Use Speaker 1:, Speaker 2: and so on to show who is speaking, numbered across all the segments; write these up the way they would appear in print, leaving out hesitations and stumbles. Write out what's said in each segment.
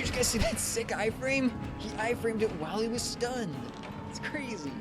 Speaker 1: did you guys see that sick iframe? He iframed it while he was stunned. It's crazy.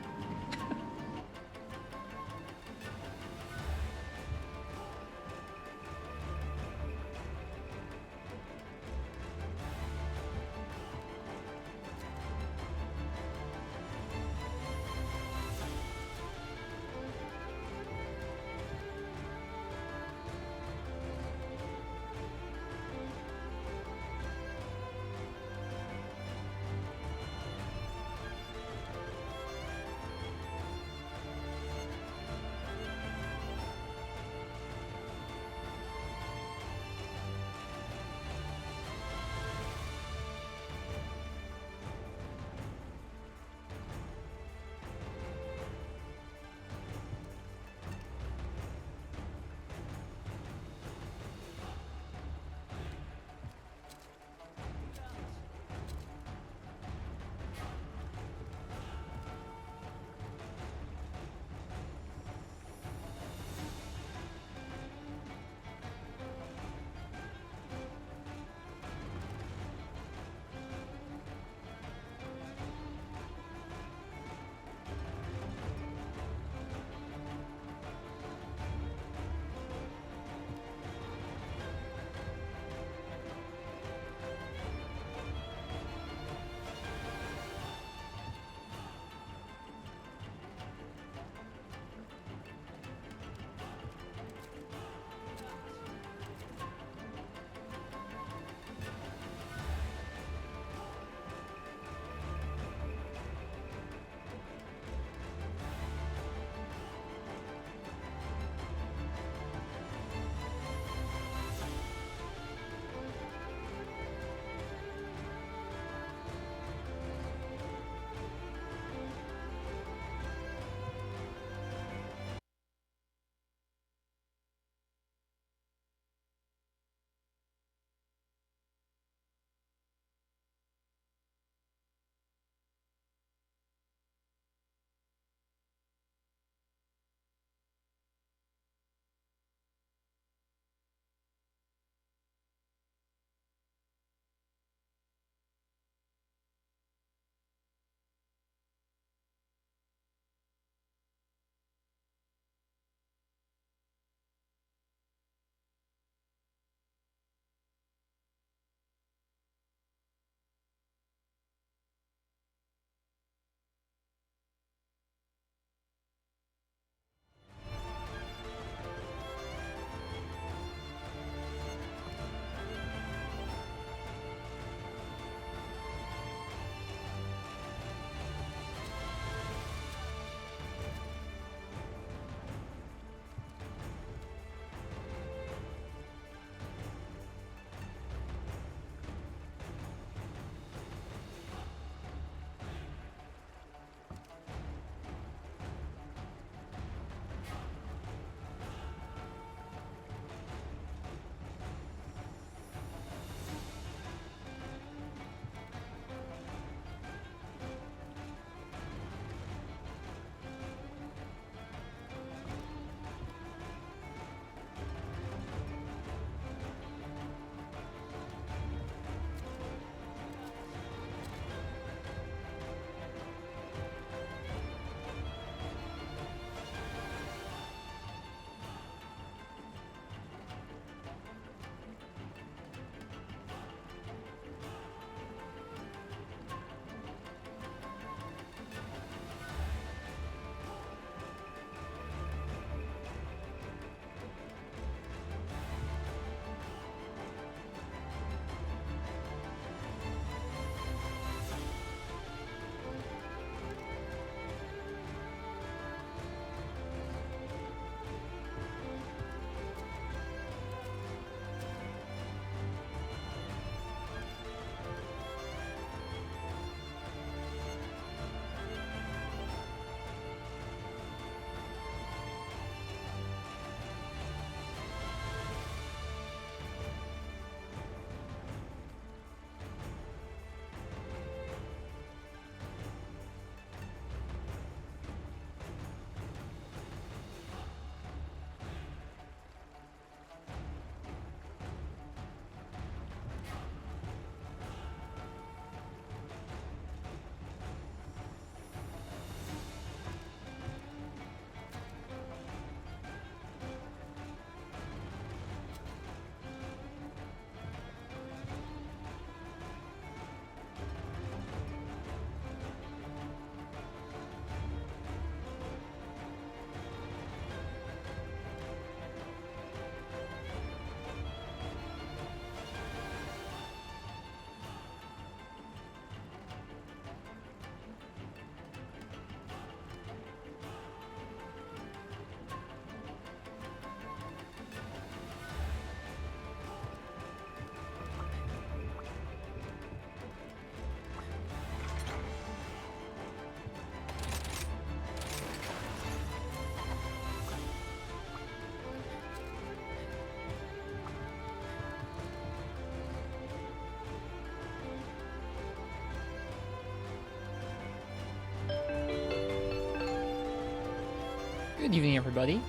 Speaker 2: Good evening, everybody,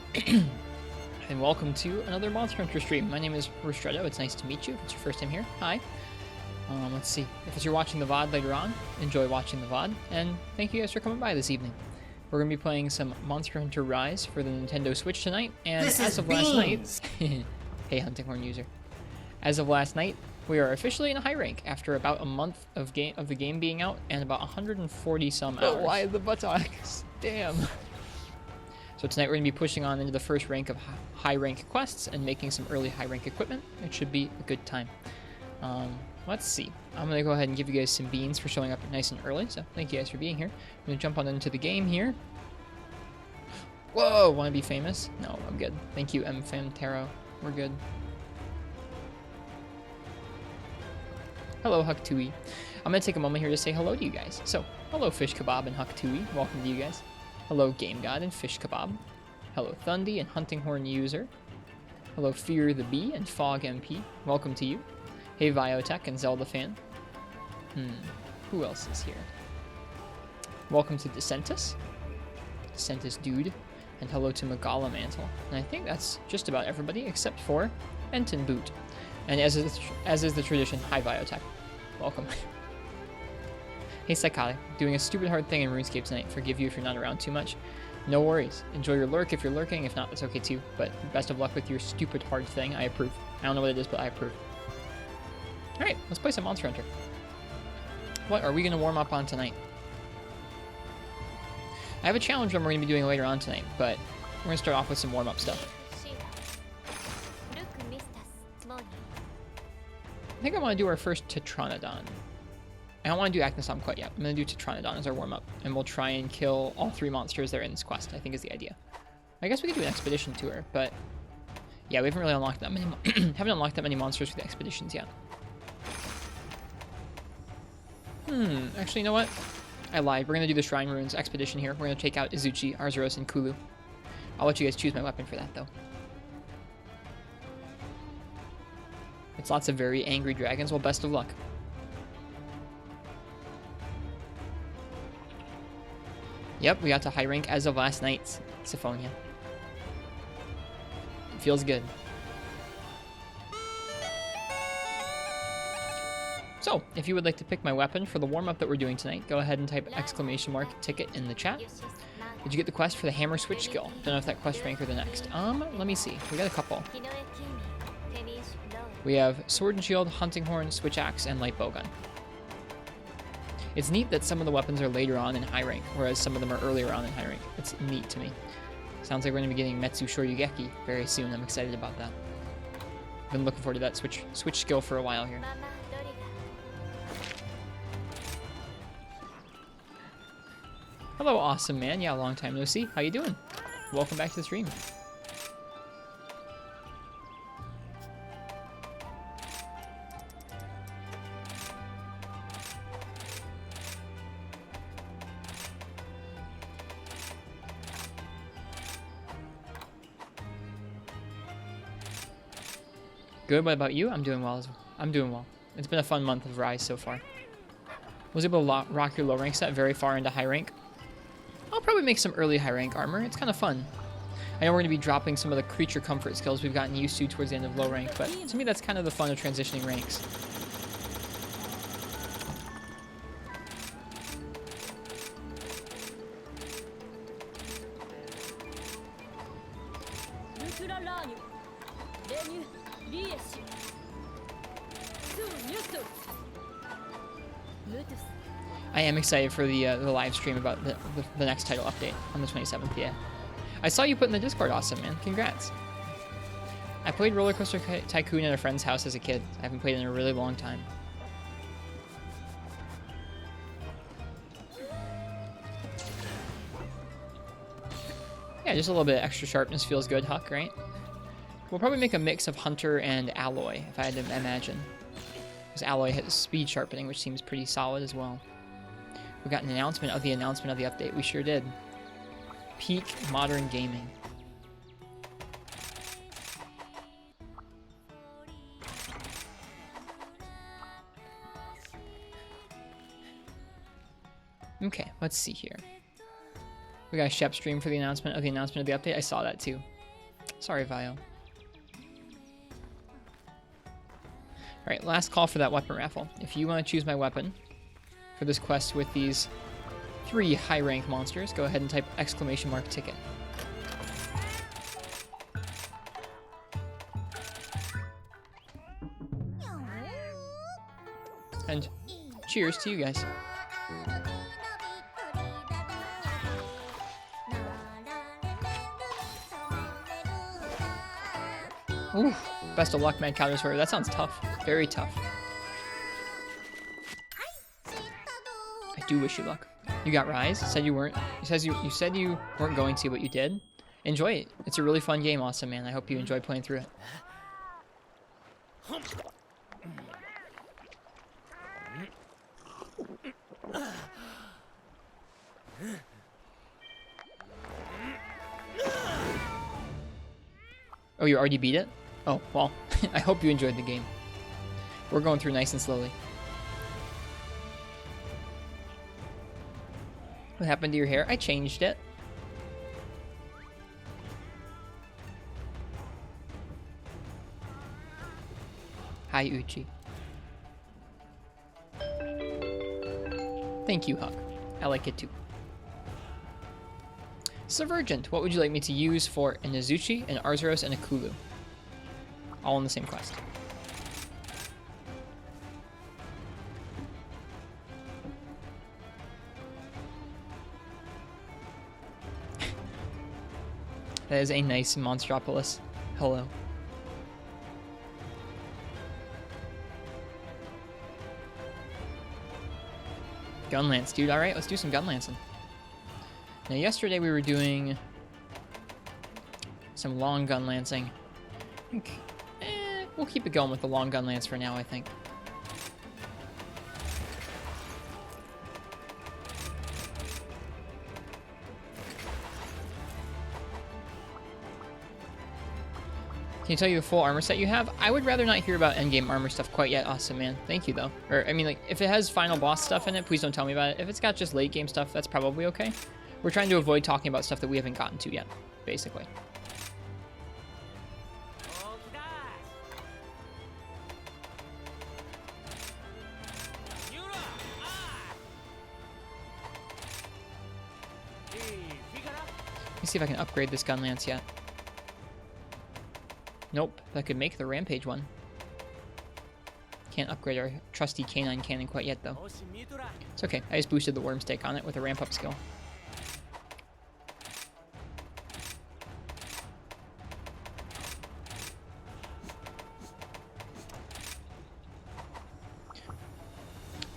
Speaker 2: and welcome to another Monster Hunter stream. My name is Risretto. It's nice to meet you. If it's your first time here, hi. Let's see. If you're watching the VOD later on, enjoy watching the VOD, and thank you guys for coming by this evening. We're going to be playing some Monster Hunter Rise for the Nintendo Switch tonight, and as of last night... Hey, Hunting Horn user. As of last night, we are officially in a high rank after about a month of the game being out and about 140 some hours. Oh, why the buttocks? Damn. So tonight we're going to be pushing on into the first rank of high rank quests and making some early high rank equipment. It should be a good time. Let's see. I'm going to go ahead and give you guys some beans for showing up nice and early. So thank you guys for being here. I'm going to jump on into the game here. Whoa, want to be famous? No, I'm good. Thank you, MFamTaro. We're good. Hello, Huck2e. I'm going to take a moment here to say hello to you guys. So, hello, Fish Kebab and Huck2e. Welcome to you guys. Hello, Game God and Fish Kebab. Hello, Thundy and Hunting Horn User. Hello, Fear the Bee and Fog MP. Welcome to you. Hey, Viotech and Zelda Fan. Who else is here? Welcome to Decentus. Decentus Dude. And hello to Megala Mantle. And I think that's just about everybody except for Enton Boot. And as is the tradition, hi Viotech. Welcome. Hey Psychotic, doing a stupid hard thing in RuneScape tonight. Forgive you if you're not around too much. No worries. Enjoy your lurk if you're lurking. If not, that's okay too. But best of luck with your stupid hard thing. I approve. I don't know what it is, but I approve. Alright, let's play some Monster Hunter. What are we going to warm up on tonight? I have a challenge run we're going to be doing later on tonight, but we're going to start off with some warm-up stuff. I think I want to do our first Tetranodon. I don't want to do Acnostom quite yet. I'm going to do Tetranodon as our warm-up, and we'll try and kill all 3 monsters that are in this quest, I think is the idea. I guess we could do an expedition tour, but yeah, we haven't really unlocked that many haven't unlocked that many monsters for the expeditions yet. Actually, you know what? I lied. We're going to do the Shrine Ruins expedition here. We're going to take out Izuchi, Arzuros, and Kulu. I'll let you guys choose my weapon for that, though. It's lots of very angry dragons. Well, best of luck. Yep, we got to high rank as of last night, Syphonia. It feels good. So, if you would like to pick my weapon for the warm-up that we're doing tonight, go ahead and type !ticket in the chat. Did you get the quest for the hammer switch skill? Don't know if that quest ranked or the next. Let me see. We got a couple. We have Sword and Shield, Hunting Horn, Switch Axe, and Light Bowgun. It's neat that some of the weapons are later on in high rank, whereas some of them are earlier on in high rank. It's neat to me. Sounds like we're going to be getting Metsu Shoryugeki very soon. I'm excited about that. Been looking forward to that switch skill for a while here. Hello, awesome man. Yeah, long time no see. How you doing? Welcome back to the stream. Good. What about you? I'm doing well. I'm doing well. It's been a fun month of Rise so far. Was able to rock your low rank set very far into high rank. I'll probably make some early high rank armor. It's kind of fun. I know we're going to be dropping some of the creature comfort skills we've gotten used to towards the end of low rank, but to me that's kind of the fun of transitioning ranks. I am excited for the live stream about the next title update on the 27th, yeah. I saw you put in the Discord, awesome, man. Congrats. I played Roller Coaster Tycoon at a friend's house as a kid. I haven't played in a really long time. Yeah, just a little bit of extra sharpness feels good, Huck, right? We'll probably make a mix of Hunter and Alloy, if I had to imagine. Because Alloy has speed sharpening, which seems pretty solid as well. We got an announcement of the update. We sure did. Peak modern gaming. Okay, let's see here. We got a Shep stream for the announcement of the update. I saw that too. Sorry, Vio. Alright, last call for that weapon raffle. If you want to choose my weapon for this quest with these 3 high-rank monsters, go ahead and type !ticket. And cheers to you guys. Ooh, best of luck, man. Counter Swerve. That sounds tough. Very tough. I do wish you luck. You got Rise. Said you weren't. You said you weren't going to, but you did. Enjoy it. It's a really fun game, awesome man. I hope you enjoy playing through it. Oh, you already beat it? Oh, well, I hope you enjoyed the game. We're going through nice and slowly. What happened to your hair? I changed it. Hi, Uchi. Thank you, Huck. I like it too. Subvergent, what would you like me to use for an Azuchi, an Arzuros, and a Kulu? All in the same quest. That is a nice Monstropolis. Hello. Gunlance, dude. Alright, let's do some gunlancing. Now, yesterday we were doing some long gun lancing. We'll keep it going with the long gun lance for now, I think. Can you tell you the full armor set you have? I would rather not hear about endgame armor stuff quite yet. Awesome, man. Thank you, though. Or, I mean, like, if it has final boss stuff in it, please don't tell me about it. If it's got just late game stuff, that's probably okay. We're trying to avoid talking about stuff that we haven't gotten to yet, basically. Let me see if I can upgrade this gun lance yet. Nope, that could make the rampage one. Can't upgrade our trusty canine cannon quite yet, though. It's okay, I just boosted the worm stake on it with a ramp up skill.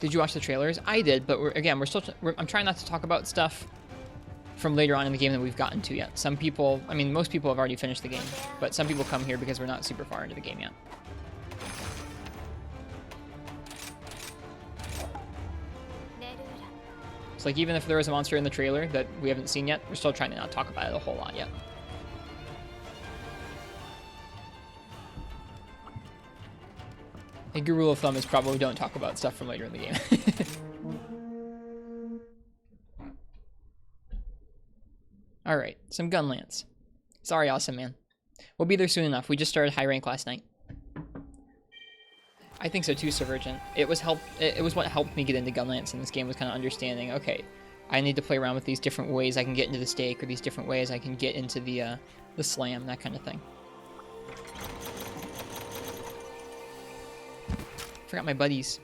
Speaker 2: Did you watch the trailers? I did, but I'm trying not to talk about stuff from later on in the game that we've gotten to yet. Some people, I mean, most people have already finished the game, but some people come here because we're not super far into the game yet. It's like, even if there was a monster in the trailer that we haven't seen yet, we're still trying to not talk about it a whole lot yet. A good rule of thumb is probably don't talk about stuff from later in the game. Alright, some gun lance. Sorry, awesome man. We'll be there soon enough. We just started high rank last night. I think so too, Subvergent. It was what helped me get into gun lance in this game, was kind of understanding, okay, I need to play around with these different ways I can get into the stake, or these different ways I can get into the slam, that kind of thing. Forgot my buddies.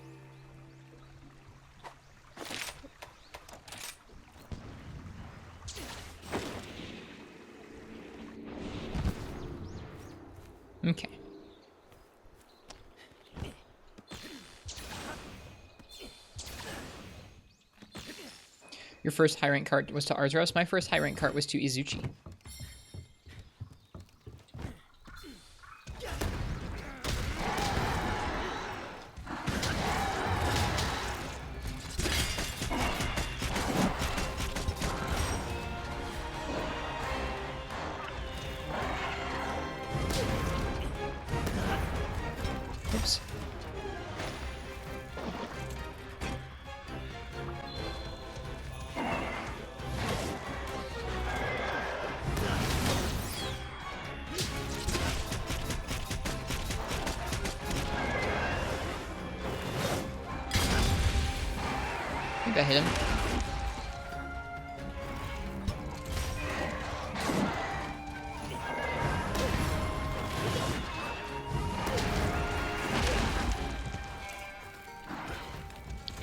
Speaker 2: Okay. Your first high rank cart was to Arzuros. My first high rank cart was to Izuchi. Oops. think that hit him.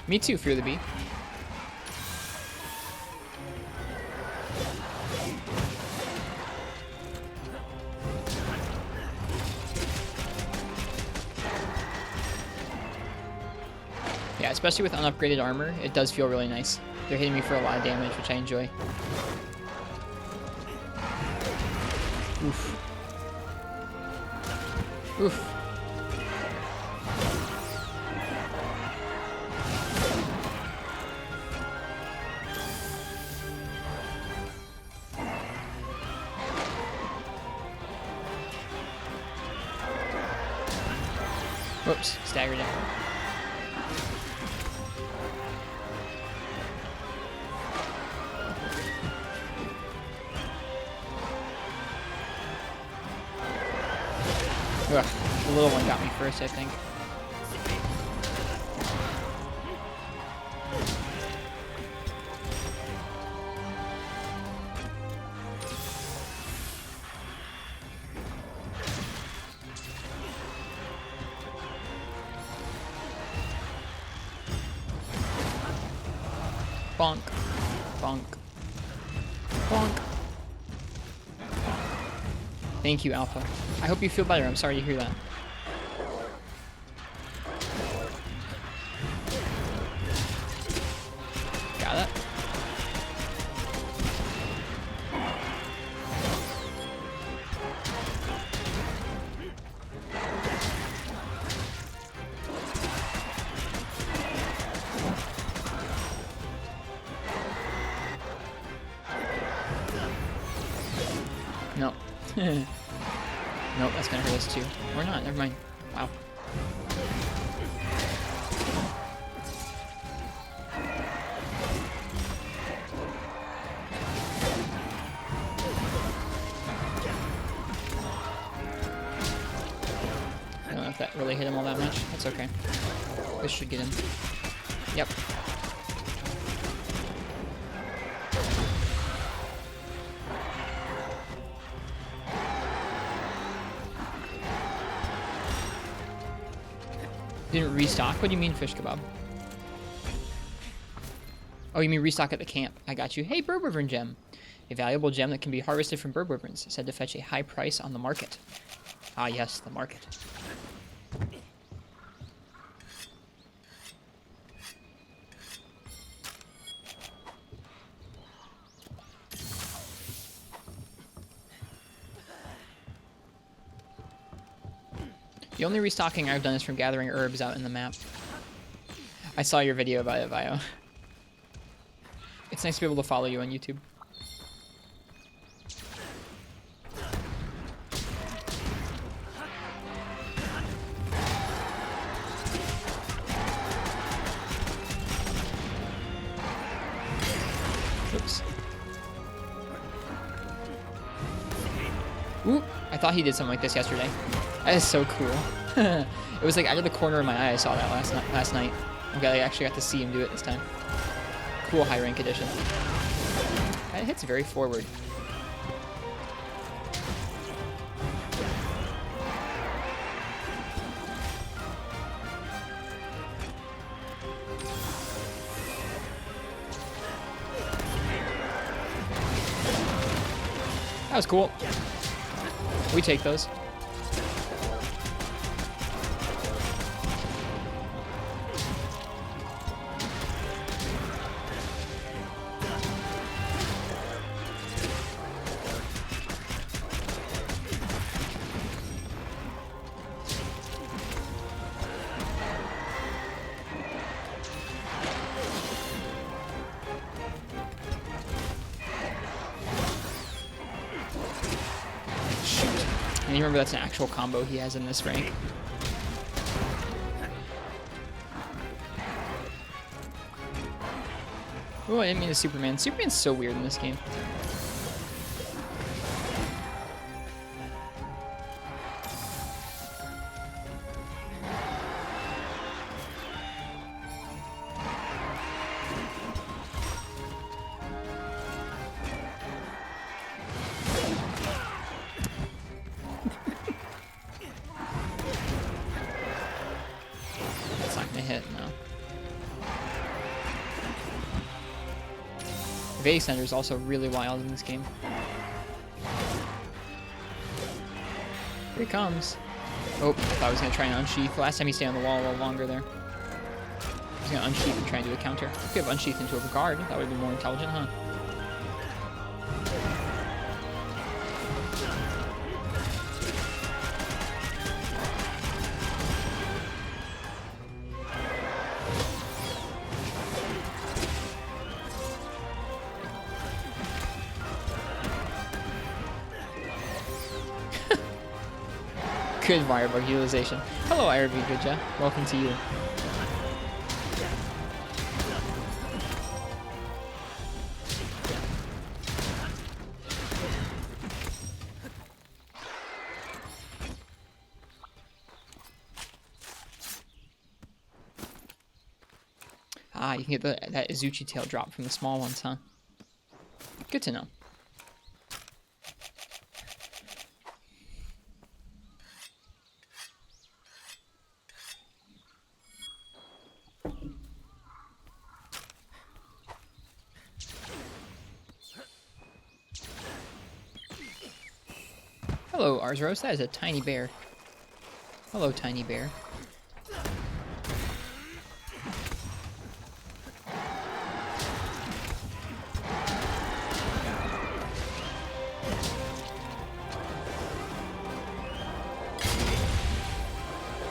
Speaker 2: Me too, Fear the Bee. Yeah, especially with unupgraded armor, it does feel really nice. They're hitting me for a lot of damage, which I enjoy. Oof. Oof. Whoops, staggered it. Ugh, the little one got me first, I think. Bonk. Bonk. Bonk. Thank you, Alpha. I hope you feel better. I'm sorry to hear that. Got it. No. Nope, that's gonna hurt us too. Or not, never mind. Wow. I don't know if that really hit him all that much. That's okay. This should get him. Yep. Didn't restock? What do you mean, Fish Kebab? Oh, you mean restock at the camp. I got you. Hey, Burberry Gem. A valuable gem that can be harvested from bird wyverns, said to fetch a high price on the market. Ah, yes, the market. The only restocking I've done is from gathering herbs out in the map. I saw your video about it, Vio. It's nice to be able to follow you on YouTube. Oops. Ooh, I thought he did something like this yesterday. That is so cool. It was like out of the corner of my eye I saw that last night. I'm glad I actually got to see him do it this time. Cool high rank edition. That hits very forward. That was cool. We take those. And you remember that's an actual combo he has in this rank. Oh, I didn't mean to Superman. Superman's so weird in this game. base ender is also really wild in this game. Here he comes. Oh, I thought I was going to try and unsheath. Last time he stayed on the wall a little longer there. He's going to unsheath and try and do a counter. If you have unsheath into a guard, that would have been more intelligent, huh? Good Firebug utilization. Hello, IRB Goodja. Welcome to you. Ah, you can get that Izuchi tail drop from the small ones, huh? Good to know. Hello, Arzros. That is a tiny bear. Hello, tiny bear.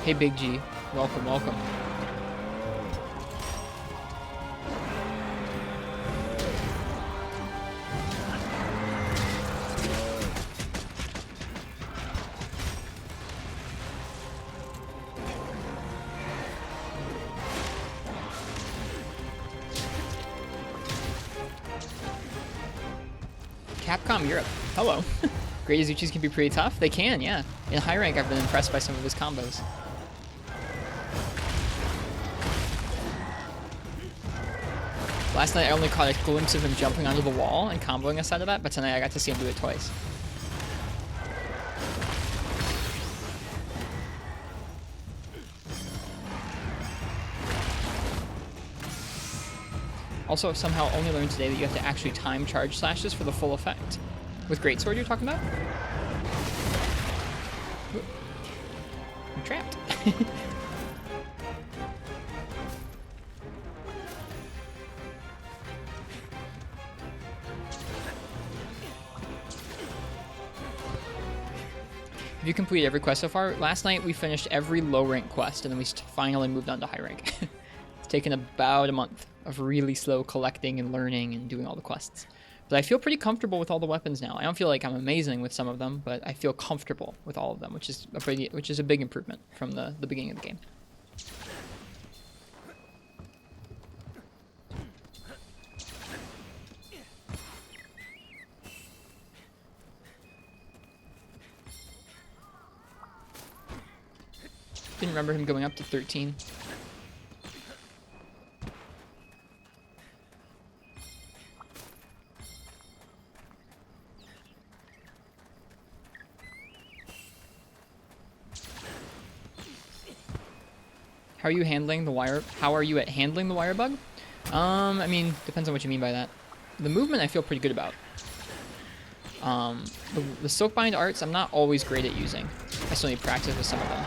Speaker 2: Hey, Big G. Welcome, welcome. Capcom Europe. Hello. Great Izuchis can be pretty tough. They can, yeah. In high rank, I've been impressed by some of his combos. Last night, I only caught a glimpse of him jumping onto the wall and comboing us out of that, but tonight I got to see him do it twice. Also, somehow only learned today that you have to actually time charge slashes for the full effect. With Greatsword you're talking about? I'm trapped. Have you completed every quest so far? Last night we finished every low rank quest and then we finally moved on to high rank. It's taken about a month of really slow collecting and learning and doing all the quests. But I feel pretty comfortable with all the weapons now. I don't feel like I'm amazing with some of them, but I feel comfortable with all of them, which is a big improvement from the beginning of the game. Didn't remember him going up to 13. How are you handling the wire? How are you at handling the wire bug? I mean, depends on what you mean by that. The movement I feel pretty good about. The Silkbind arts I'm not always great at using. I still need practice with some of them.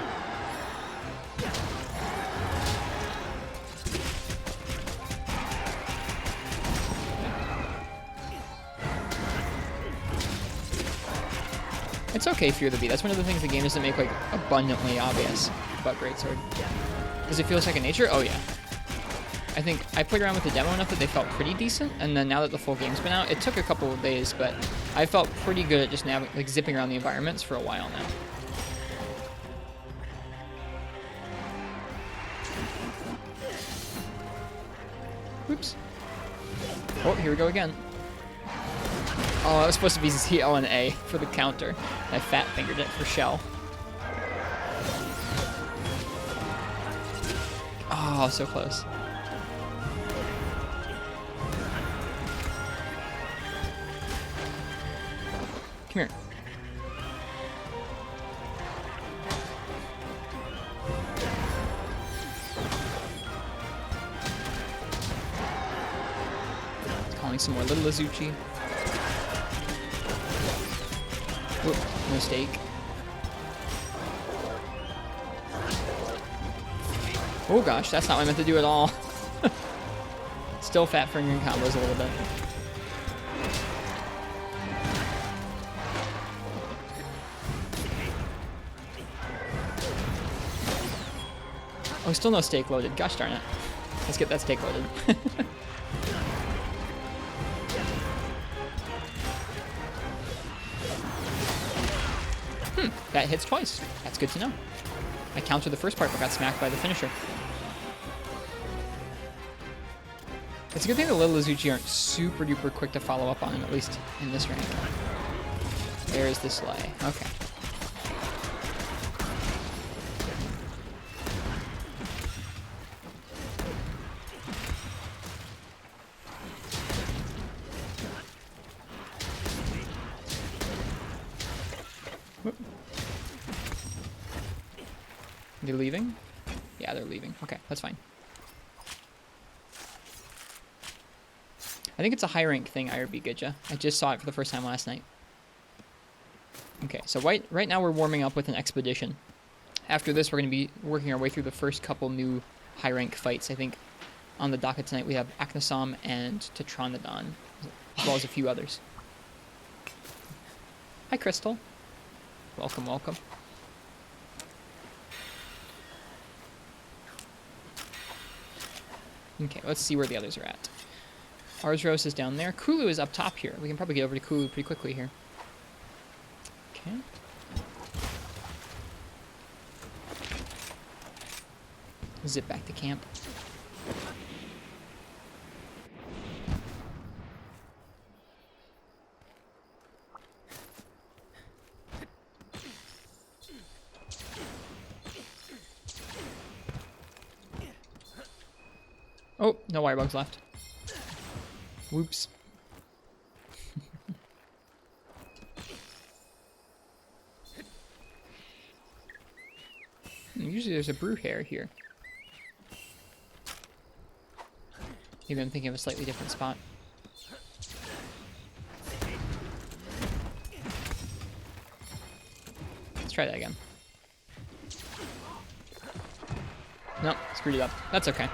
Speaker 2: It's okay, Fear the Bee. That's one of the things the game doesn't make like abundantly obvious about Greatsword. Does it feel second nature? Oh yeah. I think I played around with the demo enough that they felt pretty decent, and then now that the full game's been out, it took a couple of days, but I felt pretty good at just like zipping around the environments for a while now. Oops. Oh, here we go again. Oh, that was supposed to be ZL and A for the counter. I fat fingered it for shell. Oh, so close. Come here. some more Little Azuchi. Whoop, mistake. Oh gosh, that's not what I meant to do at all. Still fat fingering combos a little bit. Oh, still no steak loaded. Gosh darn it. Let's get that steak loaded. That hits twice. That's good to know. I countered the first part but got smacked by the finisher. It's a good thing the Little Azuchi aren't super duper quick to follow up on him, at least in this rank. There's the sleigh. Okay. They're leaving? Yeah, they're leaving. Okay, that's fine. I think it's a high rank thing, IRB Gidja. I just saw it for the first time last night. Okay, so right now we're warming up with an expedition. After this, we're going to be working our way through the first couple new high rank fights. I think on the docket tonight we have Aknasom and Tetranodon, as well as a few others. Hi, Crystal. Welcome, welcome. Okay, let's see where the others are at. Arzros is down there. Kulu is up top here. We can probably get over to Kulu pretty quickly here. Okay. Zip back to camp. Oh, no wire bugs left. Whoops. Usually there's a brew hair here. Maybe I'm thinking of a slightly different spot. Let's try that again. Nope, screwed it up. That's okay.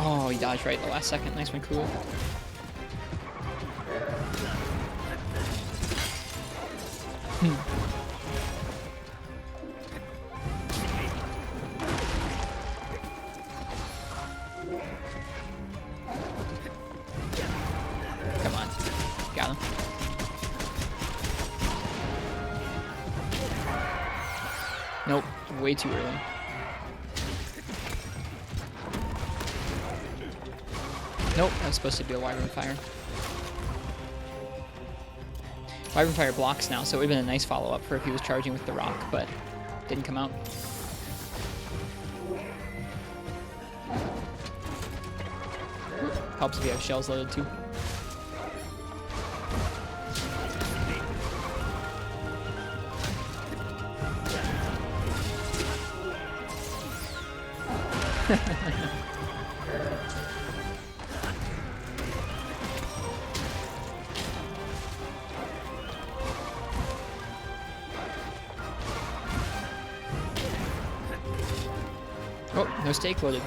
Speaker 2: Oh, he dodged right at the last second. Nice one, cool. Come on. Got him. Nope. Way too early. Nope, that was supposed to be a Wyvern Fire. Wyvern Fire blocks now, so it would have been a nice follow-up for if he was charging with the rock, but didn't come out. Helps if you have shells loaded too. Oh, no stake loaded.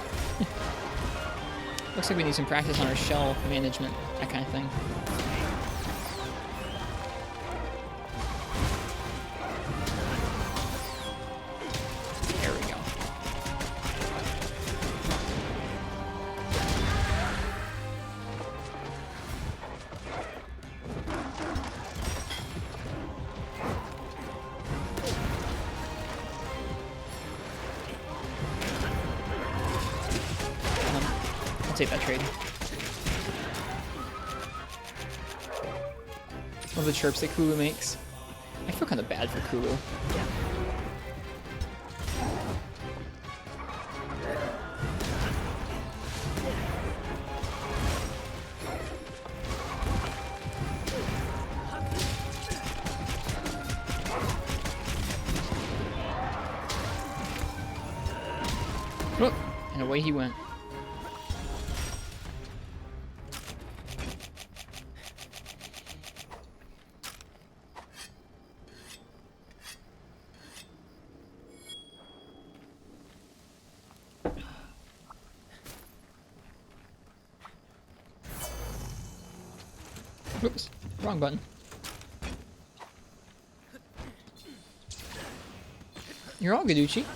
Speaker 2: Looks like we need some practice on our shell management, that kind of thing. There we go. I'll take that trade. Love the chirps that Kulu makes. I feel kind of bad for Kulu. Whoop, and away he went. Oops, wrong button. You're all good, Uchi.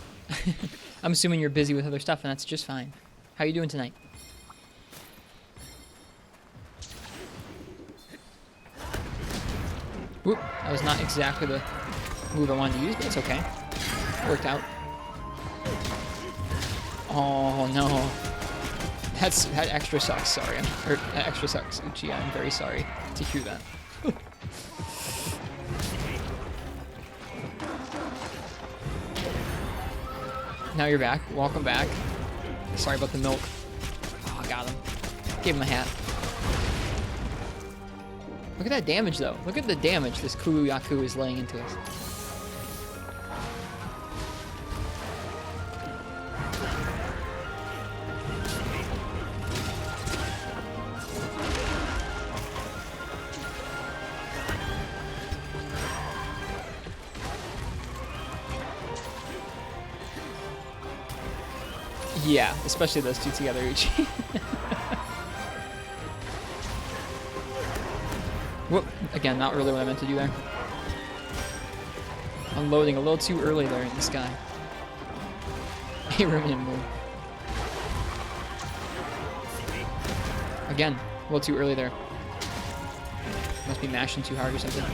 Speaker 2: I'm assuming you're busy with other stuff, and that's just fine. How you doing tonight? Whoop, that was not exactly the move I wanted to use, but it's okay. It worked out. Oh, no. That extra sucks, sorry. That extra sucks, Uchi. I'm very sorry to hear that. Now you're back. Welcome back. Sorry about the milk. Oh, I got him. Gave him a hat. Look at that damage, though. Look at the damage this Kulu-Yaku is laying into us. Yeah, especially those two together, Uchi. Whoop. Again, not really what I meant to do there. Unloading a little too early there in the sky. Hey, Ruminant move. Again, a little too early there. Must be mashing too hard or something.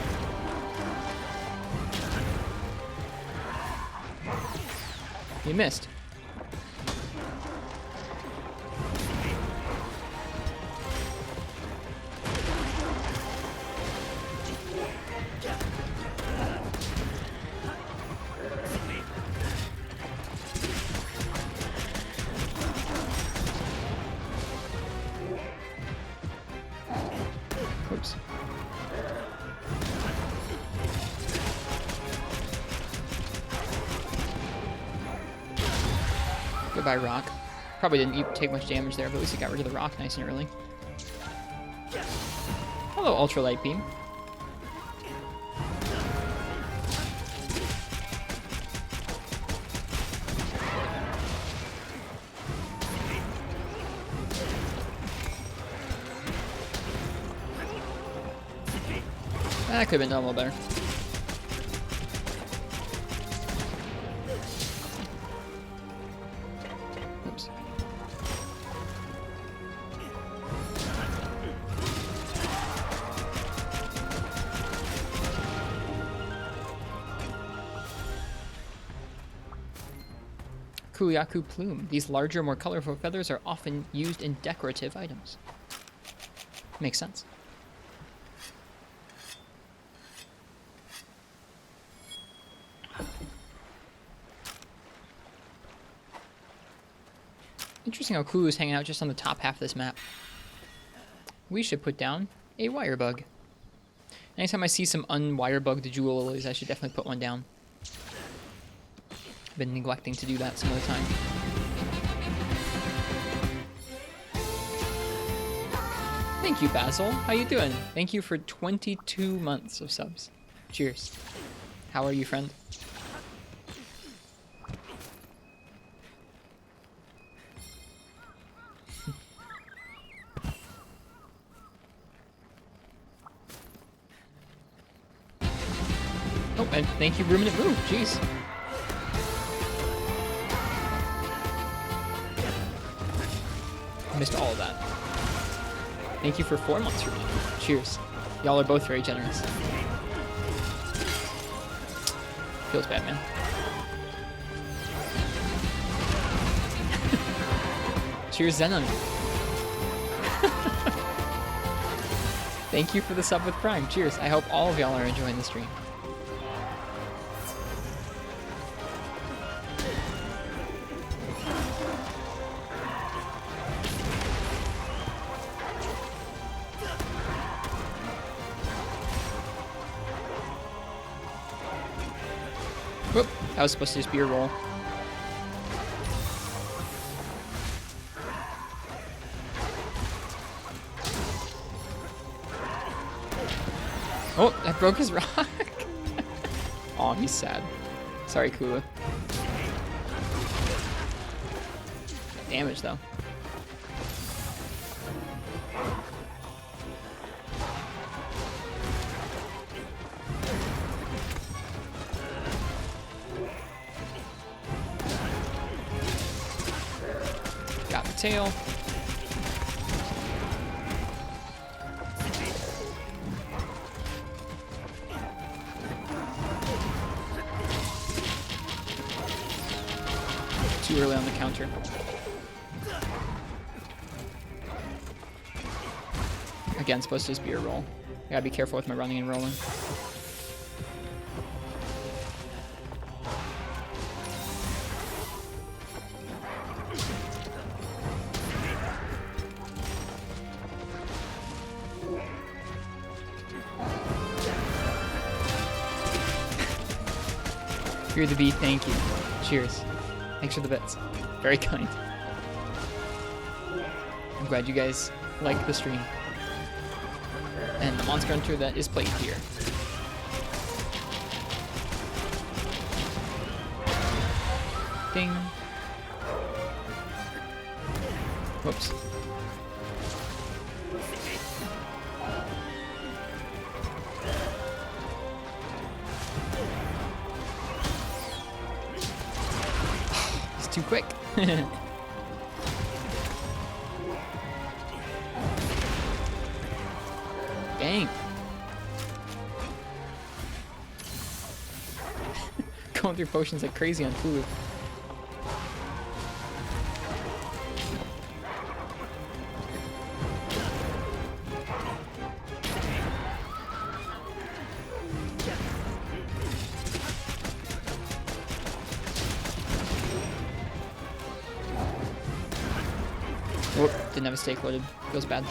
Speaker 2: You missed. Oops. Goodbye, rock. Probably didn't take much damage there, but at least he got rid of the rock nice and early. Hello, ultralight beam. That could have been done a little better. Oops. Kuyaku plume. These larger, more colorful feathers are often used in decorative items. Makes sense. Interesting how Clue is hanging out just on the top half of this map. We should put down a wire bug. Anytime I see some unwire bugged jewel lilies, I should definitely put one down. I've been neglecting to do that some of the time. Thank you, Basil. How you doing? Thank you for 22 months of subs. Cheers. How are you, friend? Oh, and thank you, Ruminant Move. Jeez. I missed all of that. Thank you for 4 months, Ruminant Move. Cheers. Y'all are both very generous. Feels bad, man. Cheers, Zenon. Thank you for the sub with Prime. Cheers. I hope all of y'all are enjoying the stream. Whoop. That was supposed to just be a roll. broke his rock. Oh, he's sad. Sorry, Kula. Damage, though. Got the tail. Too early on the counter. Again, supposed to just be a roll. I gotta be careful with my running and rolling. Fear the bee, thank you. Cheers. Thanks for the bits. Very kind. I'm glad you guys like the stream. And the Monster Hunter that is played here. Ding. Whoops. He's too quick. Dang. Going through potions like crazy on Hulu. Whoop, didn't have a stake loaded. Feels bad.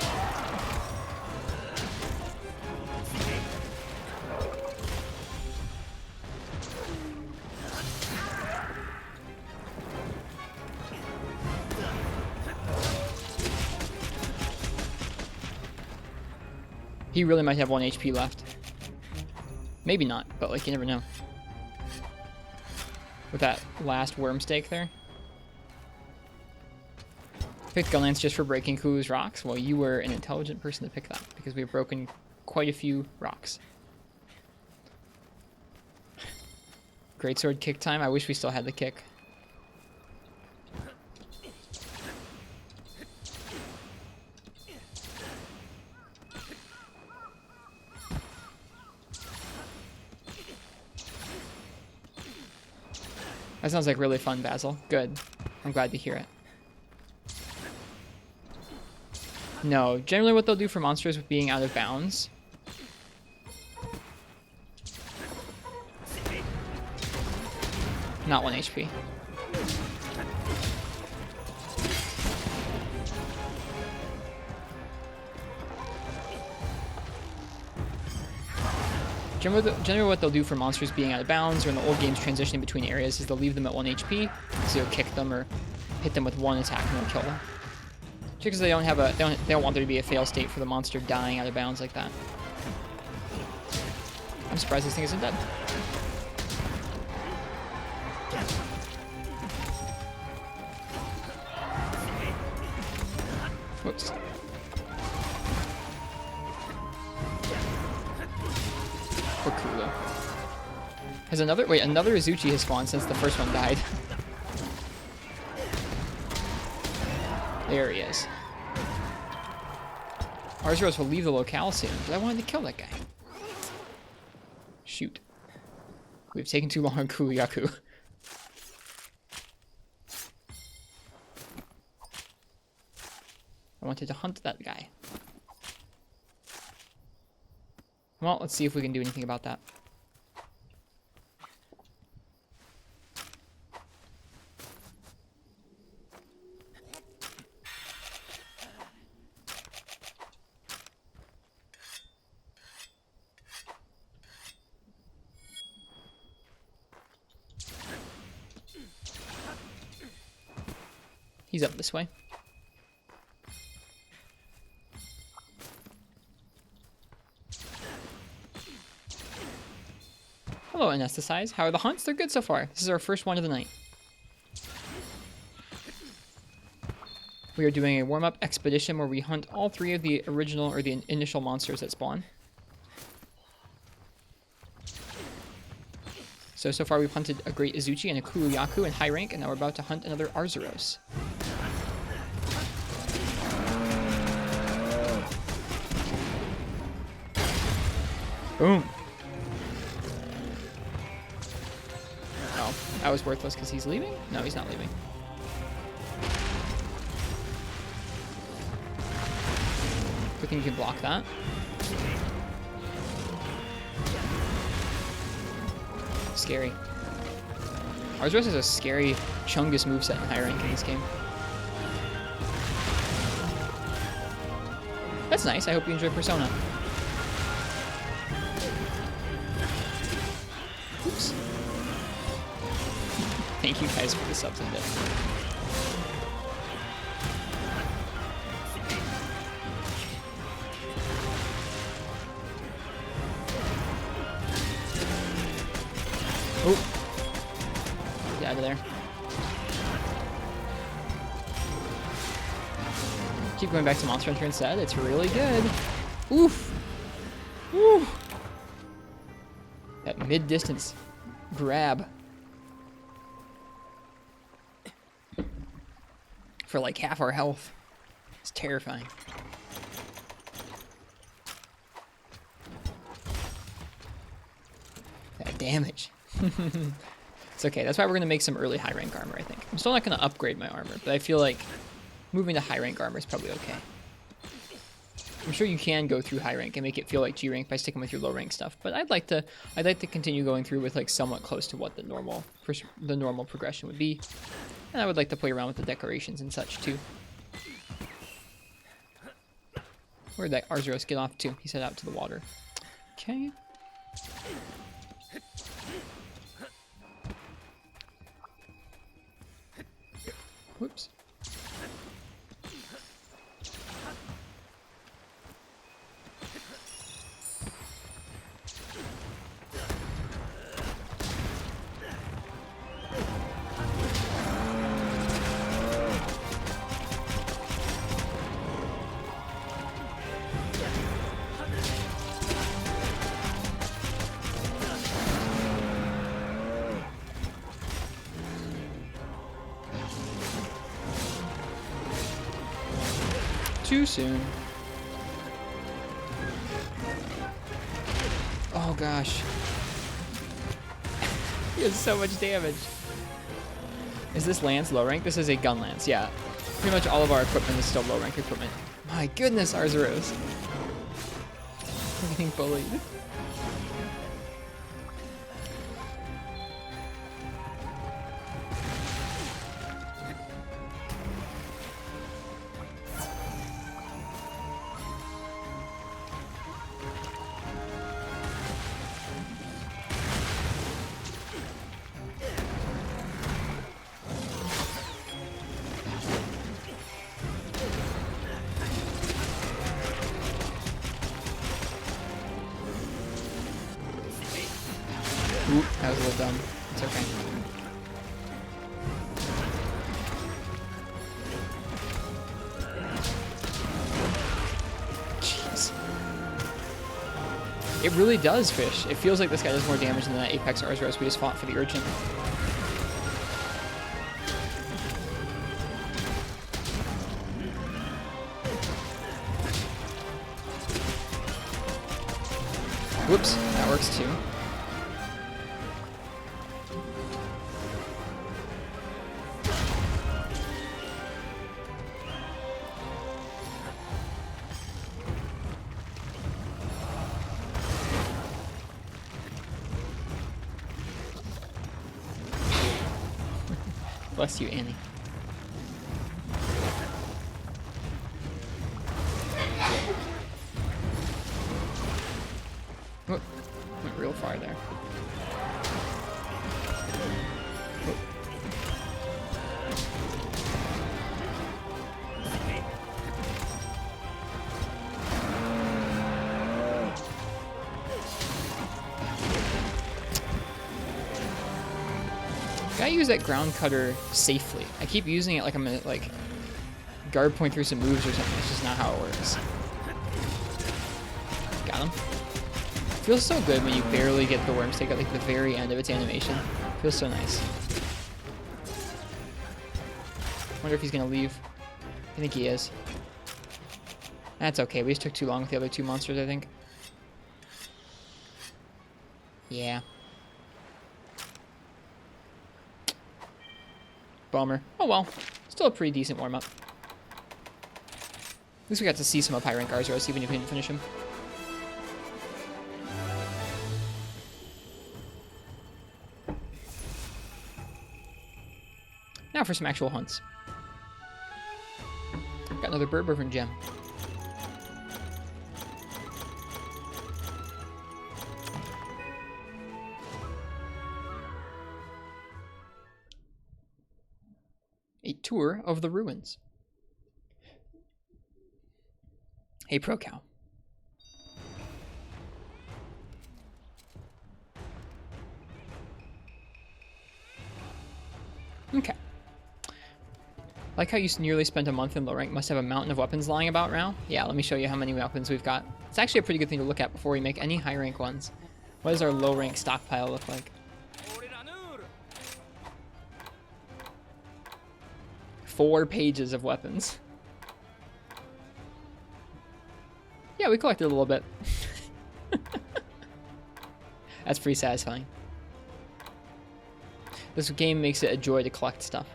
Speaker 2: He really might have 1 HP left. Maybe not, but like you never know. With that last worm stake there. Picked Gunlance just for breaking Kulu's rocks? Well, you were an intelligent person to pick that, because we have broken quite a few rocks. Greatsword kick time. I wish we still had the kick. That sounds like really fun, Basil. Good. I'm glad to hear it. No, generally what they'll do for monsters with being out of bounds. Not 1 HP. Generally what they'll do for monsters being out of bounds or in the old games transitioning between areas is they'll leave them at 1 HP, so you'll kick them or hit them with 1 attack and they'll kill them. Just because they don't have a, they don't want there to be a fail state for the monster dying out of bounds like that. I'm surprised this thing isn't dead. Whoops. Poor Kula. Has another Izuchi has spawned since the first one died. There he is. Arzuros will leave the locale soon, but I wanted to kill that guy. Shoot. We've taken too long on Kuyaku. I wanted to hunt that guy. Well, let's see if we can do anything about that. He's up this way. Hello, Anesthetize. How are the hunts? They're good so far. This is our first one of the night. We are doing a warm-up expedition where we hunt all 3 of the original or the initial monsters that spawn. So far we've hunted a Great Izuchi and a Kuluyaku in high rank, and now we're about to hunt another Arzuros. Boom. Oh, that was worthless because he's leaving? No, he's not leaving. Good thing you can block that. Scary. Arzuros is a scary Chungus moveset in high rank in this game. That's nice. I hope you enjoy Persona. Oops. Thank you guys for the subs and bits. Oh. Get out of there. Keep going back to Monster Hunter instead. It's really good. Oof. Woo. That mid-distance grab. For like half our health. It's terrifying. That damage. It's okay. That's why we're going to make some early high rank armor, I think. I'm still not going to upgrade my armor, but I feel like moving to high rank armor is probably okay. I'm sure you can go through high rank and make it feel like G rank by sticking with your low rank stuff, but I'd like to continue going through with like somewhat close to what the normal progression would be. And I would like to play around with the decorations and such too. Where'd that Arzuros get off to? He said out to the water. Okay. Whoops. Too soon. Oh gosh. He has so much damage. Is this lance low rank? This is a gun lance, yeah. Pretty much all of our equipment is still low rank equipment. My goodness, Arzuros. We're getting bullied. Oop, that was a little dumb. It's okay. Jeez. It really does, Fish. It feels like this guy does more damage than that Apex Arzuros we just fought for the Urchin. Whoops, that works too. Bless you, Annie. Whoop. Went real far there. Whoop. Gotta use that ground cutter safely. I keep using it like I'm gonna like guard point through some moves or something. That's just not how it works. Got him. Feels so good when you barely get the worm stick at like the very end of its animation. Feels so nice. Wonder if he's gonna leave. I think he is. That's okay. We just took too long with the other two monsters, I think. Yeah. Bummer. Oh well. Still a pretty decent warm-up. At least we got to see some of high rank Arzuros, even if we didn't finish him. Now for some actual hunts. Got another Burberry Gem. A tour of the ruins. Hey, Pro Cow. Okay. Like how you nearly spent a month in low rank, must have a mountain of weapons lying about now. Yeah, let me show you how many weapons we've got. It's actually a pretty good thing to look at before we make any high rank ones. What does our low rank stockpile look like? 4 pages of weapons. Yeah, we collected a little bit. That's pretty satisfying. This game makes it a joy to collect stuff.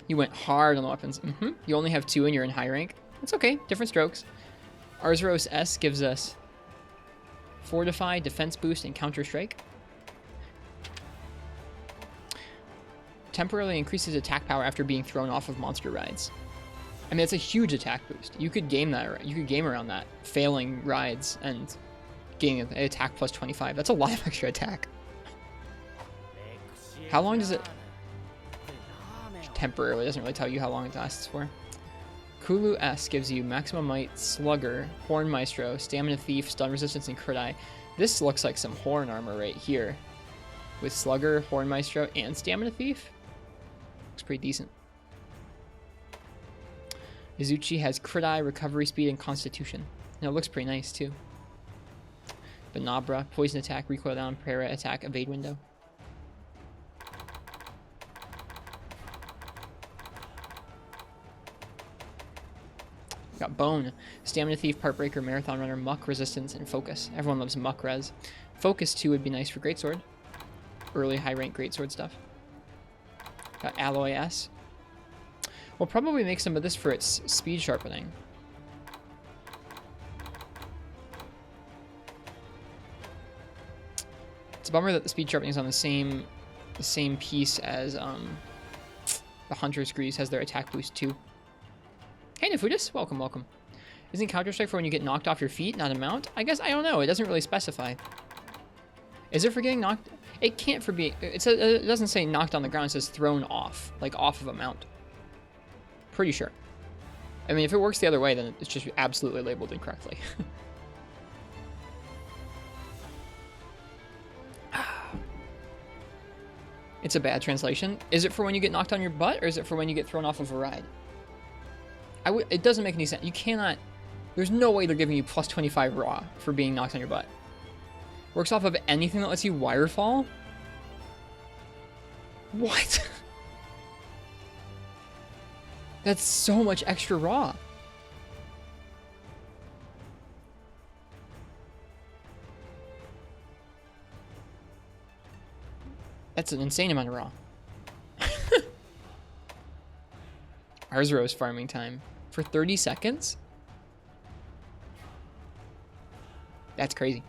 Speaker 2: You went hard on the weapons. You only have 2 and you're in high rank. It's okay. Different strokes. Arzuros S gives us Fortify, Defense Boost, and Counter Strike. Temporarily increases attack power after being thrown off of monster rides. I mean, it's a huge attack boost. You could game that. You could game around that, failing rides and getting an attack plus 25. That's a lot of extra attack. How long does it? Temporarily doesn't really tell you how long it lasts for. Kulu S gives you Maximum Might, Slugger, Horn Maestro, Stamina Thief, Stun Resistance, and Crit Eye. This looks like some Horn armor right here. With Slugger, Horn Maestro, and Stamina Thief. Looks pretty decent. Izuchi has Crit Eye, Recovery Speed, and Constitution. And it looks pretty nice too. Benabra, Poison Attack, Recoil Down, Para Attack, Evade Window. Got Bone, Stamina Thief, Part Breaker, Marathon Runner, Muck, Resistance, and Focus. Everyone loves Muck Res. Focus 2 would be nice for Greatsword. Early high rank Greatsword stuff. Got Alloy S. We'll probably make some of this for its speed sharpening. It's a bummer that the speed sharpening is on the same piece as the Hunter's Grease has their attack boost too. Hey Nefudis, welcome, welcome. Isn't Counter Strike for when you get knocked off your feet, not a mount? I guess, I don't know, it doesn't really specify. Is it for getting knocked? It can't for being, it doesn't say knocked on the ground, it says thrown off, like off of a mount. Pretty sure. I mean, if it works the other way, then it's just absolutely labeled incorrectly. It's a bad translation. Is it for when you get knocked on your butt, or is it for when you get thrown off of a ride? It doesn't make any sense. You cannot... There's no way they're giving you plus 25 raw for being knocked on your butt. Works off of anything that lets you wire fall? What? That's so much extra raw. That's an insane amount of raw. Arzuros farming time. For 30 seconds? That's crazy.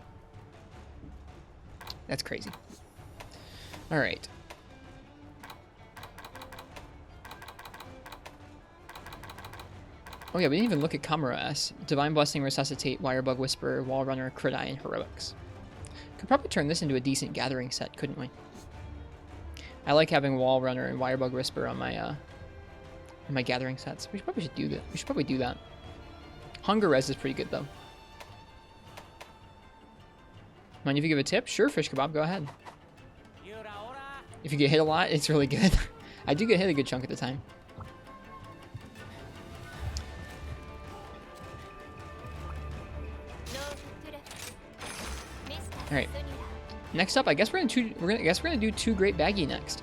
Speaker 2: That's crazy. Alright. Oh yeah, we didn't even look at Kamura S. Divine Blessing, Resuscitate, Wirebug Whisperer, Wall Runner, Crit Eye, and Heroics. Could probably turn this into a decent gathering set, couldn't we? I like having Wall Runner and Wirebug Whisperer on my my gathering sets. We probably should do that. We should probably do that. Hunger res is pretty good though. Mind if you give a tip? Sure, Fish Kebab, go ahead. If you get hit a lot, it's really good. I do get hit a good chunk at the time. All right. Next up, I guess we're gonna do two great baggy next.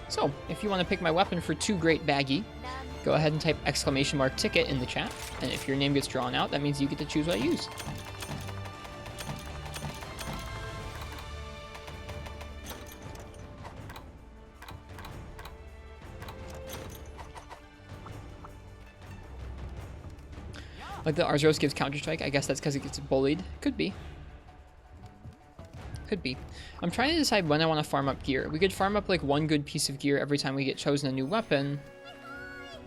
Speaker 2: So, if you want to pick my weapon for two great baggy, go ahead and type !ticket in the chat, and if your name gets drawn out, that means you get to choose what I use. Like the Archdemon gives Counter-Strike, I guess that's because it gets bullied. Could be. Could be. I'm trying to decide when I want to farm up gear. We could farm up like one good piece of gear every time we get chosen a new weapon.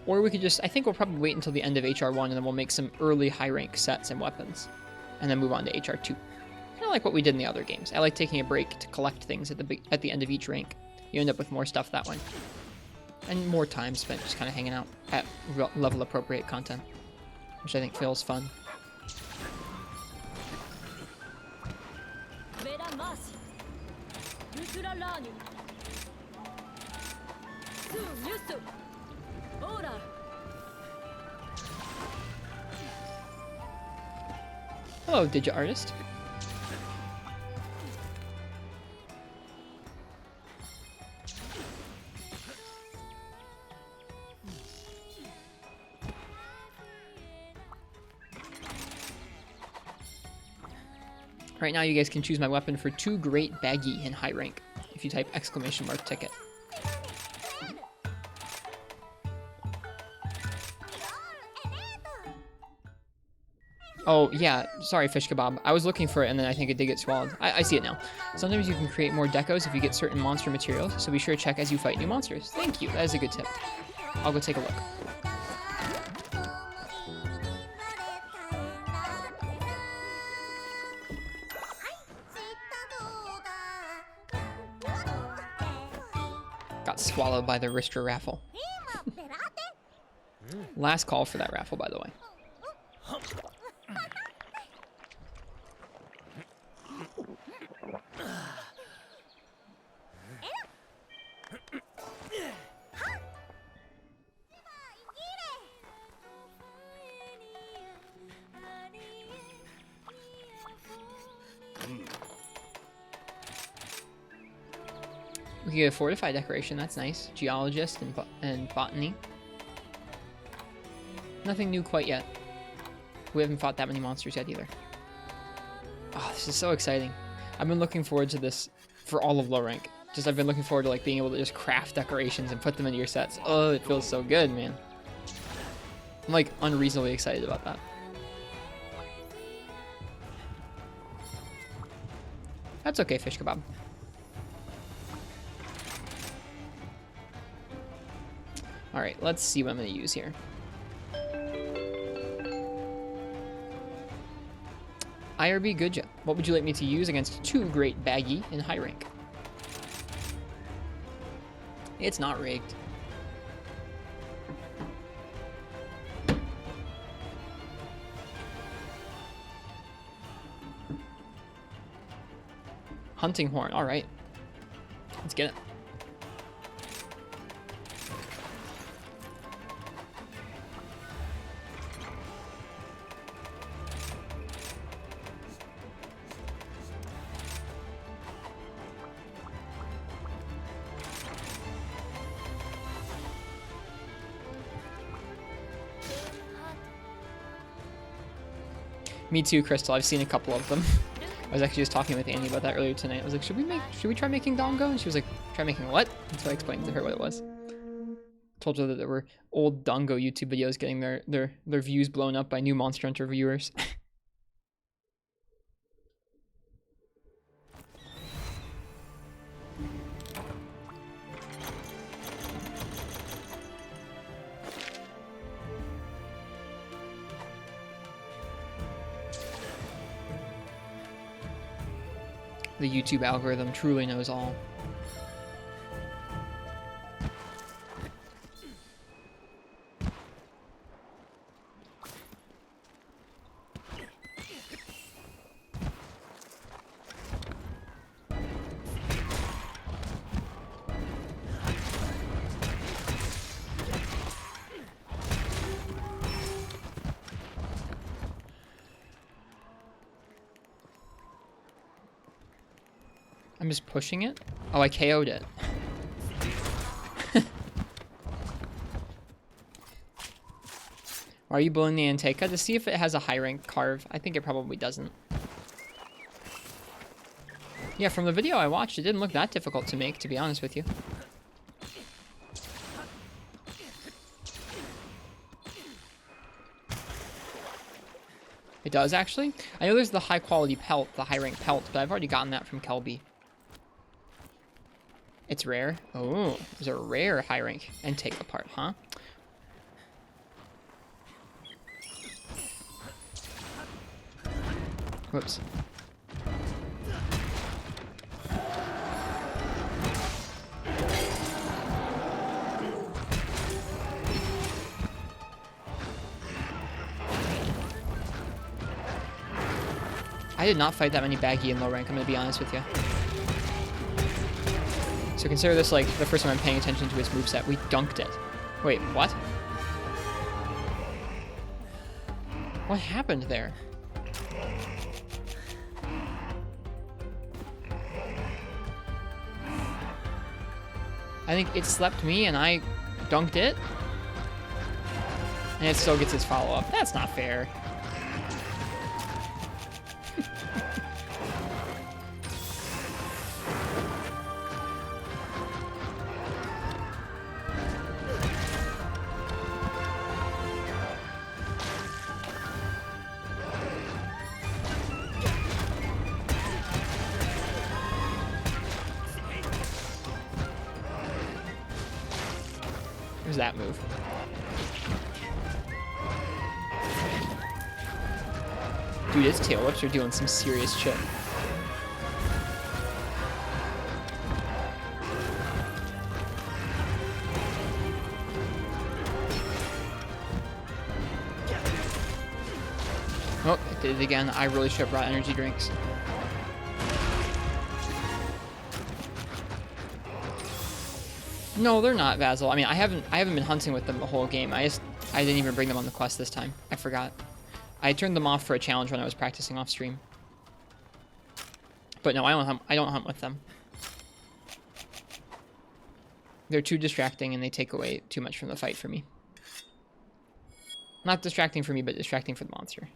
Speaker 2: Or we could just, I think we'll probably wait until the end of HR1 and then we'll make some early high rank sets and weapons. And then move on to HR2. Kind of like what we did in the other games. I like taking a break to collect things at the end of each rank. You end up with more stuff that way. And more time spent just kind of hanging out at level appropriate content. Which I think feels fun. Hello, Digit Artist. Right now, you guys can choose my weapon for two great baggy in high rank if you type !ticket. Oh, yeah. Sorry, Fish Kebab. I was looking for it, and then I think it did get swallowed. I see it now. Sometimes you can create more decos if you get certain monster materials, so be sure to check as you fight new monsters. Thank you. That is a good tip. I'll go take a look. Got swallowed by the Risretto Raffle. Last call for that raffle, by the way. We can get a fortified decoration, that's nice. Geologist and botany. Nothing new quite yet. We haven't fought that many monsters yet either. Oh, this is so exciting. I've been looking forward to this for all of low rank. I've been looking forward to like being able to just craft decorations and put them into your sets. Oh, it feels so good, man. I'm like unreasonably excited about that. That's okay, Fish Kebab. Alright, let's see what I'm going to use here. IRB Goodja. What would you like me to use against two great baggy in high rank? It's not rigged. Hunting horn, alright. Let's get it. Me too, Crystal. I've seen a couple of them. I was actually just talking with Annie about that earlier tonight. I was like, should we try making Dongo? And she was like, try making what? And so I explained to her what it was. Told her that there were old Dongo YouTube videos getting their views blown up by new Monster Hunter viewers. The YouTube algorithm truly knows all. I'm just pushing it? Oh, I KO'd it. Are you building the Anteca to see if it has a high rank carve? I think it probably doesn't. Yeah, from the video I watched, it didn't look that difficult to make, to be honest with you. It does, actually. I know there's the high quality pelt, the high rank pelt, but I've already gotten that from Kelby. It's rare? Oh, there's a rare high rank and take apart, huh? Whoops. I did not fight that many baggy in low rank, I'm gonna be honest with you. So consider this like the first time I'm paying attention to his moveset. We dunked it. Wait, what? What happened there? I think it slept me and I dunked it. And it still gets his follow-up. That's not fair. There's that move. Dude, his tail whips are doing some serious shit. Oh, it did it again. I really should have brought energy drinks. No, they're not, Vasil. I mean, I haven't been hunting with them the whole game. I didn't even bring them on the quest this time. I forgot. I turned them off for a challenge when I was practicing off stream. But no, I don't hunt with them. They're too distracting and they take away too much from the fight for me. Not distracting for me, but distracting for the monster.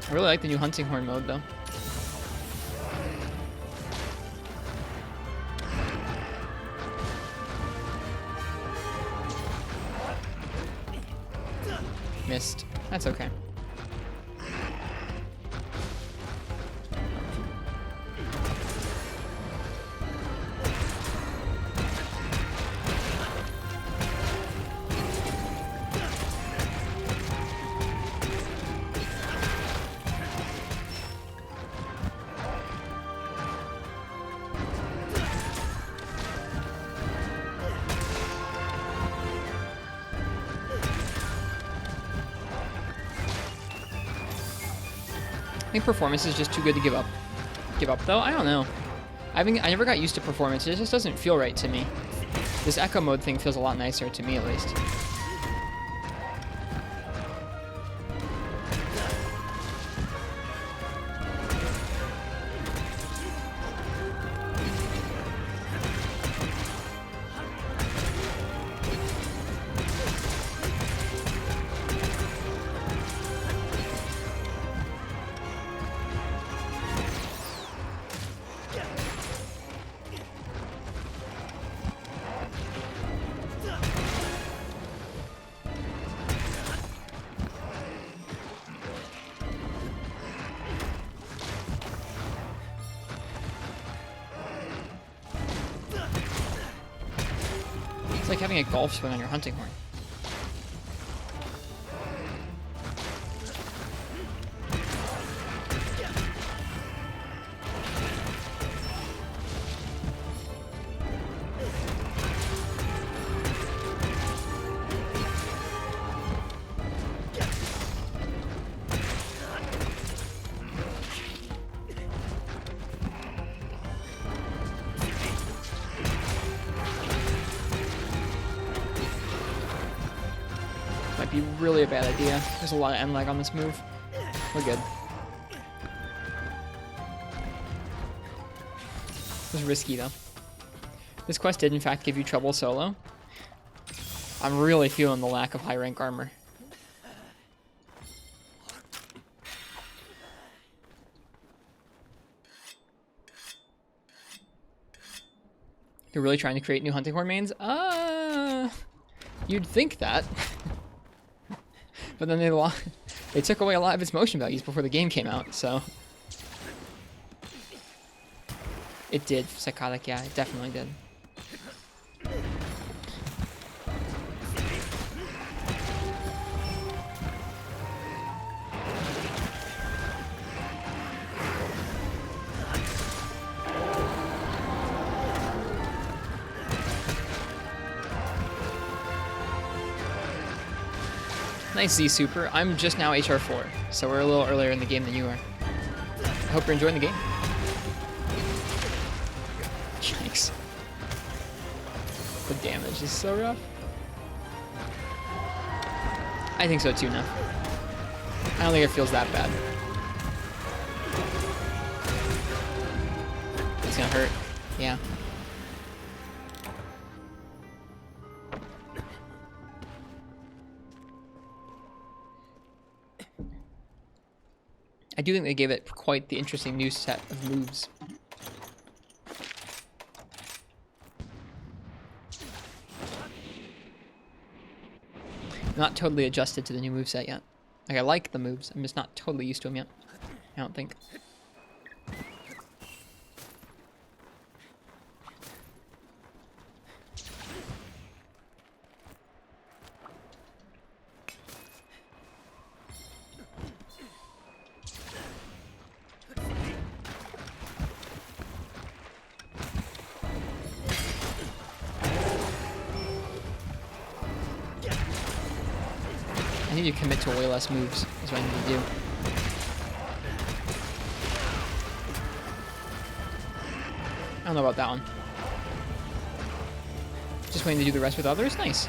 Speaker 2: I really like the new hunting horn mode, though. Missed. That's okay. I think performance is just too good to give up. Give up, though? I don't know. I never got used to performance. It just doesn't feel right to me. This echo mode thing feels a lot nicer, to me at least. like having a golf swing on your hunting horn. Might be really a bad idea. There's a lot of end lag on this move. We're good. It was risky though. This quest did in fact give you trouble solo. I'm really feeling the lack of high rank armor. They're really trying to create new hunting horn mains? You'd think that. But then they took away a lot of its motion values before the game came out, so. It did, Psychotic, yeah, it definitely did. Nice Z Super. I'm just now HR4, so we're a little earlier in the game than you are. I hope you're enjoying the game. Yikes. The damage is so rough. I think so too now. I don't think it feels that bad. It's gonna hurt. Yeah. I do think they gave it quite the interesting new set of moves. I'm not totally adjusted to the new moveset yet. Like, I like the moves, I'm just not totally used to them yet. I don't think. I need to commit to way less moves, is what I need to do. I don't know about that one. Just waiting to do the rest with others? Nice.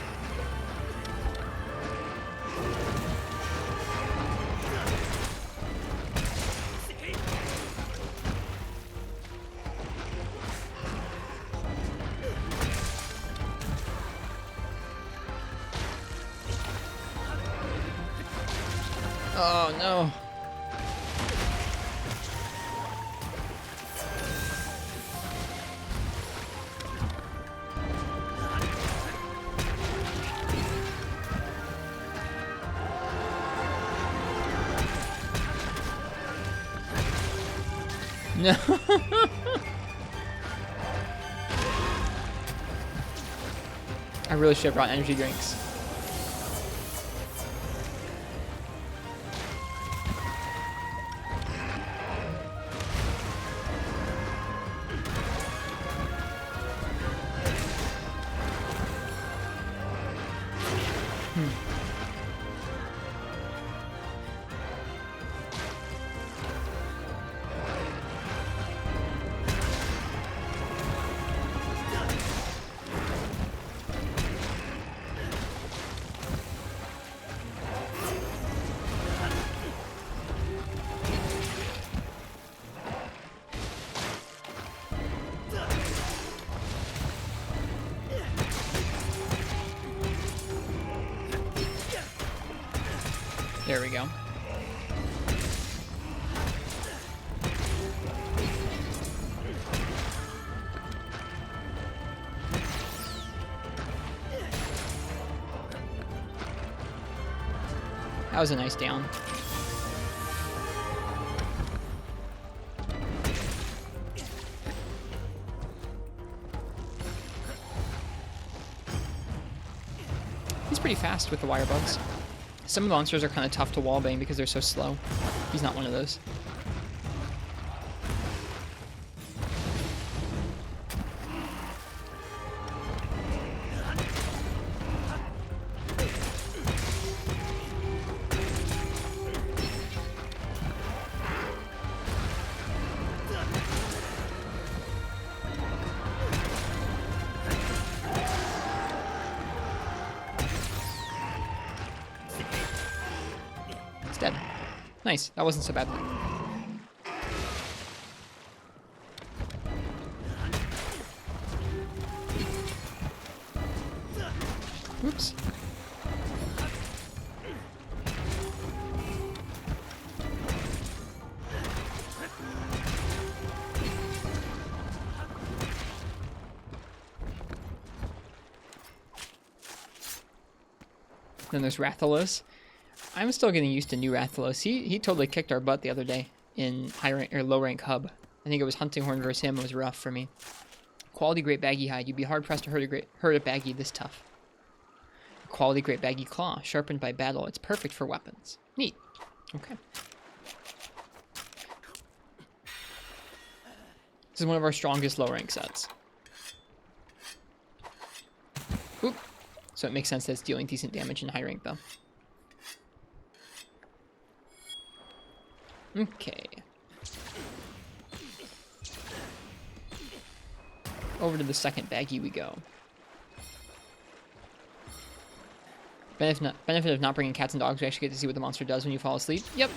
Speaker 2: Oh no. No. I really should have brought energy drinks. There we go. That was a nice down. pretty fast with the wire bugs. Some of the monsters are kind of tough to wallbang because they're so slow. He's not one of those. Dead. Nice. That wasn't so bad. Oops. Then there's Rathalos. I'm still getting used to new Rathalos. He totally kicked our butt the other day in high rank or low rank hub. I think it was Hunting Horn versus him. It was rough for me. Quality great baggy hide. You'd be hard pressed to hurt a baggy this tough. Quality great baggy claw, sharpened by battle. It's perfect for weapons. Neat. Okay. This is one of our strongest low rank sets. Oop. So it makes sense that it's dealing decent damage in high rank though. Okay. Over to the second baggie we go. Benefit of not bringing cats and dogs, we actually get to see what the monster does when you fall asleep. Yep.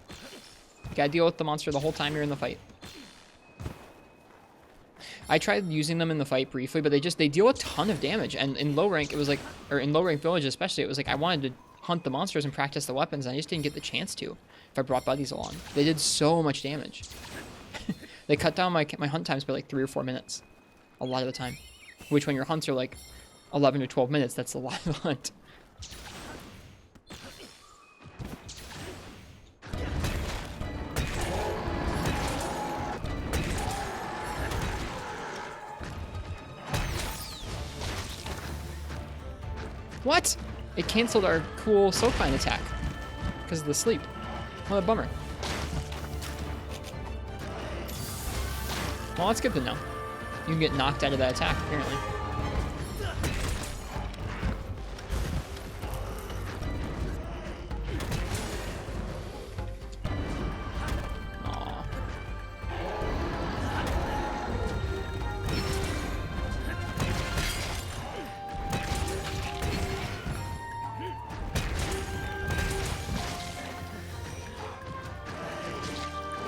Speaker 2: You gotta deal with the monster the whole time you're in the fight. I tried using them in the fight briefly, but they deal a ton of damage. And in low rank, it was like, or in low rank village especially, it was like I wanted to hunt the monsters and practice the weapons, and I just didn't get the chance to if I brought buddies along. They did so much damage. They cut down my hunt times by like 3 or 4 minutes a lot of the time, which when your hunts are like 11 to 12 minutes, that's a lot of hunt. What? It canceled our cool Soapvine attack because of the sleep. What a bummer. Well, that's good to know. You can get knocked out of that attack, apparently. Aww.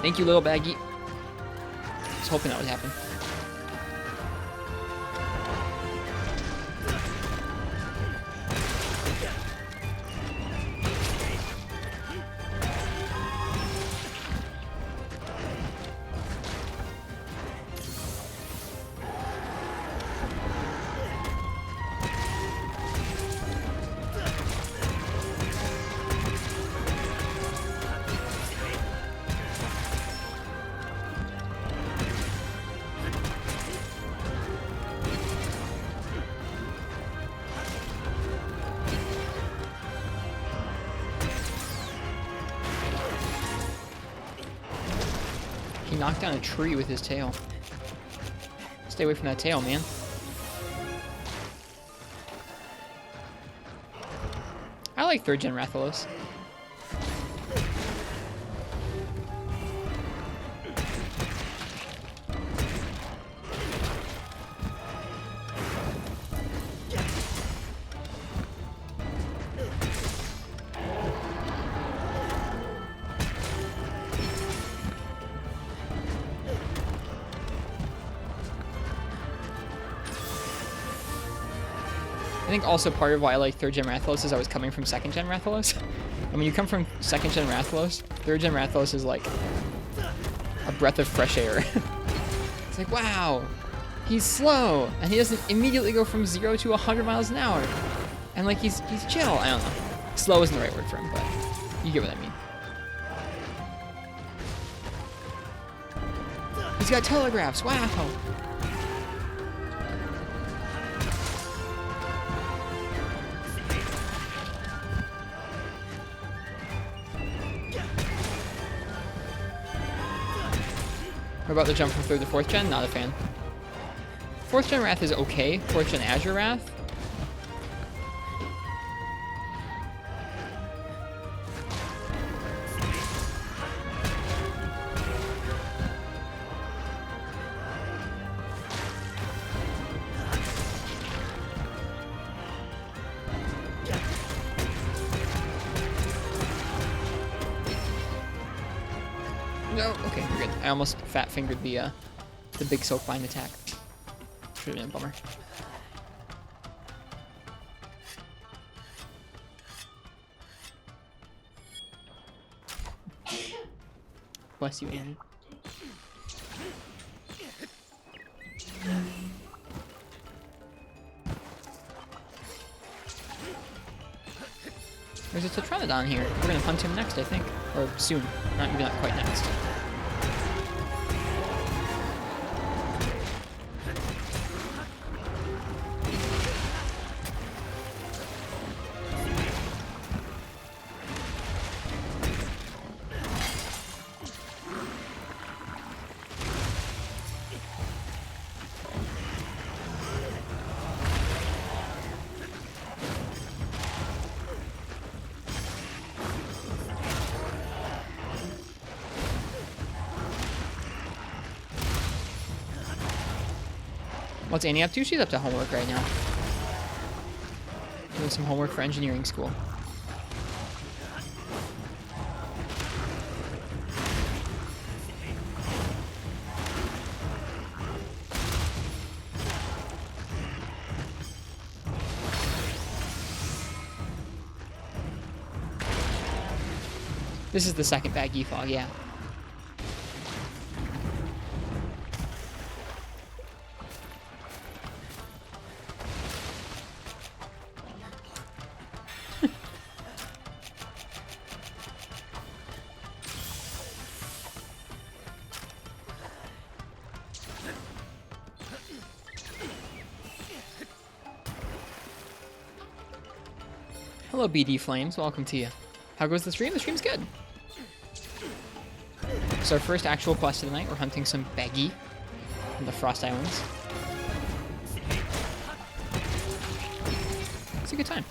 Speaker 2: Thank you, little baggy. I was hoping that would happen. He knocked down a tree with his tail. Stay away from that tail, man. I like 3rd gen Rathalos. I think also part of why I like 3rd gen Rathalos is I was coming from 2nd gen Rathalos. And when you come from 2nd gen Rathalos, 3rd gen Rathalos is like a breath of fresh air. It's like, wow, he's slow, and he doesn't immediately go from 0 to 100 miles an hour. And like he's chill. I don't know. Slow isn't the right word for him, but you get what I mean. He's got telegraphs. Wow. What about the jump from 3rd to 4th gen? Not a fan. 4th gen Wrath is okay. 4th gen Azure Wrath. No, okay, we're good. I almost fat fingered the big soapline attack. Should have been a bummer. Bless you, Annie. There's a Tetranodon here. We're gonna hunt him next, I think. Or soon. Maybe not quite next. What's Annie up to? She's up to homework right now. Doing some homework for engineering school. This is the second baggy fog, yeah. Hello, BD Flames. Welcome to you. How goes the stream? The stream's good. It's our first actual quest of the night. We're hunting some baggy from the Frost Islands. It's a good time.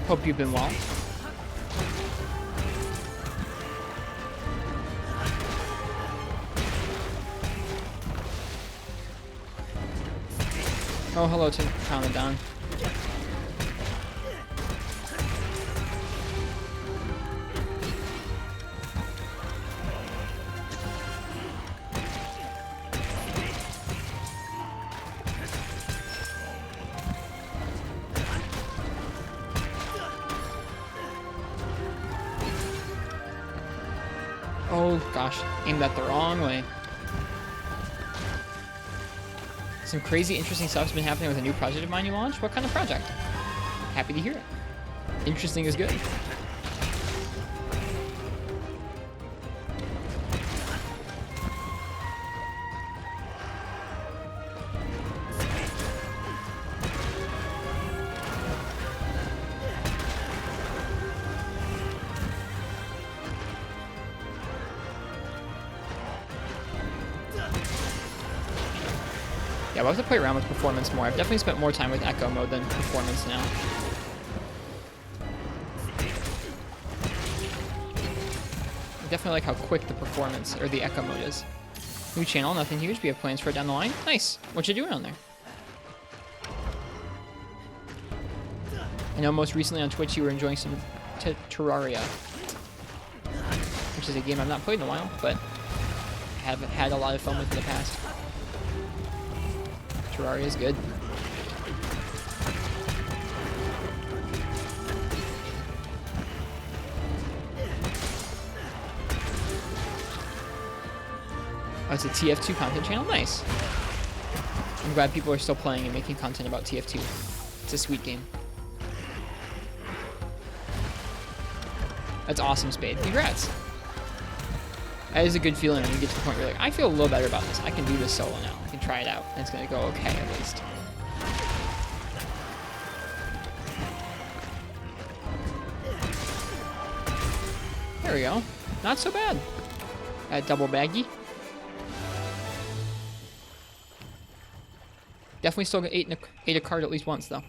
Speaker 2: Hope you've been well. Oh, hello to Canadon. Oh gosh, aimed that the wrong way. Some crazy interesting stuff's been happening with a new project of mine you launched. What kind of project? Happy to hear it. Interesting is good. Yeah, we'll have to play around with performance more. I've definitely spent more time with echo mode than performance now. I definitely like how quick the performance, or the echo mode is. New channel, nothing huge. We have plans for it down the line. Nice. What you doing on there? I know most recently on Twitch you were enjoying some Terraria, which is a game I've not played in a while, but have had a lot of fun with in the past. Terraria is good. Oh, it's a TF2 content channel? Nice. I'm glad people are still playing and making content about TF2. It's a sweet game. That's awesome, Spade. Congrats. That is a good feeling when you get to the point where you're like, I feel a little better about this. I can do this solo now. I can try it out. And it's going to go okay, at least. There we go. Not so bad. That double baggy. Definitely still got ate a card at least once, though.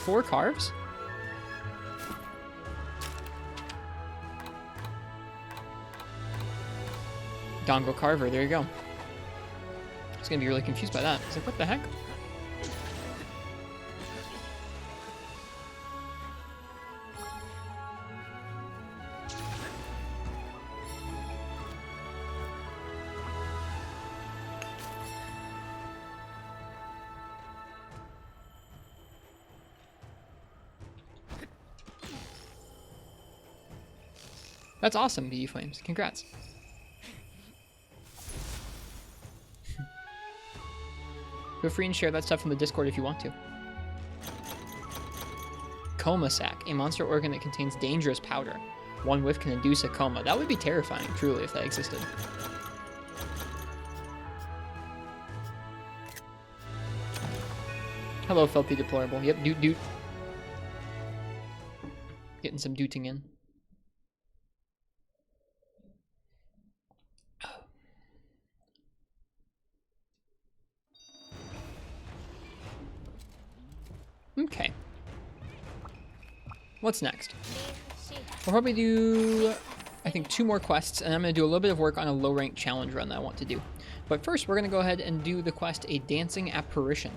Speaker 2: Four carves? Dongo Carver, there you go. I was gonna be really confused by that. I was like, what the heck? That's awesome, BE Flames. Congrats. Feel free and share that stuff in the Discord if you want to. Coma Sac, a monster organ that contains dangerous powder. One whiff can induce a coma. That would be terrifying, truly, if that existed. Hello, Filthy Deplorable. Yep, doot. Getting some dooting in. Okay. What's next? We'll probably do, I think, 2 more quests, and I'm going to do a little bit of work on a low-rank challenge run that I want to do. But first, we're going to go ahead and do the quest, A Dancing Apparition.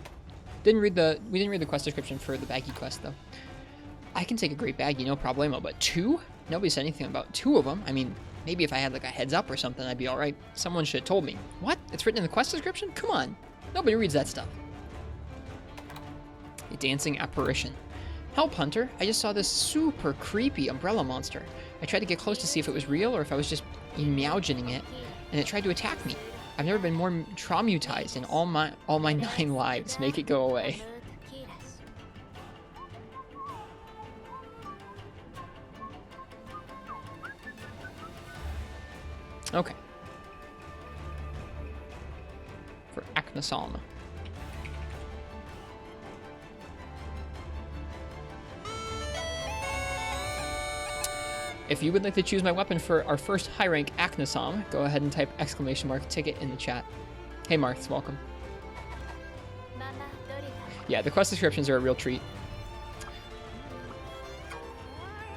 Speaker 2: We didn't read the quest description for the baggy quest, though. I can take a great baggy, no problemo, but 2? Nobody said anything about 2 of them. I mean, maybe if I had, like, a heads up or something, I'd be alright. Someone should have told me. What? It's written in the quest description? Come on. Nobody reads that stuff. A Dancing Apparition. Help, Hunter. I just saw this super creepy umbrella monster. I tried to get close to see if it was real or if I was just meowgening it, and it tried to attack me. I've never been more traumatized in all my 9 lives. Make it go away. Okay. For Aknasalm. If you would like to choose my weapon for our first high rank Aknasalm, go ahead and type !ticket in the chat. Hey Marths, welcome. Yeah, the quest descriptions are a real treat.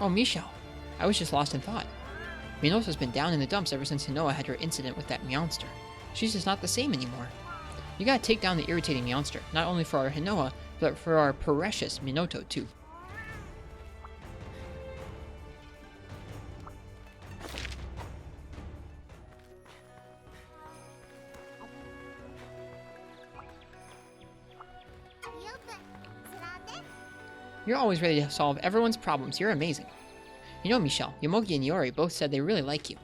Speaker 2: Oh, Michelle. I was just lost in thought. Minota's been down in the dumps ever since Hinoa had her incident with that Meowster. She's just not the same anymore. You gotta take down the irritating Meowster, not only for our Hinoa, but for our precious Minoto too. You're always ready to solve everyone's problems. You're amazing. You know, Michelle, Yomogi and Yori both said they really like you.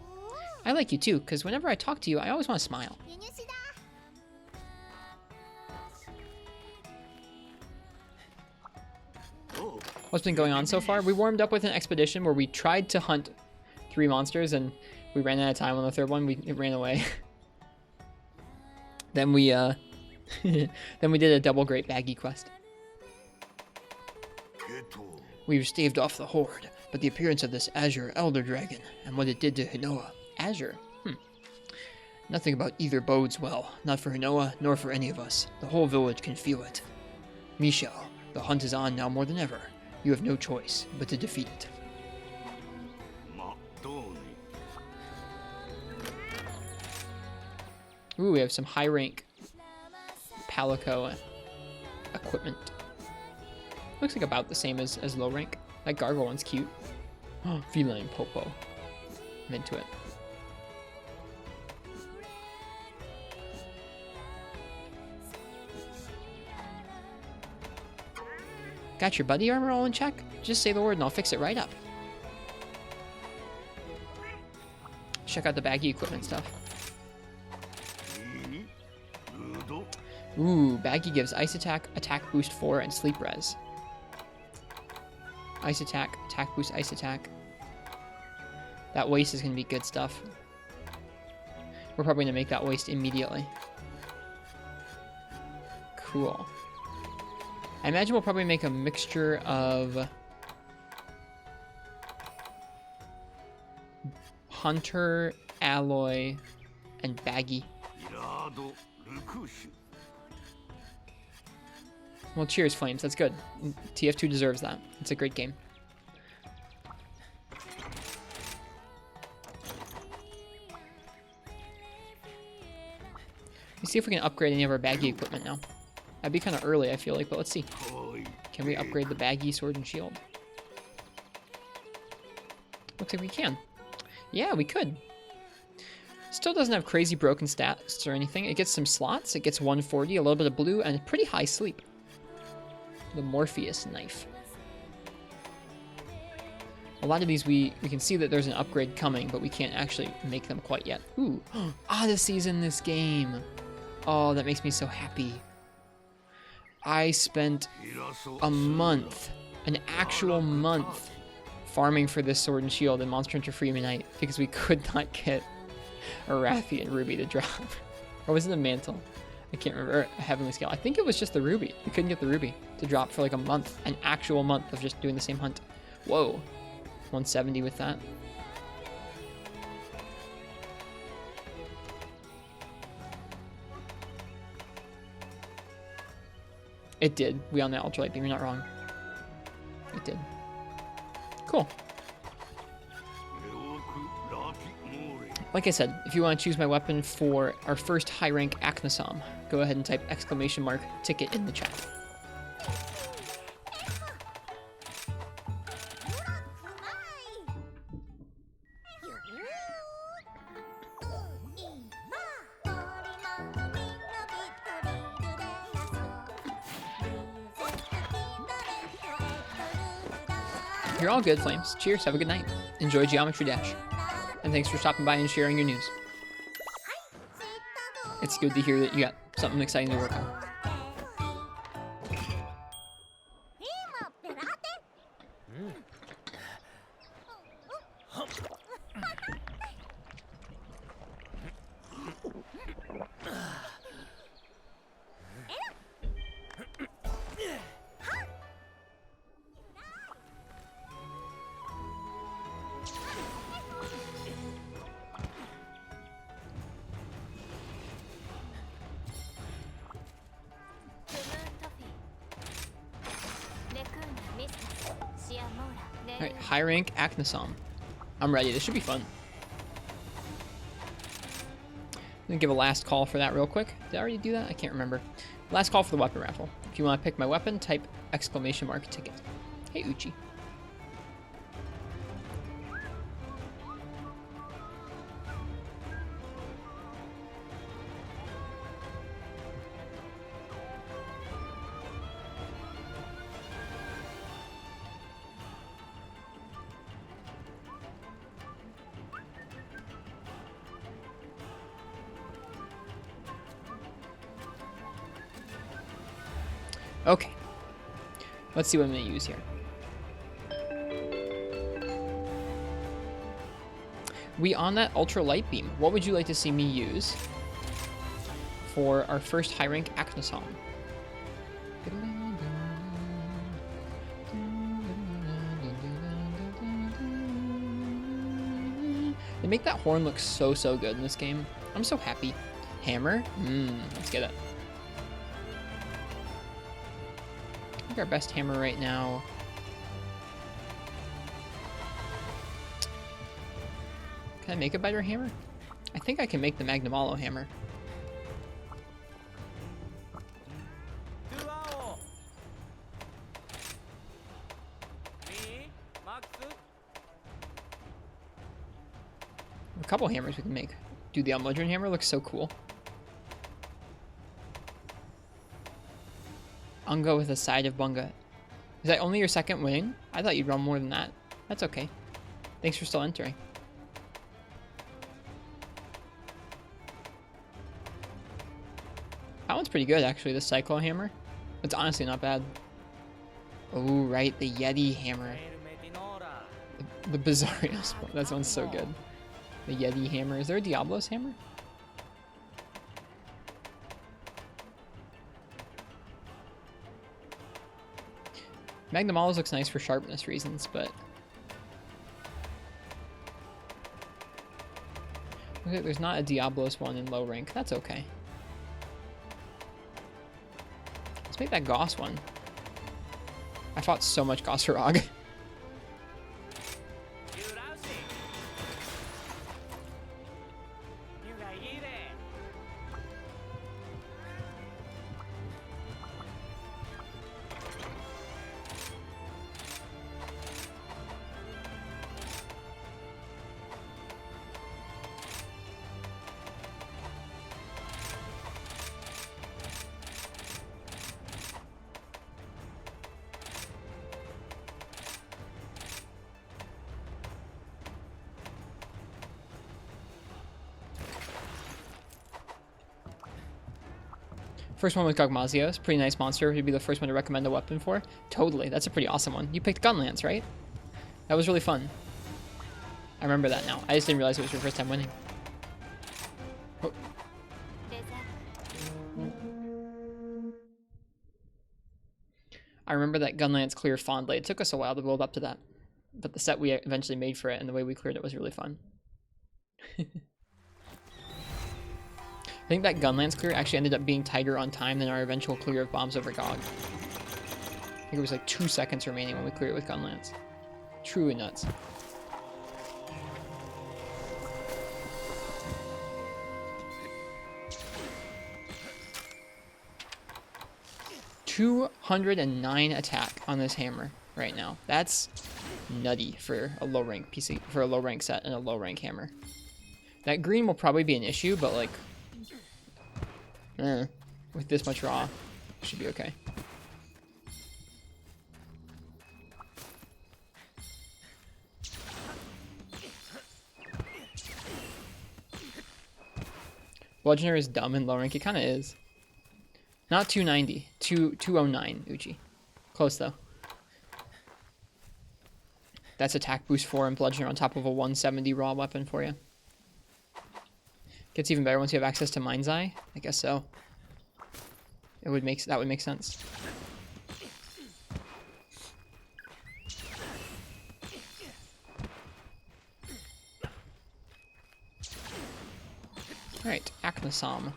Speaker 2: I like you too, because whenever I talk to you, I always want to smile. What's been going on so far? We warmed up with an expedition where we tried to hunt 3 monsters, and we ran out of time on the 3rd one. It ran away. Then we did a double great baggy quest. We've staved off the horde, but the appearance of this Azure Elder Dragon and what it did to Hinoa. Azure? Nothing about either bodes well, not for Hinoa, nor for any of us. The whole village can feel it. Michelle, the hunt is on now more than ever. You have no choice but to defeat it. Ooh, we have some high rank Palico equipment. Looks like about the same as low rank. That gargoyle one's cute. Oh, feline popo. I'm into it. Got your buddy armor all in check? Just say the word and I'll fix it right up. check out the baggy equipment stuff. Ooh, baggy gives ice attack, attack boost 4, and sleep res. Ice attack boost, ice attack. That waist is going to be good stuff. We're probably going to make that waist immediately. Cool. I imagine we'll probably make a mixture of Hunter, Alloy, and Baggy. Well, cheers, Flames. That's good. TF2 deserves that. It's a great game. Let's see if we can upgrade any of our Baggy equipment now. That'd be kind of early, I feel like, but let's see. Can we upgrade the Baggy sword and shield? Looks like we can. Yeah, we could. Still doesn't have crazy broken stats or anything. It gets some slots. It gets 140, a little bit of blue, and pretty high sleep. The Morpheus knife. A lot of these we can see that there's an upgrade coming, but we can't actually make them quite yet. Ooh, Odyssey's in this game. Oh, that makes me so happy. I spent a month, an actual month, farming for this sword and shield in Monster Hunter Freeman Night because we could not get a Rathian ruby to drop. Or was it a mantle? I can't remember. Or a heavenly scale. I think it was just the ruby. We couldn't get the ruby to drop for like a month, an actual month of just doing the same hunt. Whoa. 170 with that. It did. We on that ultralight beam. You're not wrong. It did. Cool. Like I said, if you want to choose my weapon for our first high rank Aknasom, go ahead and type !ticket in the chat. You're all good, Flames. Cheers, have a good night. Enjoy Geometry Dash. And thanks for stopping by and sharing your news. It's good to hear that you got something exciting to work on. Alright, high rank Aknasom. I'm ready. This should be fun. I'm gonna give a last call for that real quick. Did I already do that? I can't remember. Last call for the weapon raffle. If you want to pick my weapon, type !ticket. Hey, Uchi. Okay, let's see what I'm going to use here. We on that ultra light beam. What would you like to see me use for our first high rank Aknasom? They make that horn look so good in this game. I'm so happy. Hammer? Let's get it. I think our best hammer right now. Can I make a better hammer? I think I can make the Magnamalo hammer. A couple hammers we can make. Dude, the Almudron hammer looks so cool. Unga with a side of Bunga. Is that only your second win? I thought you'd run more than that. That's okay. Thanks for still entering. pretty good, actually, the Cyclo Hammer. It's honestly not bad. Oh, right, the Yeti Hammer. The Bizarrios. That one's so good. The Yeti Hammer. Is there a Diablos Hammer? Magnum always looks nice for sharpness reasons, but... Okay, there's not a Diablos one in low rank. That's okay. Let's make that Goss one. I fought so much Gossarog. First one was Gogmazios. Pretty nice monster. He'd be the first one to recommend a weapon for. Totally. That's a pretty awesome one. You picked Gunlance, right? That was really fun. I remember that now. I just didn't realize it was your first time winning. Oh. I remember that Gunlance clear fondly. It took us a while to build up to that. But the set we eventually made for it and the way we cleared it was really fun. I think that Gunlance clear actually ended up being tighter on time than our eventual clear of Bombs over Gog. I think it was like 2 seconds remaining when we cleared it with Gunlance. Truly nuts. $209 attack on this hammer right now. That's nutty for a low rank PC, for a low rank set and a low rank hammer. That green will probably be an issue, but like, with this much raw, it should be okay. Bludgeoner is dumb in low rank. It kind of is. Not 290. 209, Uchi. Close, though. That's attack boost 4 and Bludgeoner on top of a 170 raw weapon for you. Gets even better once you have access to Mind's Eye? I guess so. That would make sense. Alright, Aknosam.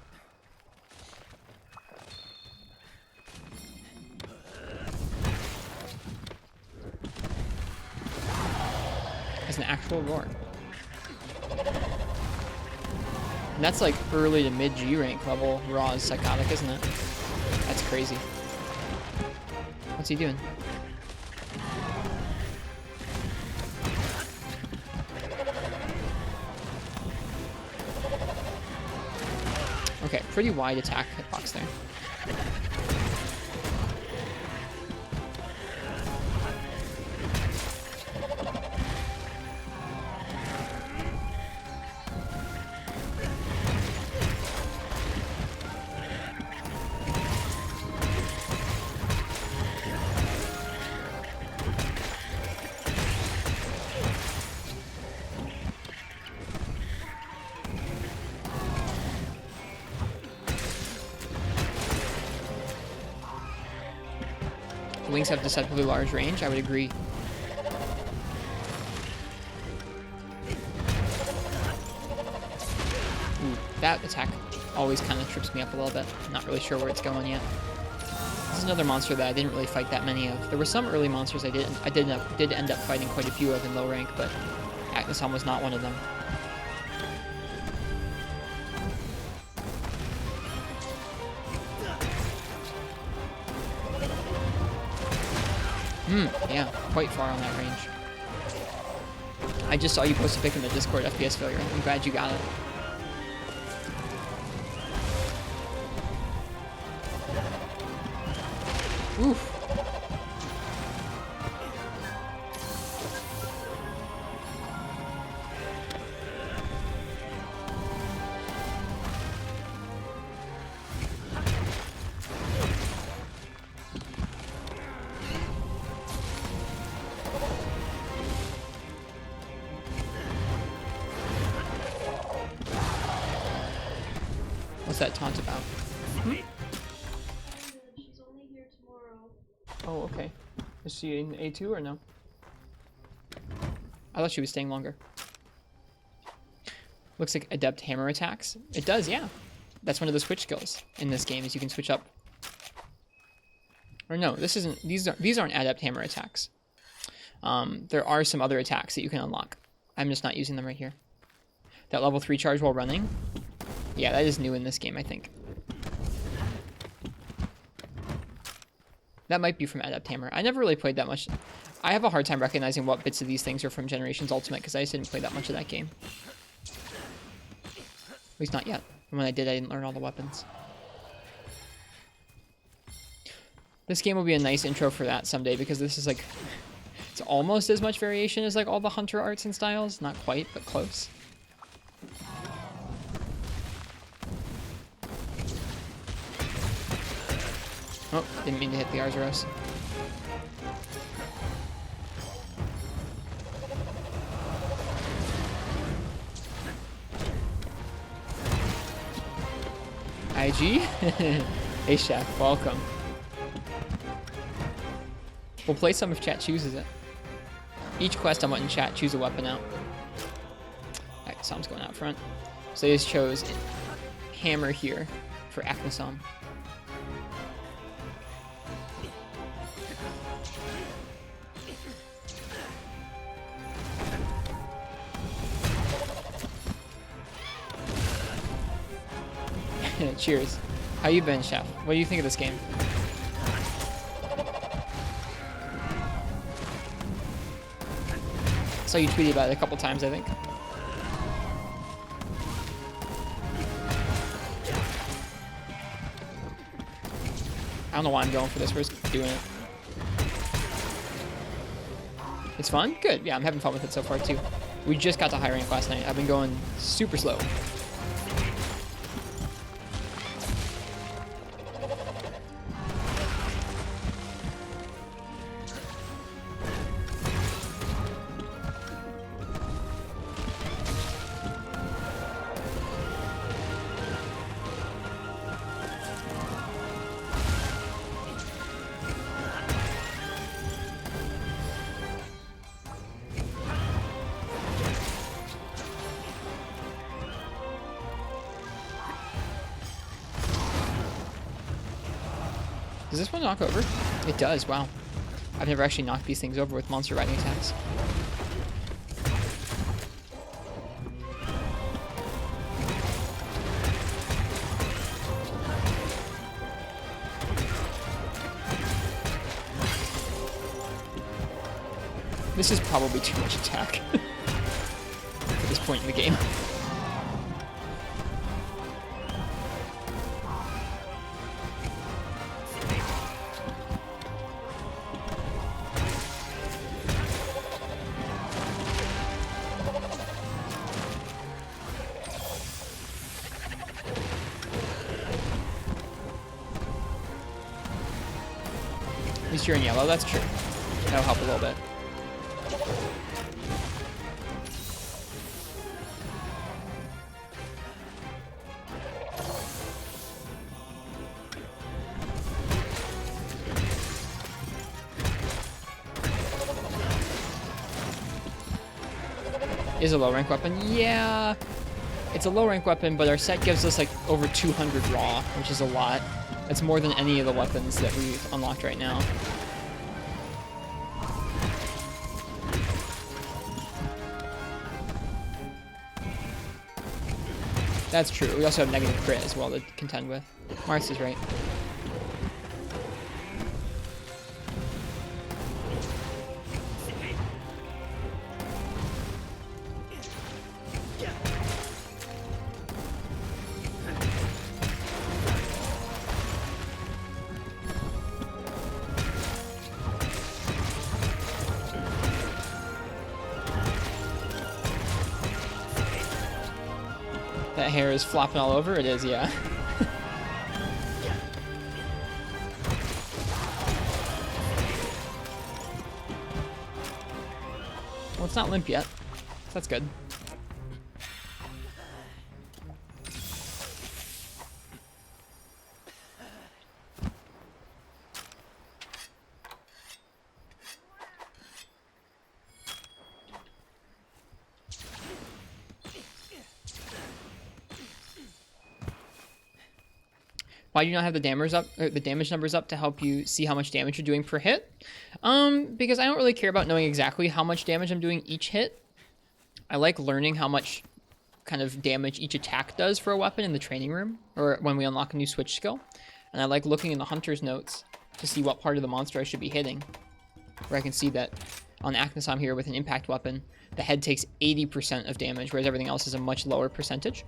Speaker 2: As an actual roar. And that's like early to mid G rank level raw is psychotic, isn't it? That's crazy. What's he doing? Okay, pretty wide attack hitbox there. Wings have deceptively large range, I would agree. Ooh, that attack always kind of trips me up a little bit. I'm not really sure where it's going yet. This is another monster that I didn't really fight that many of. There were some early monsters I did end up fighting quite a few of in low rank, but Aknosam was not one of them. Yeah, quite far on that range. I just saw you post a pic in the Discord FPS failure. I'm glad you got it. Oof. that taunt about? Hmm?
Speaker 3: She's only here tomorrow.
Speaker 2: Oh, okay. Is she in A2 or no? I thought she was staying longer. Looks like adept hammer attacks. It does, yeah. That's one of the switch skills in this game, is you can switch up. Or no, this isn't. These aren't adept hammer attacks. There are some other attacks that you can unlock. I'm just not using them right here. That level 3 charge while running. Yeah, that is new in this game, I think. That might be from Adept Hammer. I never really played that much. I have a hard time recognizing what bits of these things are from Generations Ultimate because I just didn't play that much of that game. At least not yet. And when I did, I didn't learn all the weapons. This game will be a nice intro for that someday because this is like... It's almost as much variation as like all the Hunter arts and styles. Not quite, but close. Oh, didn't mean to hit the Arzuros. IG? Hey Chef, welcome. We'll play some if chat chooses it. Each quest I'm letting chat choose a weapon out. Alright, Som's going out front. So they just chose Hammer here for Aknasom. Cheers. How you been, Chef? What do you think of this game? Saw you tweeted about it a couple times, I think. I don't know why I'm going for this. We're just doing it. It's fun? Good. Yeah, I'm having fun with it so far, too. We just got to high rank last night. I've been going super slow. Does this one knock over? It does, wow. I've never actually knocked these things over with monster riding attacks. This is probably too much attack at this point in the game. At least you're in yellow, that's true. That'll help a little bit. Is a low rank weapon? Yeah, it's a low rank weapon, but our set gives us like over 200 raw, which is a lot. That's more than any of the weapons that we've unlocked right now. That's true. We also have negative crit as well to contend with. Mars is right. That hair is flopping all over. It is, yeah. Well, it's not limp yet. So that's good. Why do you not have the damage numbers up to help you see how much damage you're doing per hit? Because I don't really care about knowing exactly how much damage I'm doing each hit. I like learning how much kind of damage each attack does for a weapon in the training room, or when we unlock a new switch skill. And I like looking in the hunter's notes to see what part of the monster I should be hitting. Where I can see that on Acnosam here with an impact weapon, the head takes 80% of damage, whereas everything else is a much lower percentage.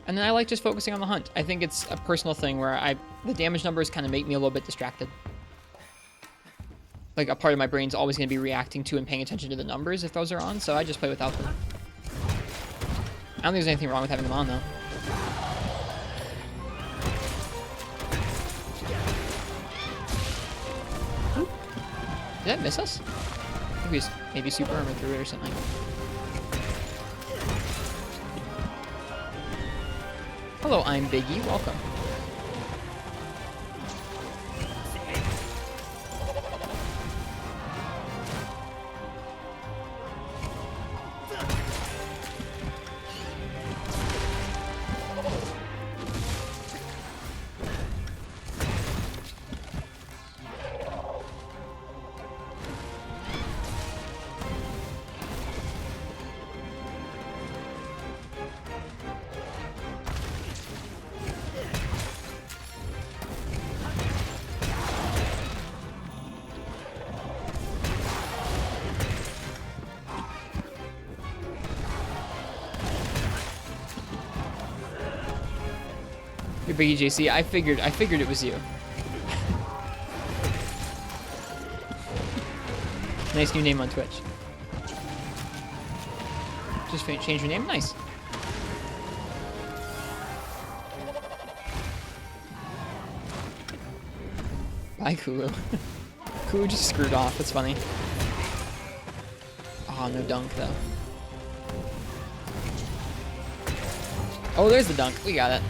Speaker 2: And then I like just focusing on the hunt. I think it's a personal thing where the damage numbers kind of make me a little bit distracted. Like, a part of my brain's always going to be reacting to and paying attention to the numbers if those are on, so I just play without them. I don't think there's anything wrong with having them on, though. Did that miss us? I think we just maybe super armor through it or something. Hello, I'm Biggie. Welcome. You're Biggie JC. I figured it was you. Nice new name on Twitch. Just change your name. Nice. Bye, Kulu. Kulu just screwed off. That's funny. Oh, no dunk though. Oh, there's the dunk. We got it.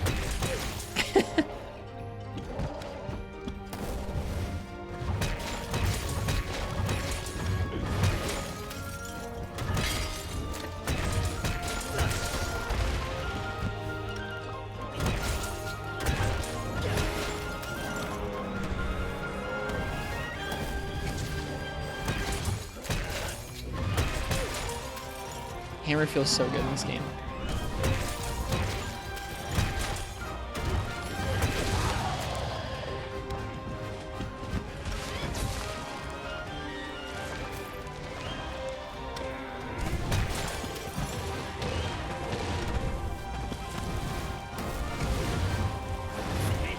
Speaker 2: Hammer feels so good in this game.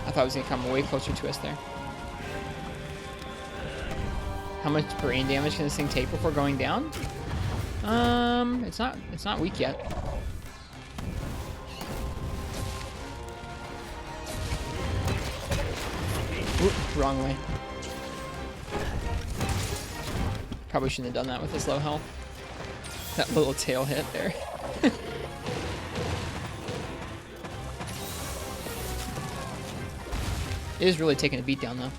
Speaker 2: I thought it was gonna come way closer to us there. How much brain damage can this thing take before going down? It's not weak yet. Oop, wrong way. Probably shouldn't have done that with this low health. That little tail hit there. It is really taking a beat down though.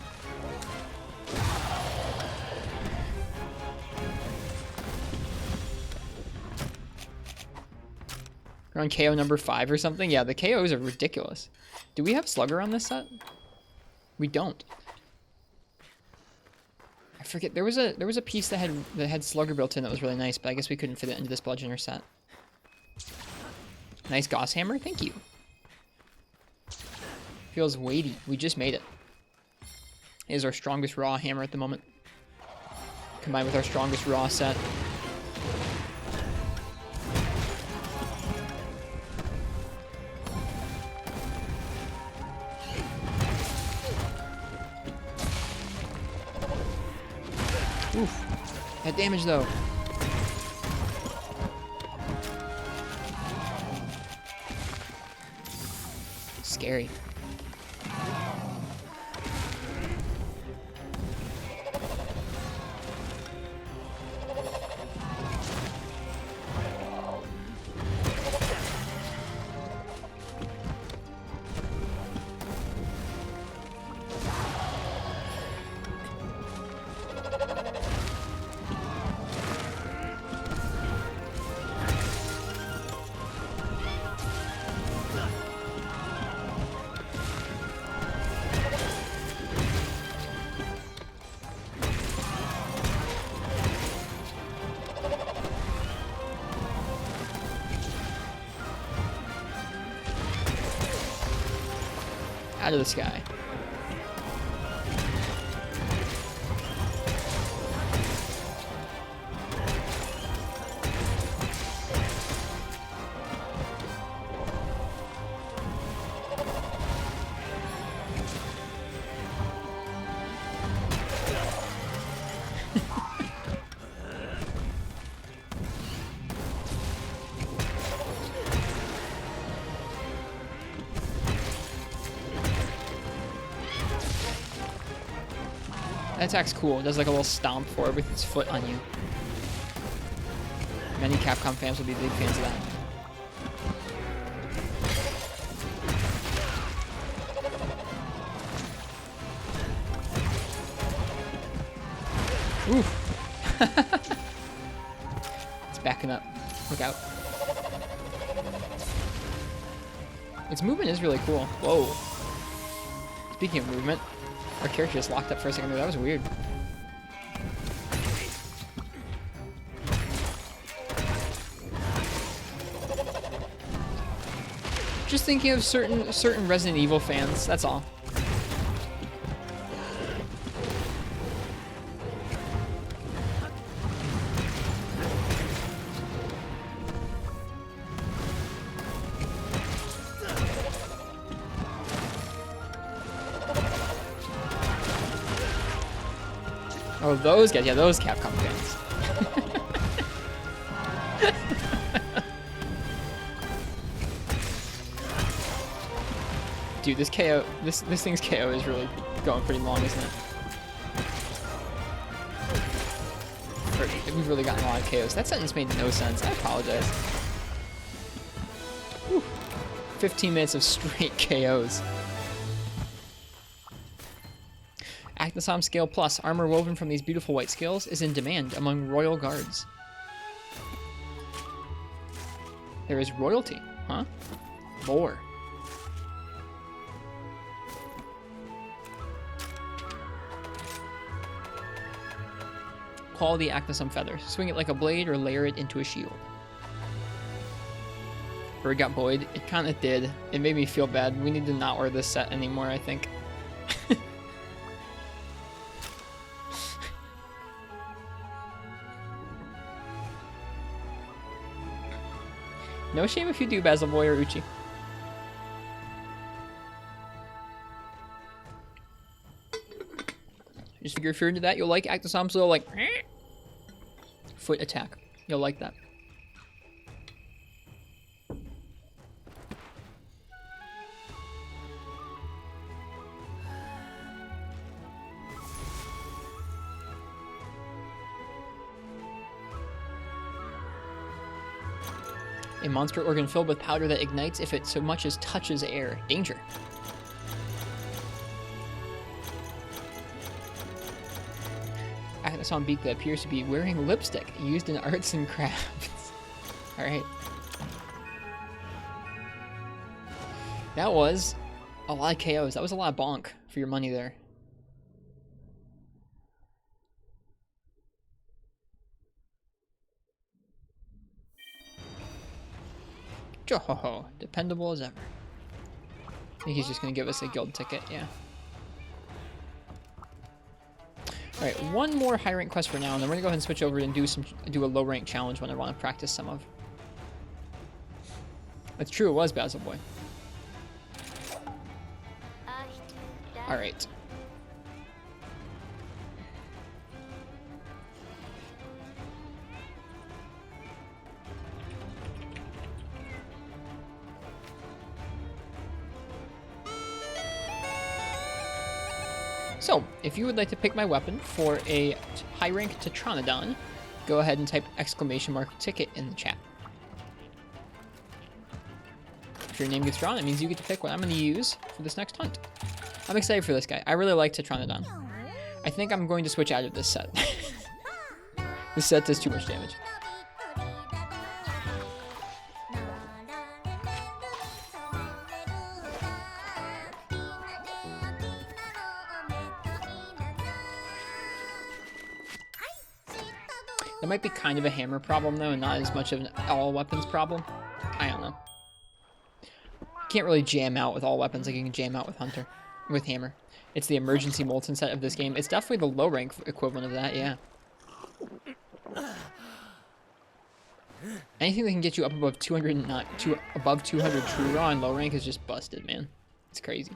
Speaker 2: We're on KO number 5 or something. Yeah, the KOs are ridiculous. Do we have Slugger on this set? We don't. I forget. There was a piece that had Slugger built in that was really nice, but I guess we couldn't fit it into this Bludgeoner set. Nice Gauss Hammer. Thank you. Feels weighty. We just made it. It is our strongest raw hammer at the moment. Combined with our strongest raw set. Oof. That damage though. Scary. out of the sky. That attack's cool. It does like a little stomp forward with its foot on you. Many Capcom fans will be big fans of that. Oof. It's backing up. Look out. Its movement is really cool. Whoa. Speaking of movement, our character just locked up for a second there. That was weird. Just thinking of certain Resident Evil fans, that's all. Oh, those guys, yeah, those Capcom fans. Dude, this KO, this thing's KO is really going pretty long, isn't it? We've really gotten a lot of KOs. That sentence made no sense. I apologize. Whew. 15 minutes of straight KOs. Actisom Scale Plus, armor woven from these beautiful white scales, is in demand among royal guards. There is royalty, huh? Lore. Quality Actisom feather. Swing it like a blade or layer it into a shield. Bird got buoyed. It kind of did. It made me feel bad. We need to not wear this set anymore, I think. No shame if you do, Basil Boy or Uchi. Just figure if you're into that, you'll like Actisom's little, like, foot attack. You'll like that. A monster organ filled with powder that ignites if it so much as touches air. Danger. Actisom beak that appears to be wearing lipstick, used in arts and crafts. Alright. That was a lot of KOs. That was a lot of bonk for your money there. Johoho, dependable as ever. I think he's just gonna give us a guild ticket, yeah. Alright, one more high rank quest for now, and then we're gonna go ahead and switch over and do a low rank challenge one I want to practice some of. It's true, it was Basil Boy. Alright. So, if you would like to pick my weapon for a high rank Tetranodon, go ahead and type !ticket in the chat. If your name gets drawn, it means you get to pick what I'm going to use for this next hunt. I'm excited for this guy. I really like Tetranodon. I think I'm going to switch out of this set. This set does too much damage. That might be kind of a hammer problem, though, and not as much of an all-weapons problem. I don't know. You can't really jam out with all weapons like you can jam out with Hunter. with hammer. It's the emergency molten set of this game. It's definitely the low rank equivalent of that, yeah. Anything that can get you up above 200 above 200 true raw and low rank is just busted, man. It's crazy.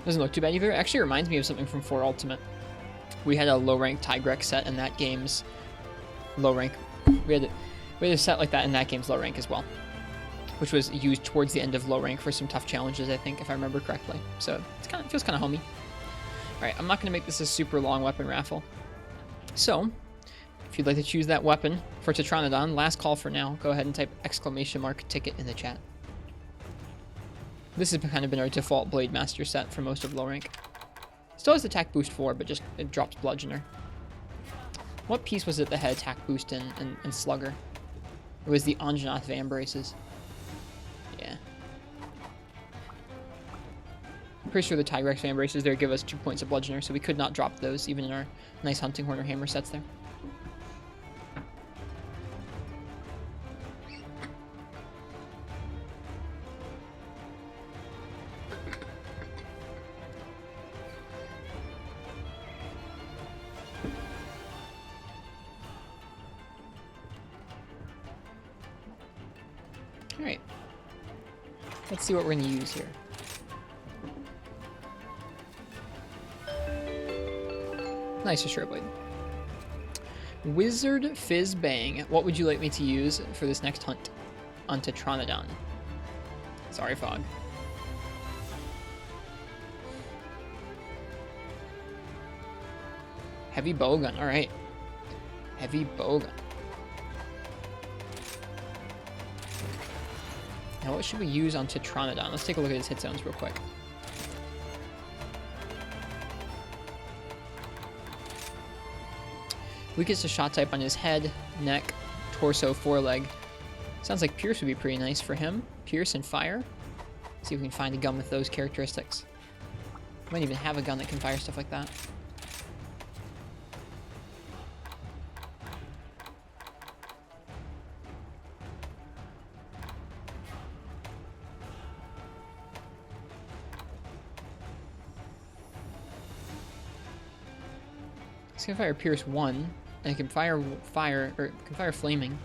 Speaker 2: Doesn't look too bad either. Actually reminds me of something from 4 Ultimate. We had a low rank Tigrex set in that game's low rank. We had a set like that in that game's low rank as well, which was used towards the end of low rank for some tough challenges, I think, if I remember correctly. So it feels kind of homey. All right, I'm not going to make this a super long weapon raffle. So if you'd like to choose that weapon for Tetranodon, last call for now, go ahead and type !ticket in the chat. This has kind of been our default Blade Master set for most of low rank. Still has attack boost 4, but just it drops Bludgeoner. What piece was it that had attack boost and Slugger? It was the Anjanath Vambraces. Yeah. I'm pretty sure the Tigrex Vambraces there give us 2 points of Bludgeoner, so we could not drop those even in our nice Hunting Horn or Hammer sets there. Alright. Let's see what we're going to use here. Nice Short Blade. Wizard Fizz Bang. What would you like me to use for this next hunt on Tetranodon? Sorry, Fog. Heavy Bowgun. Alright. Heavy Bowgun. Now, what should we use on Tetranodon? Let's take a look at his hit zones real quick. Weakest to shot type on his head, neck, torso, foreleg. Sounds like Pierce would be pretty nice for him. Pierce and Fire. See if we can find a gun with those characteristics. Might even have a gun that can fire stuff like that. It's gonna fire Pierce 1, and it can fire Flaming.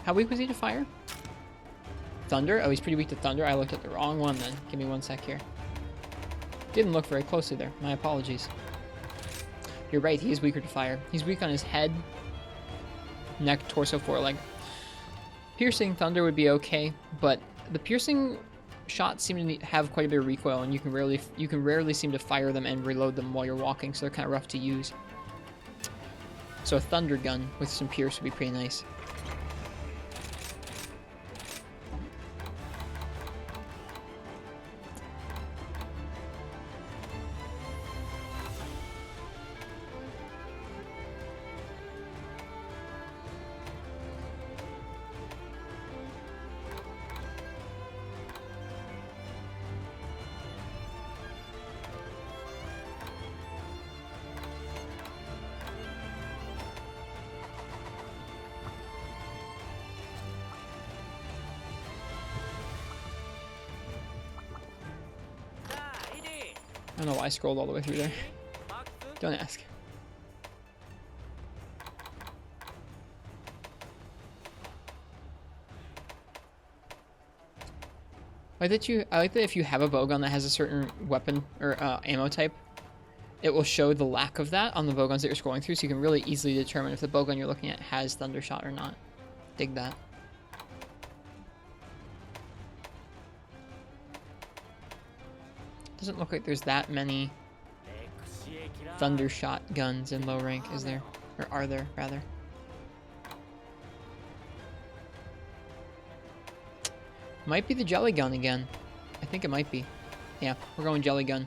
Speaker 2: How weak was he to fire? Thunder? Oh, he's pretty weak to Thunder. I looked at the wrong one then. Give me 1 sec here. Didn't look very closely there. My apologies. You're right, he is weaker to fire. He's weak on his head, neck, torso, foreleg. Piercing Thunder would be okay, but the piercing shots seem to have quite a bit of recoil, and you can rarely seem to fire them and reload them while you're walking, so they're kind of rough to use. So a Thunder gun with some Pierce would be pretty nice. I don't know why I scrolled all the way through there. Don't ask. I like that if you have a bowgun that has a certain weapon or ammo type, it will show the lack of that on the bowguns that you're scrolling through, so you can really easily determine if the bowgun you're looking at has Thundershot or not. Dig that. Doesn't look like there's that many Thundershot guns in low rank, is there? Or are there, rather? Might be the Jelly Gun again. I think it might be. Yeah, we're going Jelly Gun.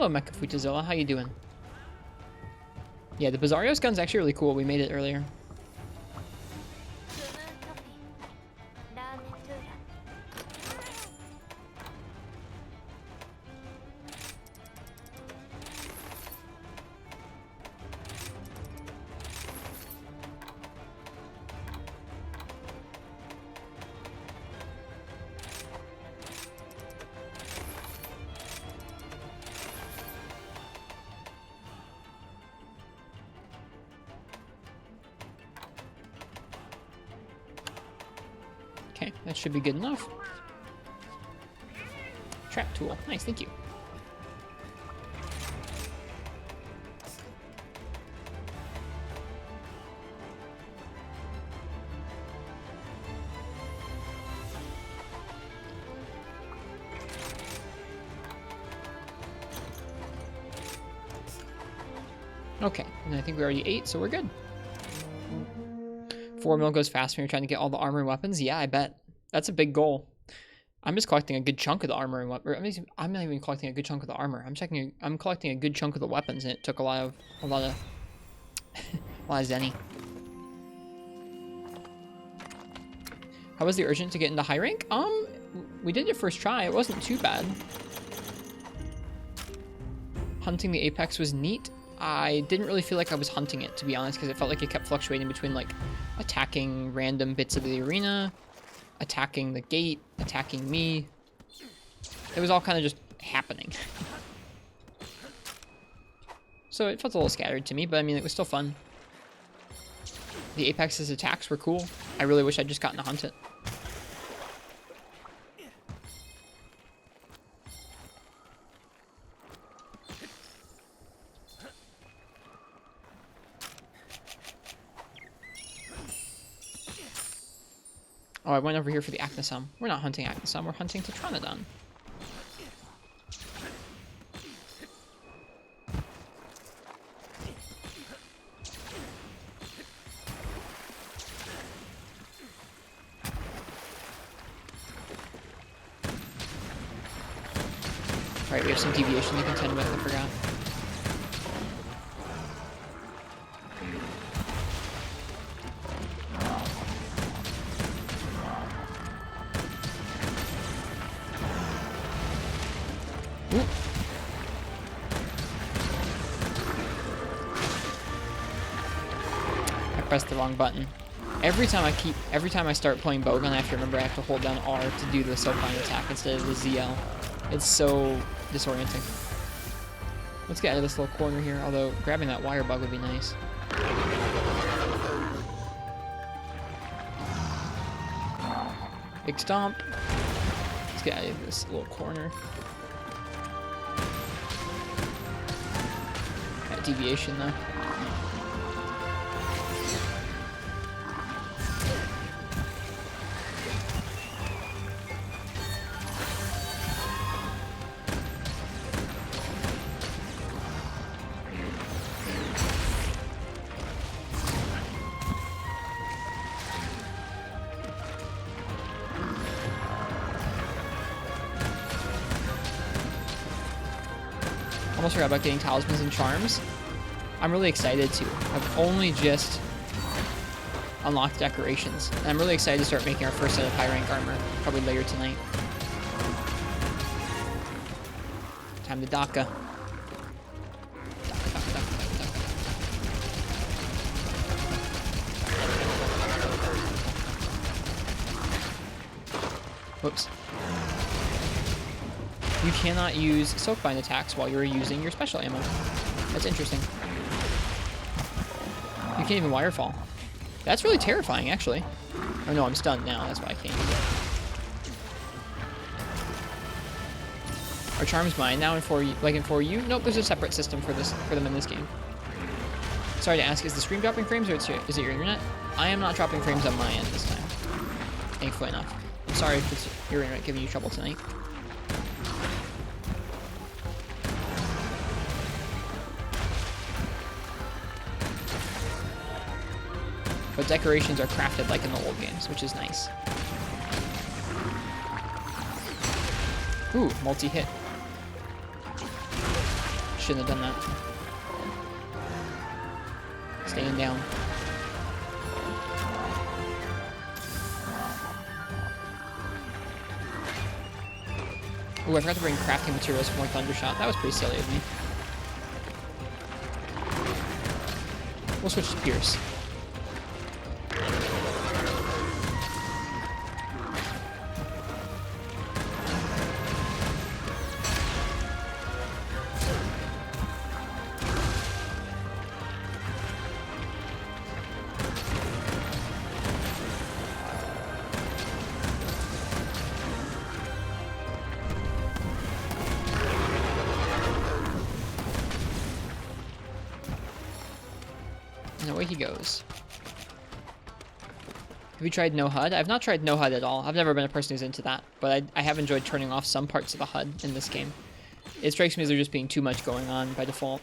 Speaker 2: Hello, Mecha Futazilla. How you doing? Yeah, the Bizarrios gun's actually really cool. We made it earlier. Okay, that should be good enough. Trap tool. Nice, thank you. Okay, and I think we already ate, so we're good. 4 mil goes fast when you're trying to get all the armor and weapons. Yeah, I bet. That's a big goal. I'm just collecting a good chunk of the armor and weapons. I'm not even collecting a good chunk of the armor. I'm collecting a good chunk of the weapons, and it took a lot of a lot of zenny. How was the urgent to get into high rank? We did it first try. It wasn't too bad. Hunting the apex was neat. I didn't really feel like I was hunting it, to be honest, because it felt like it kept fluctuating between, like, attacking random bits of the arena, attacking the gate, attacking me. It was all kind of just happening. So it felt a little scattered to me, but I mean, it was still fun. The Apex's attacks were cool. I really wish I'd just gotten to hunt it. Oh, I went over here for the Acnosum. We're not hunting Acnosum, we're hunting Tetranodon. Alright, we have some deviation to contend with, I forgot. Press the wrong button. Every time I start playing Bowgun, I have to remember I have to hold down R to do the Silphine attack instead of the ZL. It's so disorienting. Let's get out of this little corner here, although grabbing that wire bug would be nice. Big stomp. Let's get out of this little corner. That deviation though. Almost forgot about getting talismans and charms. I'm really excited to. I've only just unlocked decorations. And I'm really excited to start making our first set of high rank armor, probably later tonight. Time to Daka. Whoops. You cannot use Silkbind attacks while you're using your special ammo. That's interesting. You can't even wirefall. That's really terrifying, actually. Oh no, I'm stunned now. That's why I can't use it. Are charms mine now in 4U? Like in 4U? Nope, there's a separate system for them in this game. Sorry to ask, is the stream dropping frames or is it your internet? I am not dropping frames on my end this time. Thankfully enough. I'm sorry if it's your internet giving you trouble tonight. But decorations are crafted like in the old games, which is nice. Ooh, multi-hit. Shouldn't have done that. Staying down. Ooh, I forgot to bring crafting materials for my Thundershot. That was pretty silly of me. We'll switch to Pierce. And away he goes. Have you tried no HUD? I've not tried no HUD at all. I've never been a person who's into that, but I have enjoyed turning off some parts of the HUD in this game. It strikes me as there just being too much going on by default.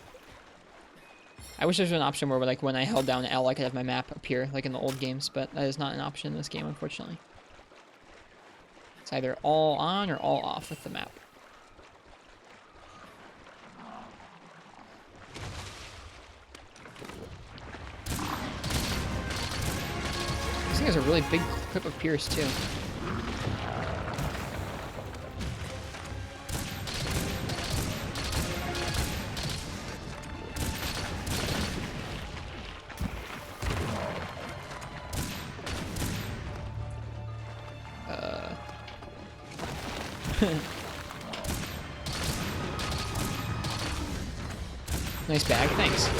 Speaker 2: I wish there was an option where, like, when I held down L, I could have my map appear, like in the old games, but that is not an option in this game, unfortunately. It's either all on or all off with the map. This thing has a really big clip of Pierce, too. Nice bag, thanks.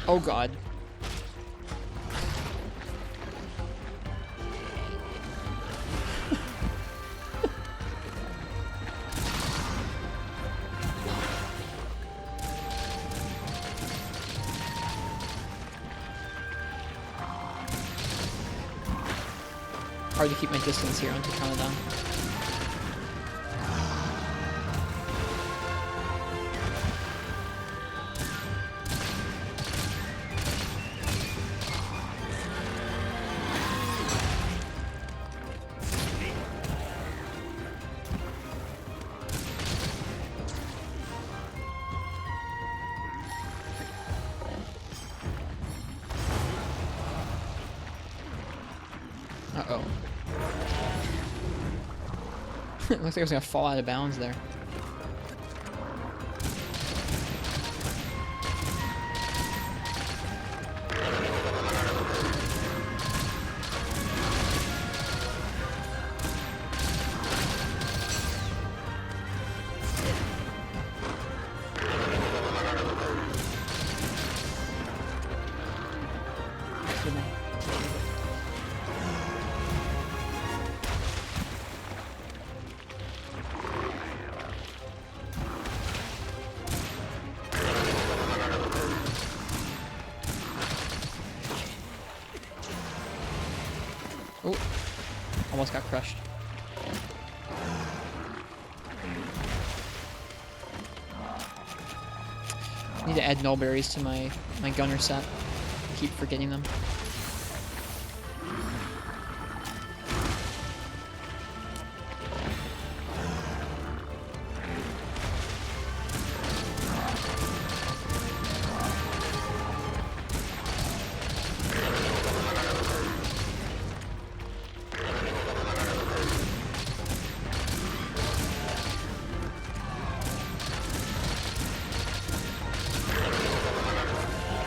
Speaker 2: Oh god. Hard to keep my distance here on Tetromedon. Uh-oh. It looks like I was gonna fall out of bounds there. Oh, almost got crushed. Need to add null berries to my gunner set. Keep forgetting them.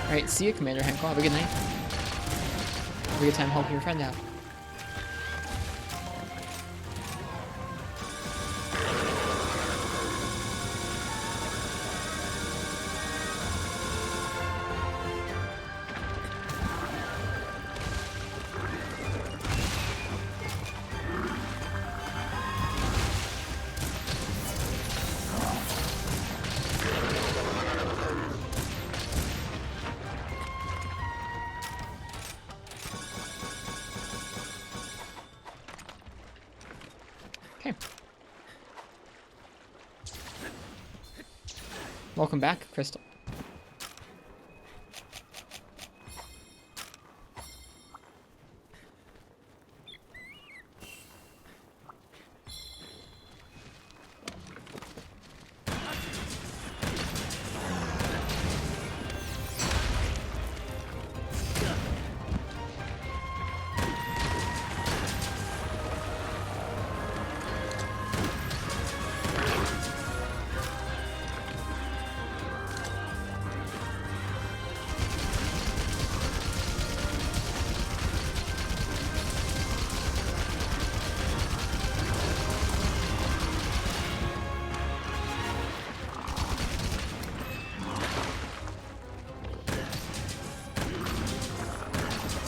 Speaker 2: Alright, see you, Commander Henkel. Have a good night. Have a good time helping your friend out. Welcome back, Crystal.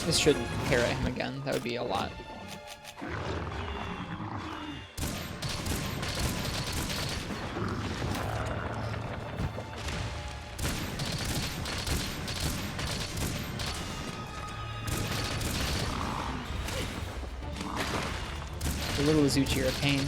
Speaker 2: This should parry him again. That would be a lot. The little Azuchi are a pain.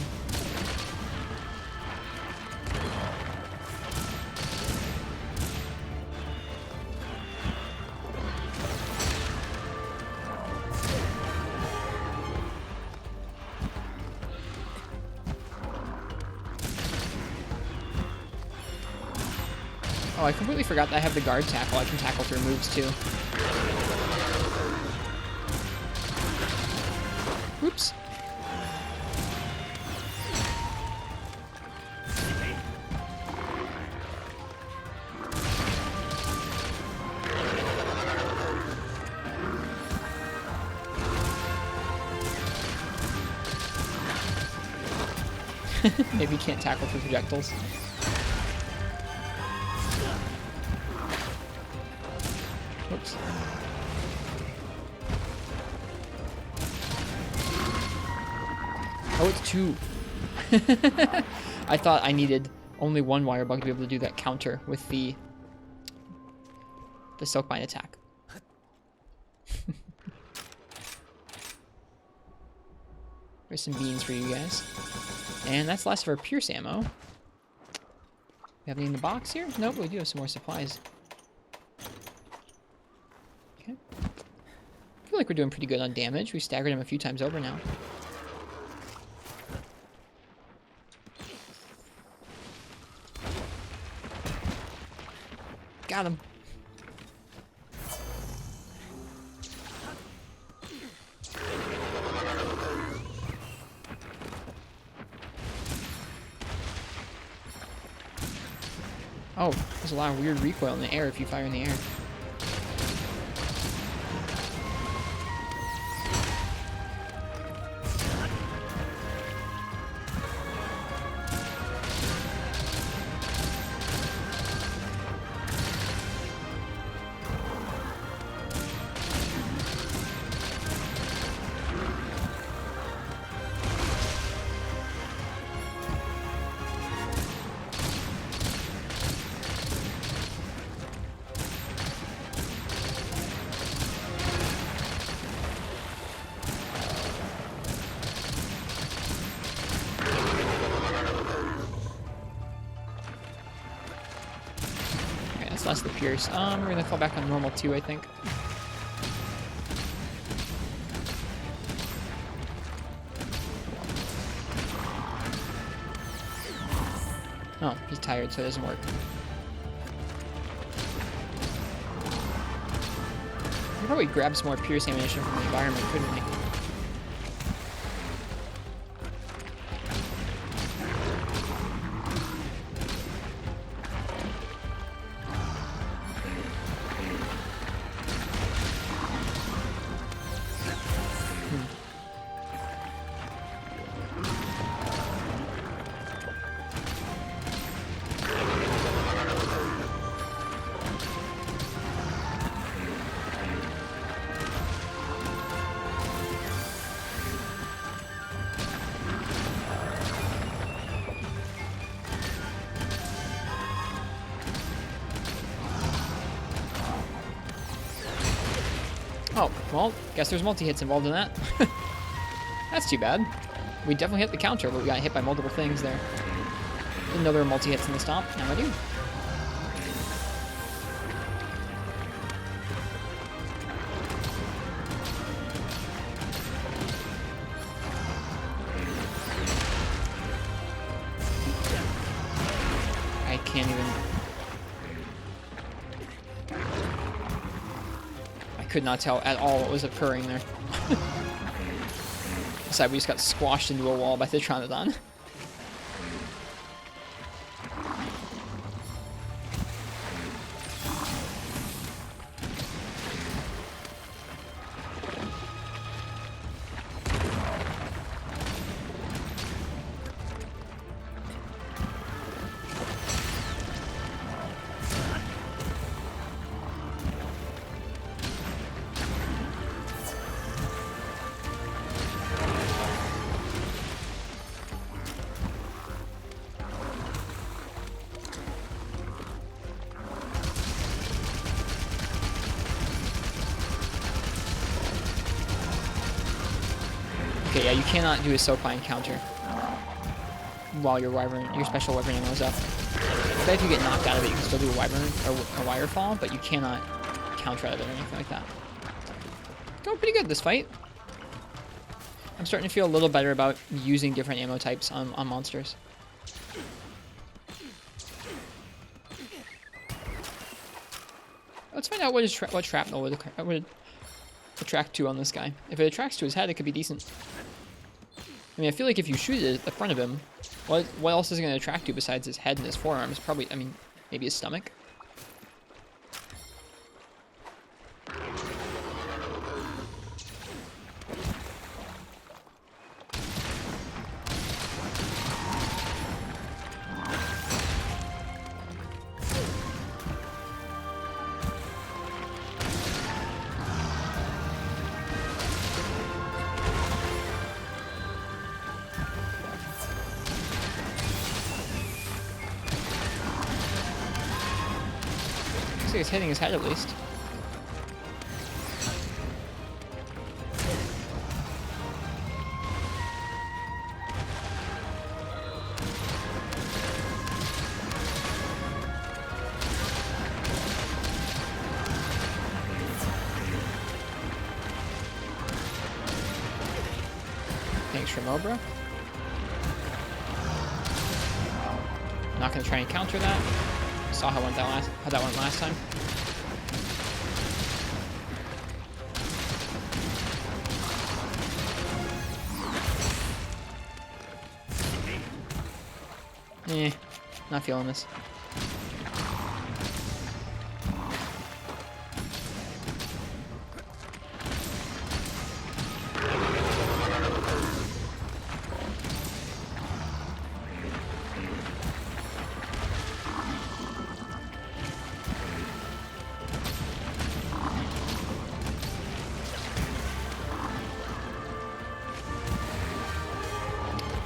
Speaker 2: Oh, I completely forgot that I have the guard tackle. I can tackle through moves too. Oops. Maybe you can't tackle through projectiles. Whoops. Oh, it's 2. I thought I needed only 1 wire bug to be able to do that counter with the Silkbind attack. There's some beans for you guys. And that's the last of our Pierce ammo. We have any in the box here? Nope, we do have some more supplies. Okay. I feel like we're doing pretty good on damage. We staggered him a few times over now. Got him. Oh, there's a lot of weird recoil in the air if you fire in the air. That's the Pierce. We're gonna fall back on normal too, I think. Oh, he's tired, so it doesn't work. We could probably grab some more Pierce ammunition from the environment, couldn't we? Oh, well, guess there's multi-hits involved in that. That's too bad. We definitely hit the counter, but we got hit by multiple things there. Didn't know there were multi-hits in the stop. Now I do. could not tell at all what was occurring there. Aside, we just got squashed into a wall by the Pteranodon. Okay, yeah, you cannot do a Soapine counter while your special wyvern ammo is up. I bet if you get knocked out of it, you can still do a wyvern or a wire fall, but you cannot counter out of it or anything like that. Going pretty good this fight. I'm starting to feel a little better about using different ammo types on monsters. Let's find out what shrapnel would attract to on this guy. If it attracts to his head, it could be decent. I mean, I feel like if you shoot it at the front of him, what else is it going to attract to besides his head and his forearms? Probably, I mean, maybe his stomach. Looks like it's hitting his head at least. Thanks for Mobra. Not gonna try and counter that. Saw how that went last time. Not feeling this.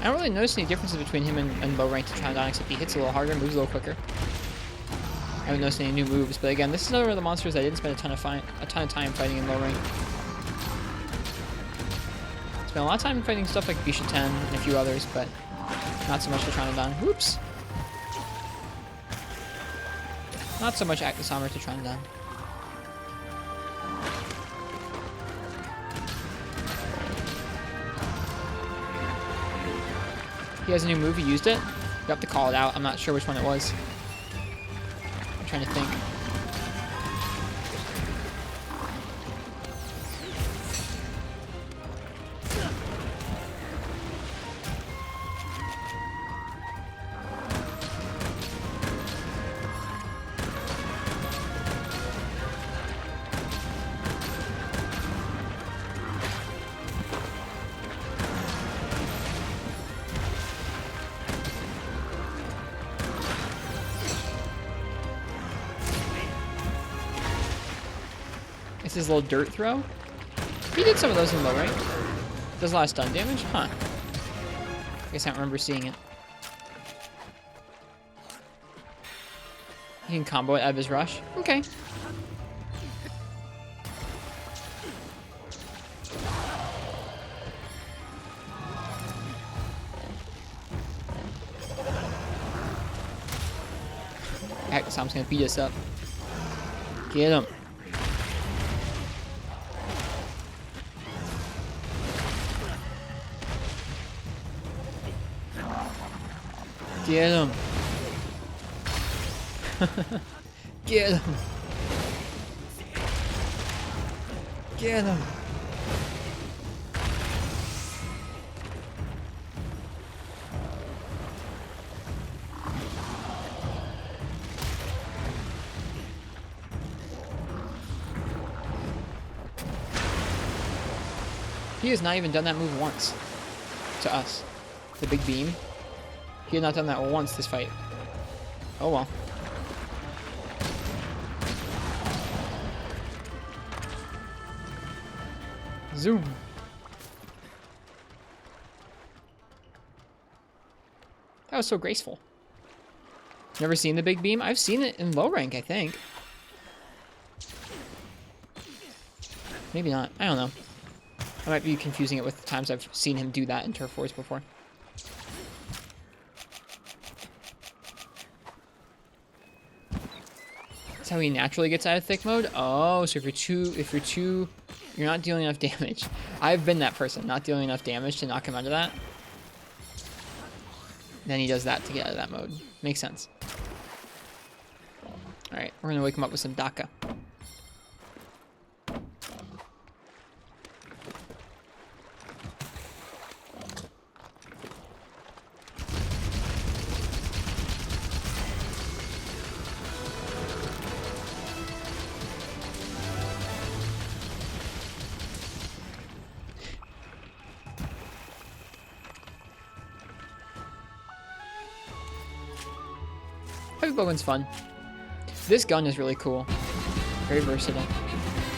Speaker 2: I don't really notice any differences between him and low-ranked Pteranodon, except he hits a little harder, moves a little quicker. I haven't noticed any new moves, but again, this is another one of the monsters I didn't spend a ton of time fighting in low rank. Spent a lot of time fighting stuff like Bisha 10 and a few others, but not so much the Pteranodon. Whoops! Not so much Actus Armor to Pteranodon. He has a new move, he used it. You have to call it out. I'm not sure which one it was. I'm trying to think. It's his little dirt throw. He did some of those in low rank. Does a lot of stun damage? Huh. I guess I don't remember seeing it. He can combo it out of his rush. Okay. Actus gonna beat us up. Get him. Get him. Get him.
Speaker 1: Get him.
Speaker 2: He has not even done that move once. To us. The big beam. He had not done that once this fight. Oh well. Zoom. That was so graceful. Never seen the big beam? I've seen it in low rank, I think. Maybe not. I don't know. I might be confusing it with the times I've seen him do that in Turf Wars before. That's how he naturally gets out of thick mode? Oh, so you're not dealing enough damage. I've been that person, not dealing enough damage to knock him out of that. Then he does that to get out of that mode. Makes sense. Alright, we're gonna wake him up with some Daka. Heavy bowgun's fun. This gun is really cool. Very versatile.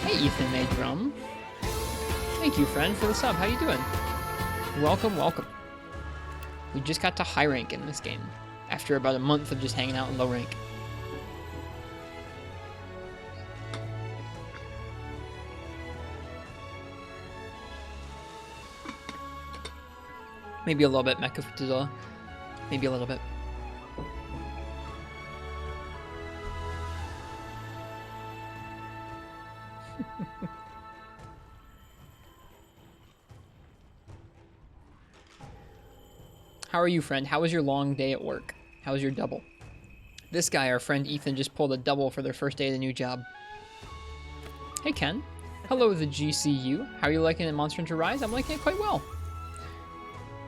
Speaker 2: Hey, Ethan made drum. Thank you, friend, for the sub. How you doing? Welcome, welcome. We just got to high rank in this game after about a month of just hanging out in low rank. Maybe a little bit Mecha Fatula. Maybe a little bit. How are you, friend? How was your long day at work? How was your double? This guy, our friend Ethan, just pulled a double for their first day of the new job. Hey, Ken. Hello, the GCU. How are you liking it in Monster Hunter Rise? I'm liking it quite well.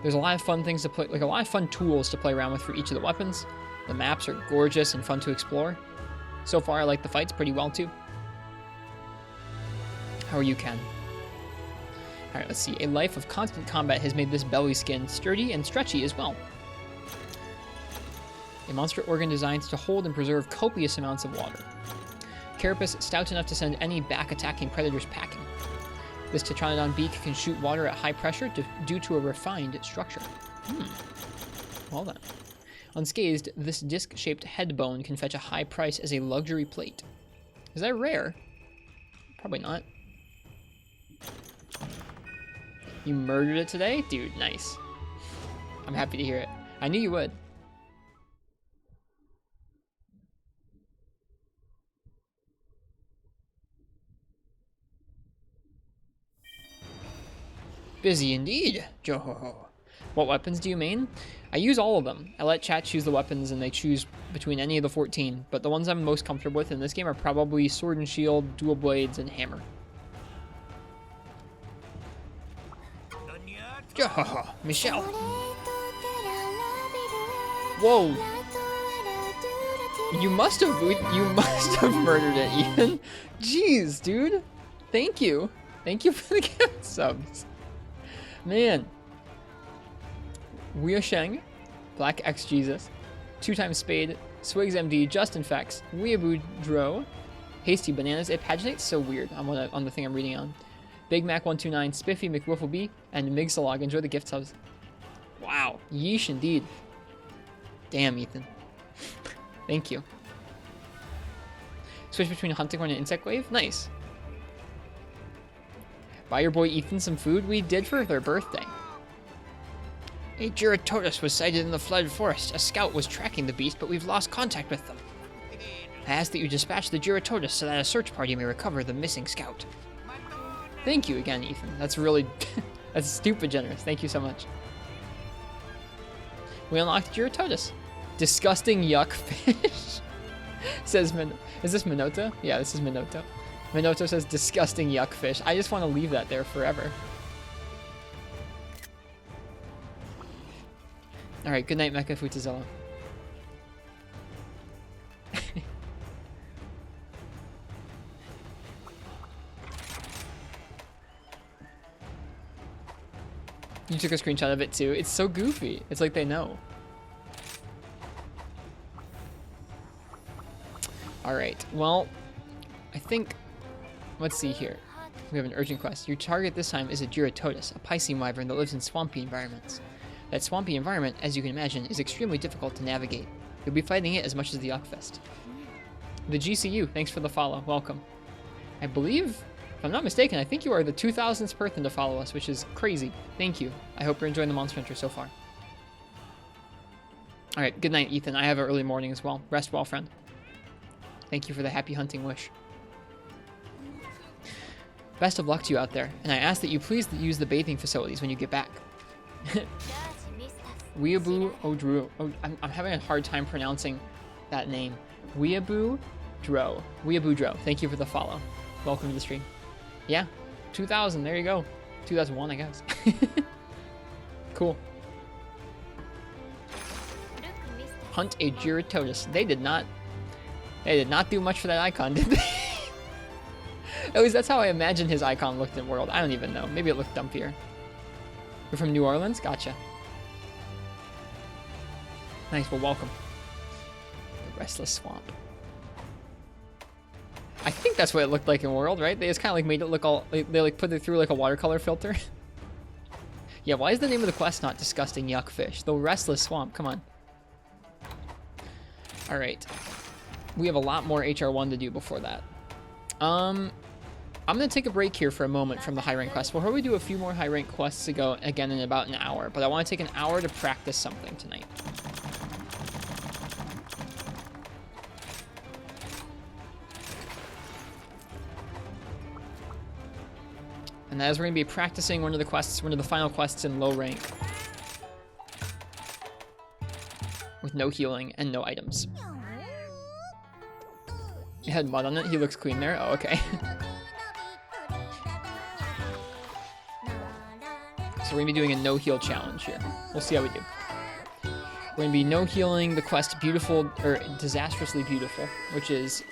Speaker 2: There's a lot of fun things to play, like a lot of fun tools to play around with for each of the weapons. The maps are gorgeous and fun to explore. So far, I like the fights pretty well, too. How are you, Ken? Alright, let's see. A life of constant combat has made this belly skin sturdy and stretchy as well. A monster organ designed to hold and preserve copious amounts of water. Carapace stout enough to send any back-attacking predators packing. This Tetranodon beak can shoot water at high pressure due to a refined structure. Well then. Unscathed, this disc-shaped head bone can fetch a high price as a luxury plate. Is that rare? Probably not. You murdered it today? Dude, nice. I'm happy to hear it. I knew you would. Busy indeed, Johoho. What weapons do you main? I use all of them. I let chat choose the weapons and they choose between any of the 14, but the ones I'm most comfortable with in this game are probably Sword and Shield, Dual Blades, and Hammer. Johoho, Michelle. Whoa. You must have murdered it, Ethan. Jeez, dude. Thank you. Thank you for the gift subs. Man. Wea Sheng, Black X Jesus, 2x Spade, Swigs MD, Justin Fex, Weeaboo Dro, Hasty Bananas. It paginates so weird on the thing I'm reading on. Big Mac 129, Spiffy McWiffleby, and Migsalog. Enjoy the gift subs. Wow. Yeesh indeed. Damn, Ethan. Thank you. Switch between Hunting Horn and Insect Wave? Nice. Buy your boy Ethan some food? We did for their birthday. A Giratodus was sighted in the flooded forest. A scout was tracking the beast, but we've lost contact with them. I ask that you dispatch the Giratodus so that a search party may recover the missing scout. Thank you again, Ethan. That's really... that's stupid generous. Thank you so much. We unlocked Giratodus. Disgusting yuck fish. Says Is this Minota? Yeah, this is Minota. Minoto says disgusting yuck fish. I just want to leave that there forever. Alright, good night, Mecha Futuzilla. You took a screenshot of it too. It's so goofy. It's like they know. Alright, well, I think, let's see here. We have an urgent quest. Your target this time is a Giratotus, a Piscean wyvern that lives in swampy environments. That swampy environment, as you can imagine, is extremely difficult to navigate. You'll be fighting it as much as the Yuckfest. The GCU, thanks for the follow. Welcome. I believe, if I'm not mistaken, I think you are the 2000th person to follow us, which is crazy. Thank you. I hope you're enjoying the Monster Hunter so far. Alright, good night, Ethan. I have an early morning as well. Rest well, friend. Thank you for the happy hunting wish. Best of luck to you out there, and I ask that you please use the bathing facilities when you get back. Weeaboo Odro. Oh, I'm having a hard time pronouncing that name. Weeaboo Dro. Weeaboo Dro. Thank you for the follow. Welcome to the stream. Yeah, 2000. There you go. 2001, I guess. Cool. Hunt a Giratotus. They did not do much for that icon, did they? At least that's how I imagine his icon looked in World. I don't even know. Maybe it looked dumpier. You're from New Orleans? Gotcha. Nice, well, welcome. The Restless Swamp. I think that's what it looked like in World, right? They just kind of like made it look all... They like put it through like a watercolor filter. Yeah, why is the name of the quest not Disgusting Yuck Fish? The Restless Swamp, come on. Alright. We have a lot more HR1 to do before that. I'm going to take a break here for a moment from the high rank quest. We'll probably do a few more high rank quests to go again in about an hour, but I want to take an hour to practice something tonight. And that is we're going to be practicing one of the final quests in low rank. With no healing and no items. It had mud on it. He looks clean there. Oh, okay. So we're going to be doing a no-heal challenge here. We'll see how we do. We're going to be no-healing the quest Beautiful, or Disastrously Beautiful, which is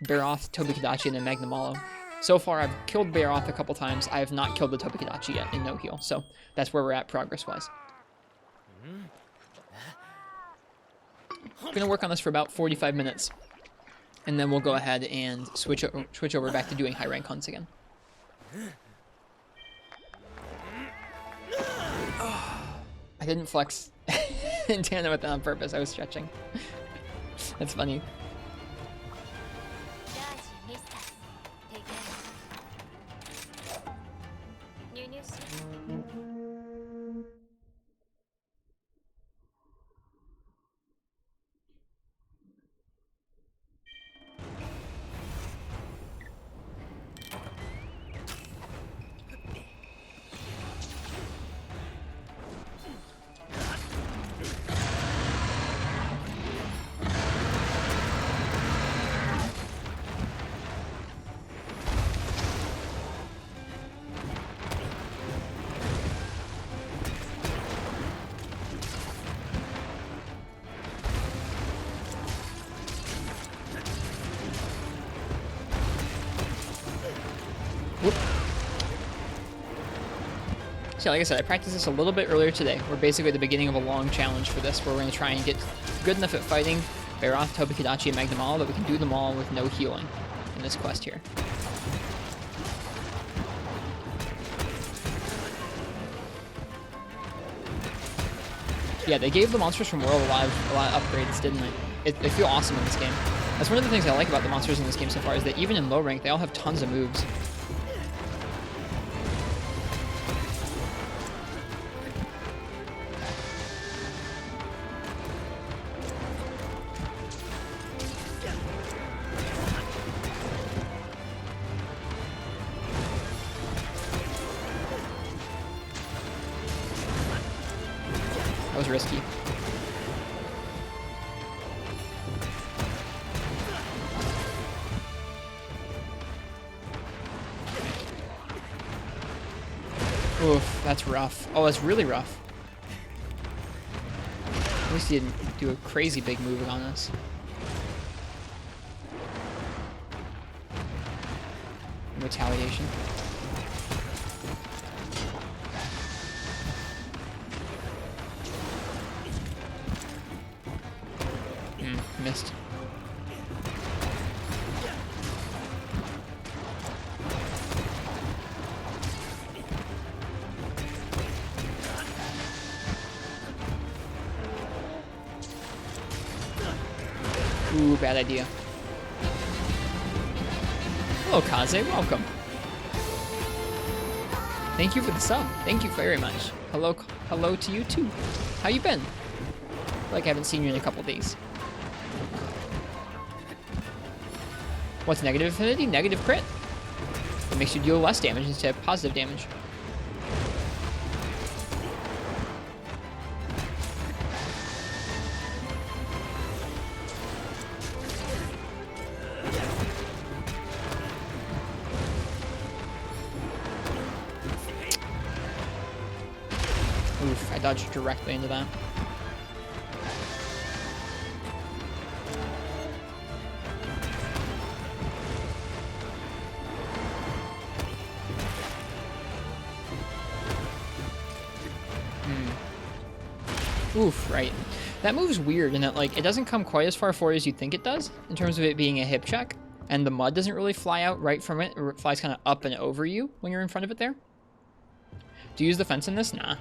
Speaker 2: Baroth, Tobikadachi, and then Magnamalo. So far, I've killed Baroth a couple times. I have not killed the Tobikadachi yet in no-heal, so that's where we're at progress-wise. We're going to work on this for about 45 minutes, and then we'll go ahead and switch over back to doing high-rank hunts again. I didn't flex in tandem with that on purpose. I was stretching. That's funny. So like I said, I practiced this a little bit earlier today. We're basically at the beginning of a long challenge for this, where we're going to try and get good enough at fighting Baroth, Tobikadachi, and Magnamalo that we can do them all with no healing in this quest here. Yeah, they gave the monsters from World a lot of upgrades, didn't they? They feel awesome in this game. That's one of the things I like about the monsters in this game so far, is that even in low rank, they all have tons of moves. That was risky. Oof, that's rough. Oh, that's really rough. At least he didn't do a crazy big move on us. Retaliation. Missed. Ooh, bad idea. Hello, Kaze. Welcome. Thank you for the sub. Thank you very much. Hello to you too. How you been? Like I haven't seen you in a couple days. What's negative affinity? Negative crit. It makes you deal less damage instead of positive damage. Oof, I dodged directly into that. Oof, right. That move's weird in that, like, it doesn't come quite as far forward as you'd think it does, in terms of it being a hip check, and the mud doesn't really fly out right from it, or it flies kind of up and over you when you're in front of it there. Do you use the fence in this? Nah.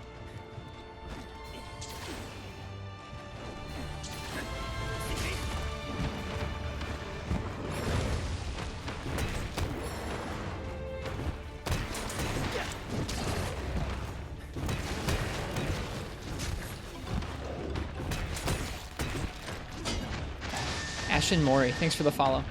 Speaker 2: Ashen Mori, thanks for the follow.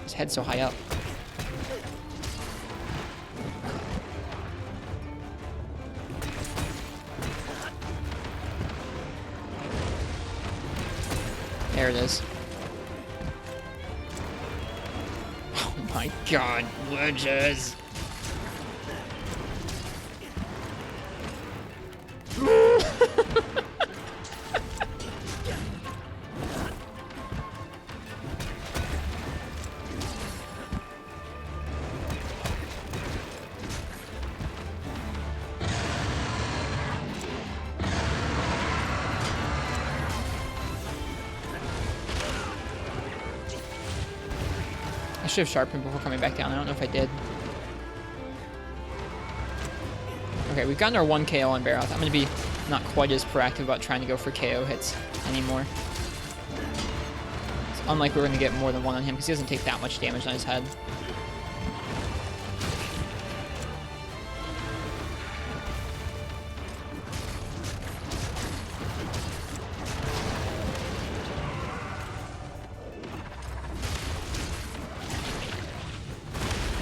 Speaker 2: His head's so high up. There it is. My God, wedges! I should have sharpened before coming back down. I don't know if I did. Okay, we've gotten our 1 KO on Barroth. I'm going to be not quite as proactive about trying to go for KO hits anymore. It's unlikely we're going to get more than 1 on him because he doesn't take that much damage on his head.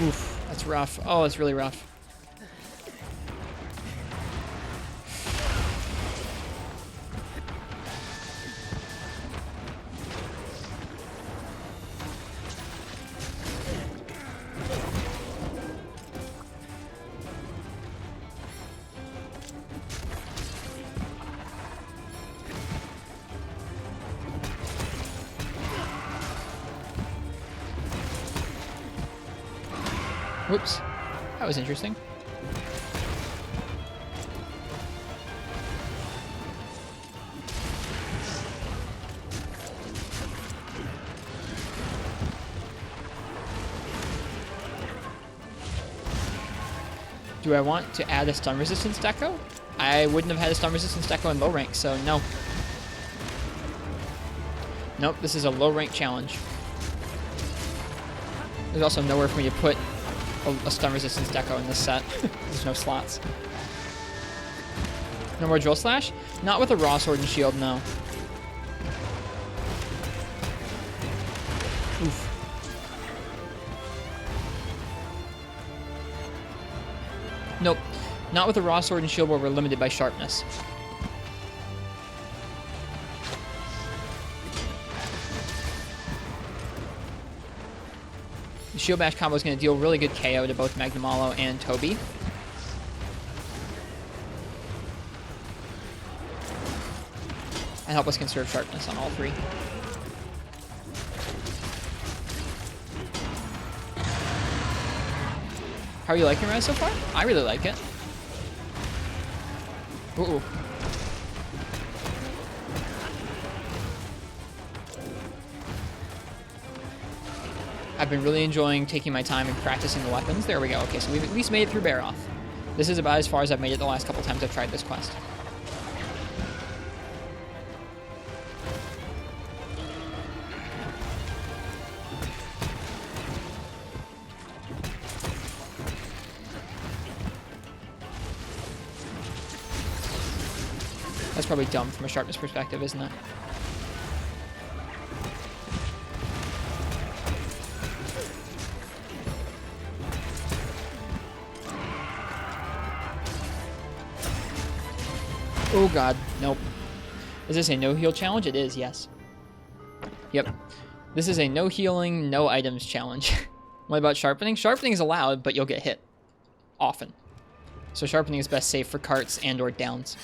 Speaker 2: Oof, that's rough. Oh, it's really rough. Whoops. That was interesting. Do I want to add a stun resistance deco? I wouldn't have had a stun resistance deco in low rank, so no. Nope, this is a low rank challenge. There's also nowhere for me to put a stun resistance deco in this set. There's no slots. No more drill slash? Not with a raw sword and shield, no. Oof. Nope. Not with a raw sword and shield where we're limited by sharpness. Shield Bash combo is going to deal really good KO to both Magnamalo and Toby. And help us conserve sharpness on all three. How are you liking Res so far? I really like it. Ooh. I've been really enjoying taking my time and practicing the weapons. There we go. Okay, so we've at least made it through Baroth. This is about as far as I've made it the last couple times I've tried this quest. That's probably dumb from a sharpness perspective, isn't it? Oh god, nope. Is this a no heal challenge? It is, yes. Yep. This is a no healing, no items challenge. What about sharpening? Sharpening is allowed, but you'll get hit. Often. So sharpening is best safe for carts and or downs.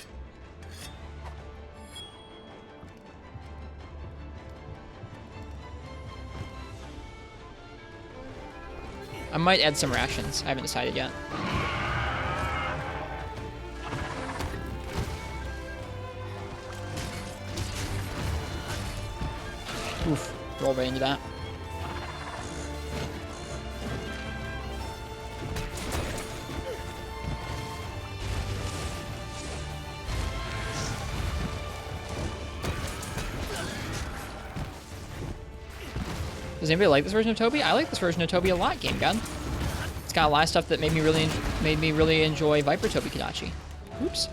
Speaker 2: I might add some rations. I haven't decided yet. Oof. Roll right into that. Does anybody like this version of Toby? I like this version of Toby a lot, Game God. It's got a lot of stuff that made me really enjoy Viper Toby Kadachi. Oops.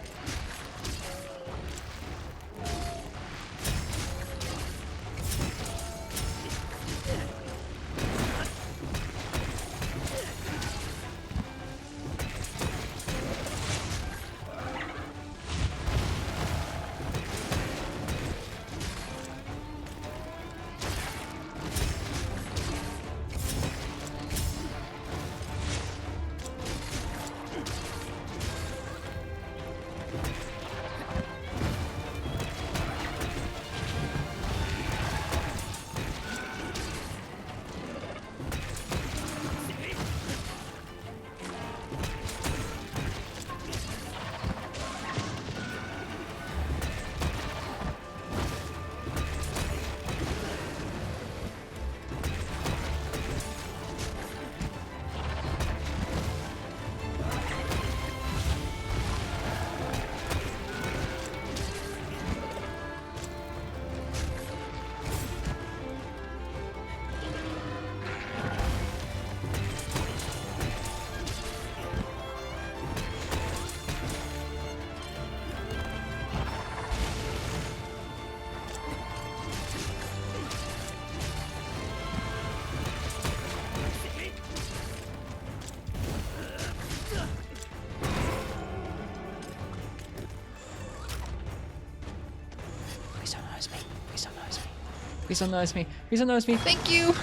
Speaker 2: Please don't notice me. Please don't notice me. Thank you.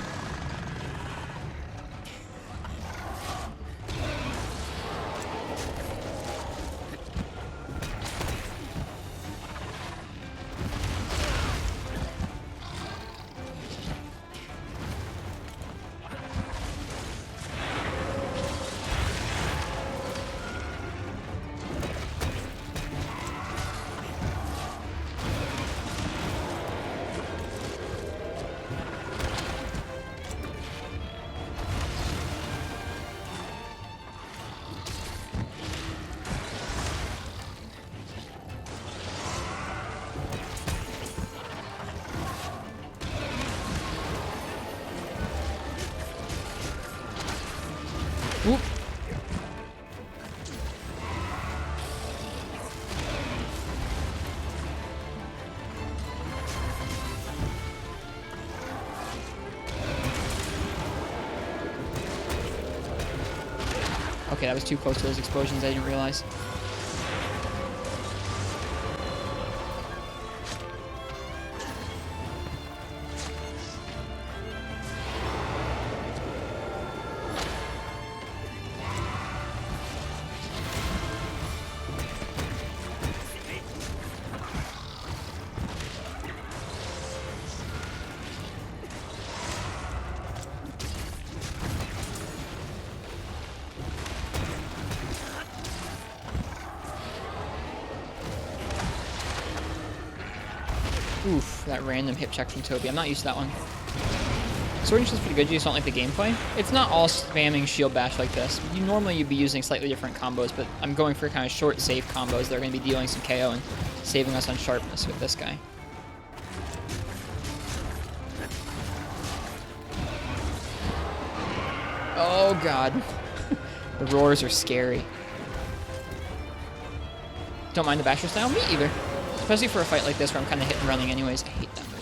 Speaker 2: Oop. Okay, that was too close to those explosions, I didn't realize. Oof, that random hip check from Toby. I'm not used to that one. Sword and Shield's pretty good, you just don't like the gameplay. It's not all spamming shield bash like this. Normally you'd be using slightly different combos, but I'm going for kind of short, safe combos that are going to be dealing some KO and saving us on sharpness with this guy. Oh god. The roars are scary. Don't mind the basher style? Me either. Especially for a fight like this where I'm kind of hit and running anyways. I hate that move.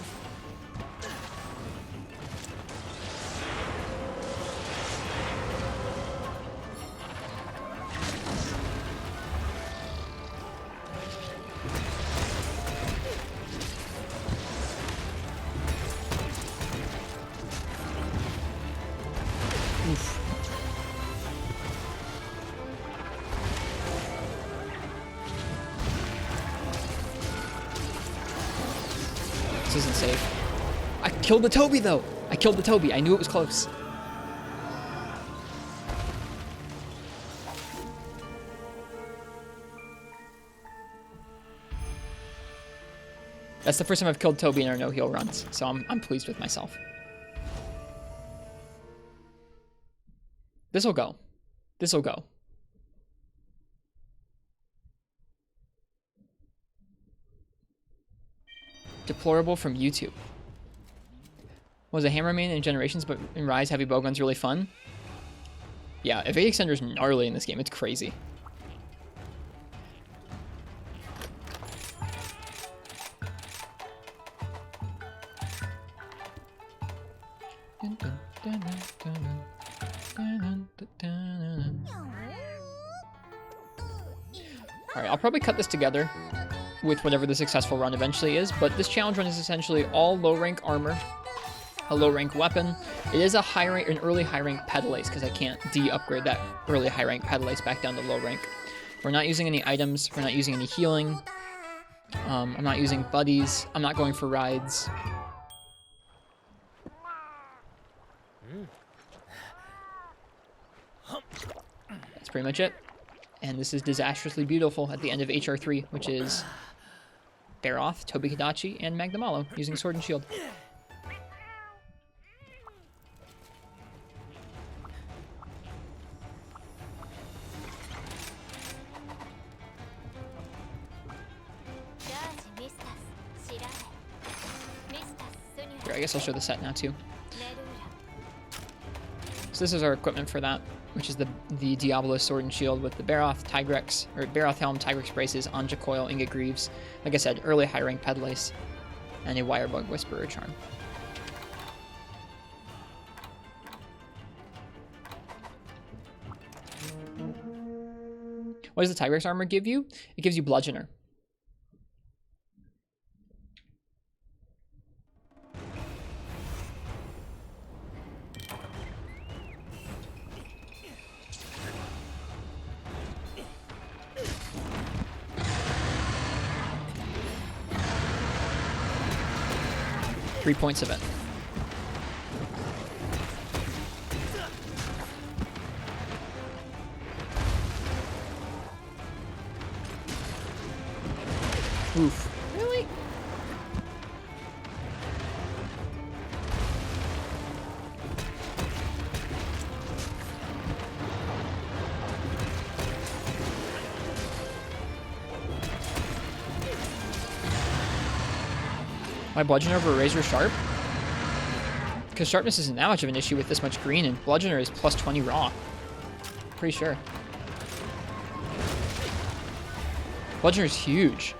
Speaker 2: Oof. This isn't safe. I killed the Toby though. I killed the Toby. I knew it was close. That's the first time I've killed Toby in our no-heal runs, so I'm pleased with myself. This'll go. This'll go. Deplorable from YouTube. Was a hammer main in Generations, but in Rise, heavy bowgun's really fun? Yeah, Evade Extender's gnarly in this game. It's crazy. Alright, I'll probably cut this together with whatever the successful run eventually is, but this challenge run is essentially all low rank armor, a low rank weapon. It is a high rank, an early high rank pedal ace, because I can't de-upgrade that early high rank pedal ace back down to low rank. We're not using any items, we're not using any healing, I'm not using buddies, I'm not going for rides. That's pretty much it. And this is disastrously beautiful at the end of HR3, which is Baroth, Tobi Kadachi, and Magdamalo using Sword and Shield. Here, I guess I'll show the set now too. So this is our equipment for that, which is the Diablo Sword and Shield with the Baroth, Tigrex, or Baroth Helm, Tigrex Braces, Anja Coil, Ingot Greaves. Like I said, early high rank Pedal Ace, and a Wirebug Whisperer Charm. What does the Tigrex armor give you? It gives you Bludgeoner. Three points of it. Oof. Really? My Bludgeoner over Razor Sharp? Because Sharpness isn't that much of an issue with this much green, and Bludgeoner is plus 20 raw. Pretty sure. Bludgeoner is huge.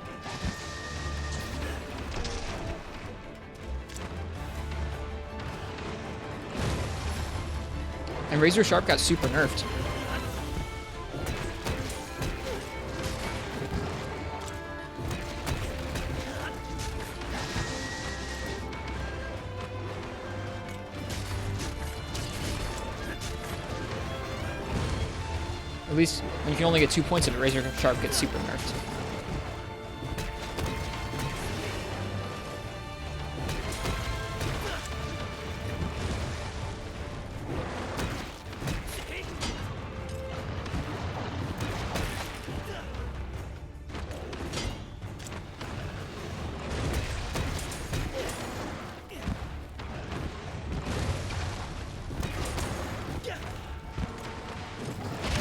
Speaker 2: And Razor Sharp got super nerfed. At least when you can only get 2 points of it, Razor Sharp gets super nerfed.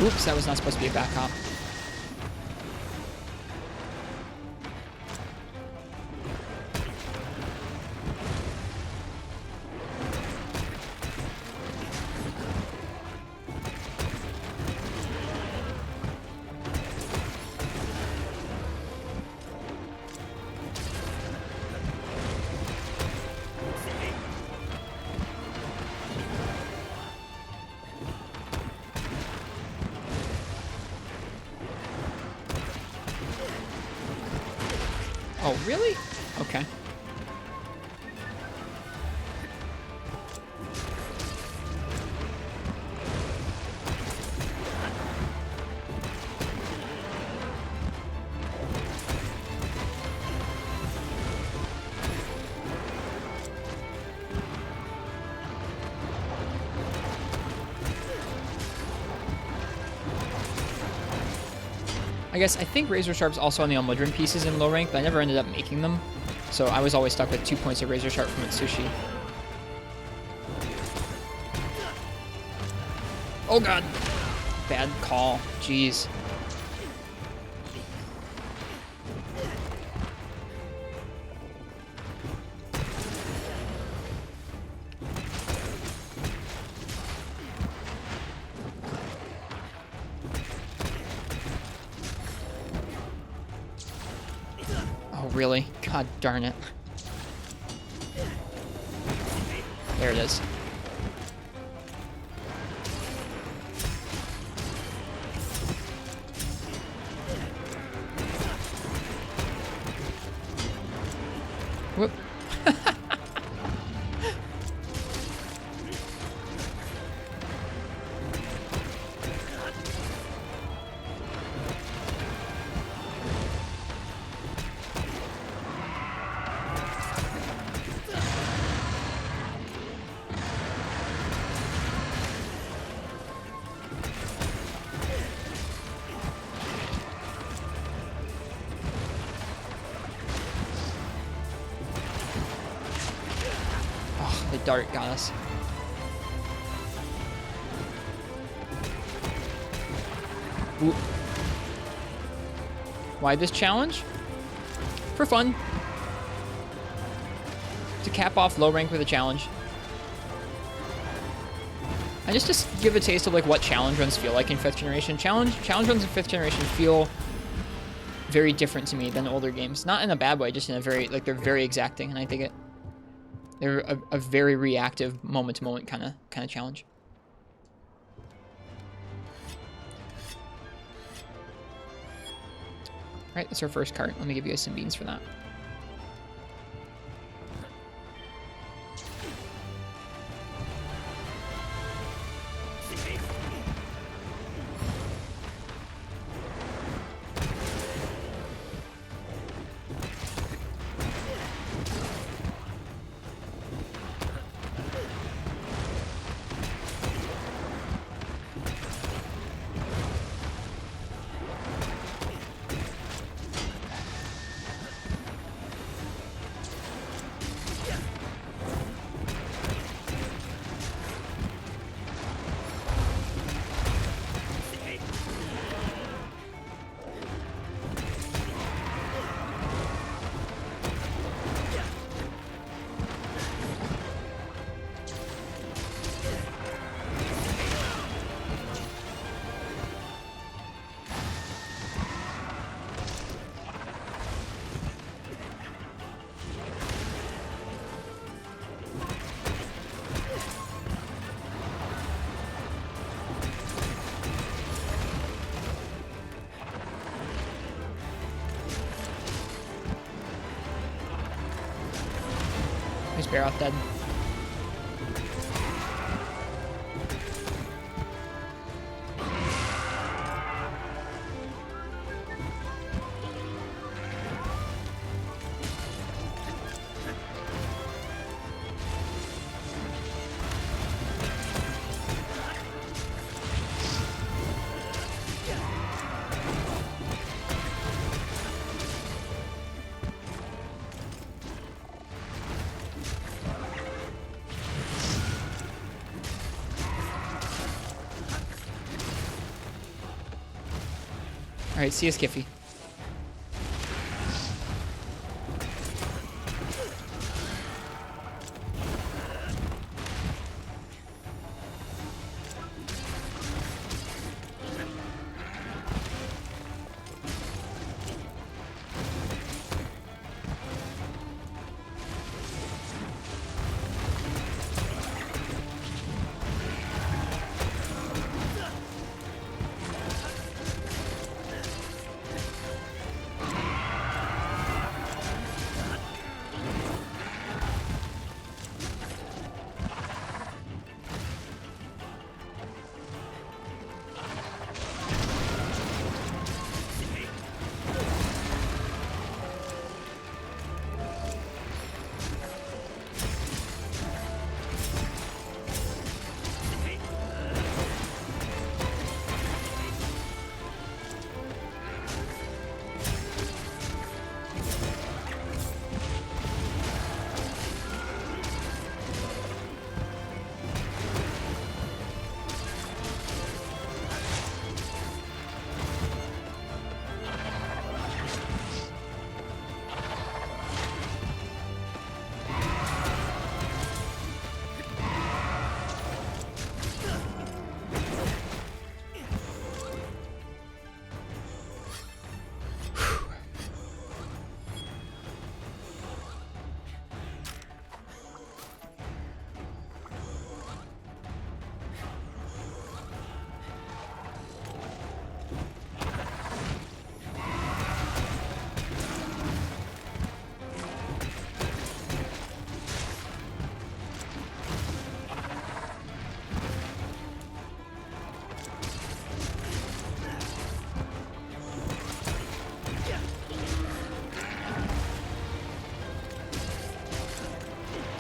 Speaker 2: Oops, that was not supposed to be a back hop. Oh, really? Okay. I think Razor Sharp's also on the Almudron pieces in low rank, but I never ended up making them. So I was always stuck with 2 points of Razor Sharp from Itsushi. Oh god! Bad call. Jeez. Really? God darn it. There it is. Whoop. The dart got us. Ooh. Why this challenge? For fun. To cap off low rank with a challenge. And just to give a taste of like what challenge runs feel like in 5th generation. Challenge runs in 5th generation feel very different to me than older games. Not in a bad way, just in a very, like, they're very exacting, and I dig it. They're a very reactive, moment-to-moment kind of challenge. All right, that's our first cart. Let me give you guys some beans for that. Barroth dead. Alright, see ya, Skiffy.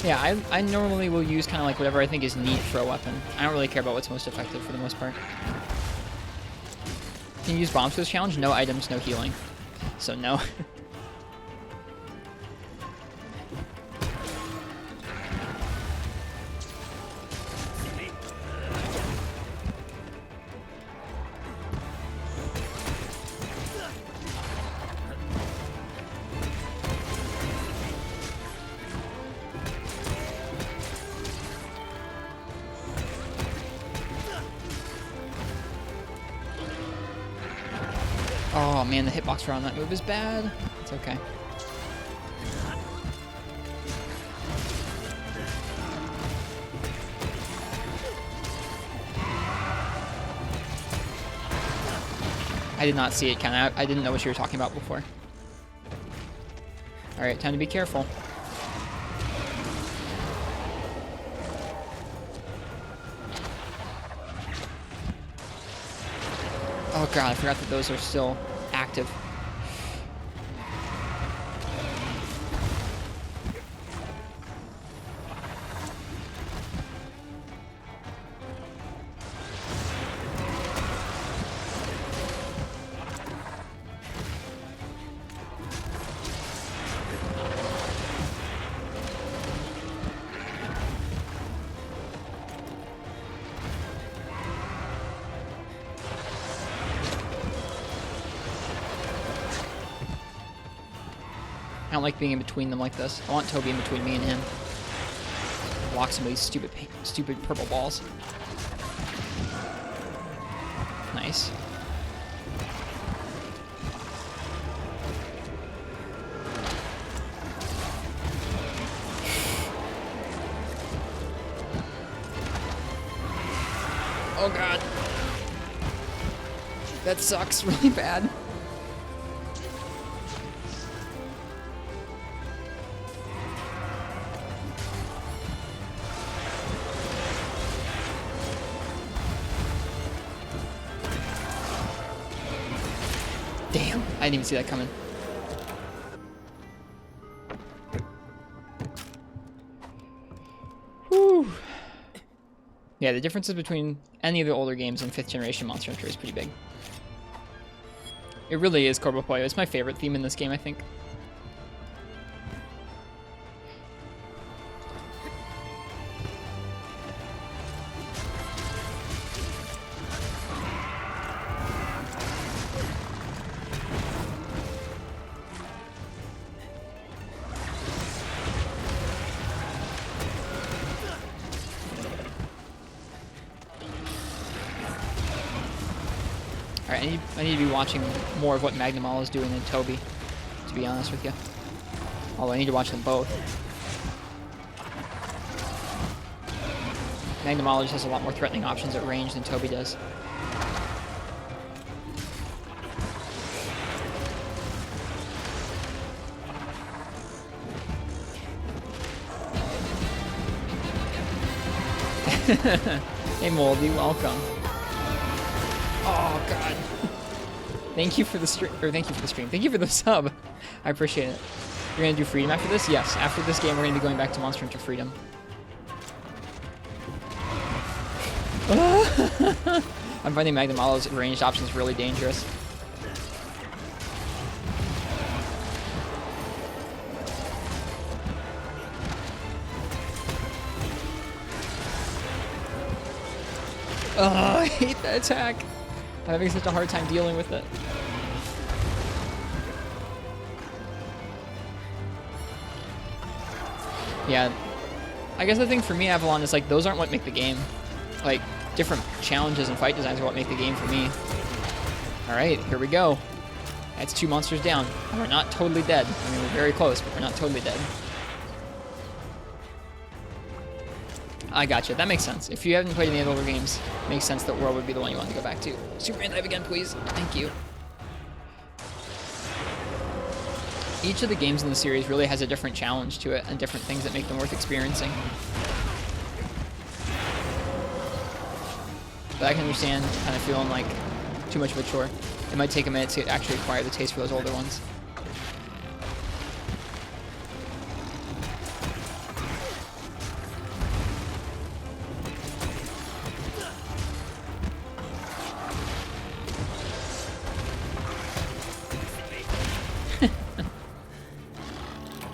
Speaker 2: Yeah, I normally will use kind of like whatever I think is neat for a weapon. I don't really care about what's most effective for the most part. Can you use bombs for this challenge? No items, no healing. So no. Oh man, the hitbox for on that move is bad. It's okay. I did not see it, Ken. I didn't know what you were talking about before. Alright, time to be careful. Oh god, I forgot that those are still active. I don't like being in between them like this. I want Toby in between me and him. Block some of these stupid purple balls. Nice. Oh god. That sucks really bad. Damn, I didn't even see that coming. Whew. Yeah, the differences between any of the older games and 5th generation Monster Hunter is pretty big. It really is Corpo Pollo. It's my favorite theme in this game, I think. I need to be watching more of what Magnamalo is doing than Toby, to be honest with you. Although I need to watch them both. Magnamalo just has a lot more threatening options at range than Toby does. Hey Moldy, welcome. Oh god. Thank you for the stream, or thank you for the stream. Thank you for the sub. I appreciate it. You're gonna do Freedom after this? Yes. After this game, we're gonna be going back to Monster Hunter Freedom. I'm finding Magnamalo's ranged options really dangerous. Oh, I hate that attack. I'm having such a hard time dealing with it. Yeah. I guess the thing for me, Avalon, is like those aren't what make the game. Like, different challenges and fight designs are what make the game for me. Alright, here we go. That's 2 monsters down. And we're not totally dead. I mean, we're very close, but we're not totally dead. I gotcha. That makes sense. If you haven't played any of the older games, it makes sense that World would be the one you want to go back to. Super Dive again, please. Thank you. Each of the games in the series really has a different challenge to it and different things that make them worth experiencing. But I can understand kind of feeling like too much of a chore. It might take a minute to actually acquire the taste for those older ones.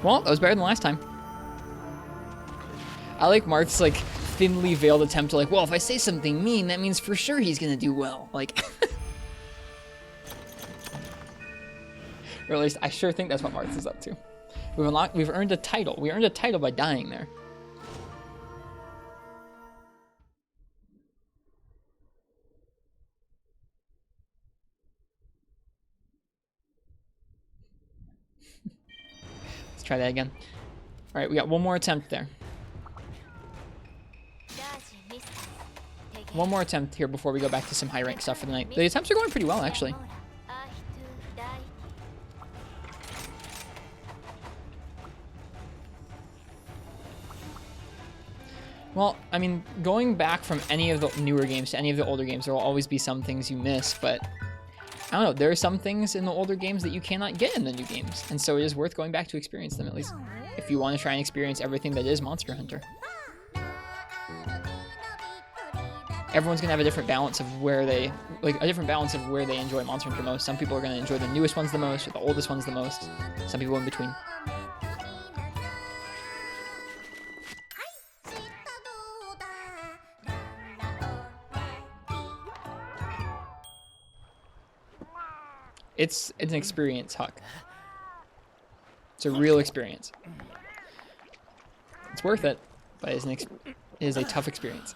Speaker 2: Well, that was better than last time. I like Marth's like thinly veiled attempt to like, well, if I say something mean, that means for sure he's gonna do well. Like, or at least I sure think that's what Marth is up to. We've earned a title. We earned a title by dying there. Let's try that again. All right, we got one more attempt there. One more attempt here before we go back to some high rank stuff for the night. The attempts are going pretty well, actually. Well, I mean, going back from any of the newer games to any of the older games, there will always be some things you miss, but I don't know, there are some things in the older games that you cannot get in the new games, and so it is worth going back to experience them, at least, if you want to try and experience everything that is Monster Hunter. Everyone's gonna have a different balance of where they enjoy Monster Hunter most. Some people are gonna enjoy the newest ones the most, or the oldest ones the most. Some people in between. It's an experience, Huck. It's a real experience. It's worth it, but it is a tough experience.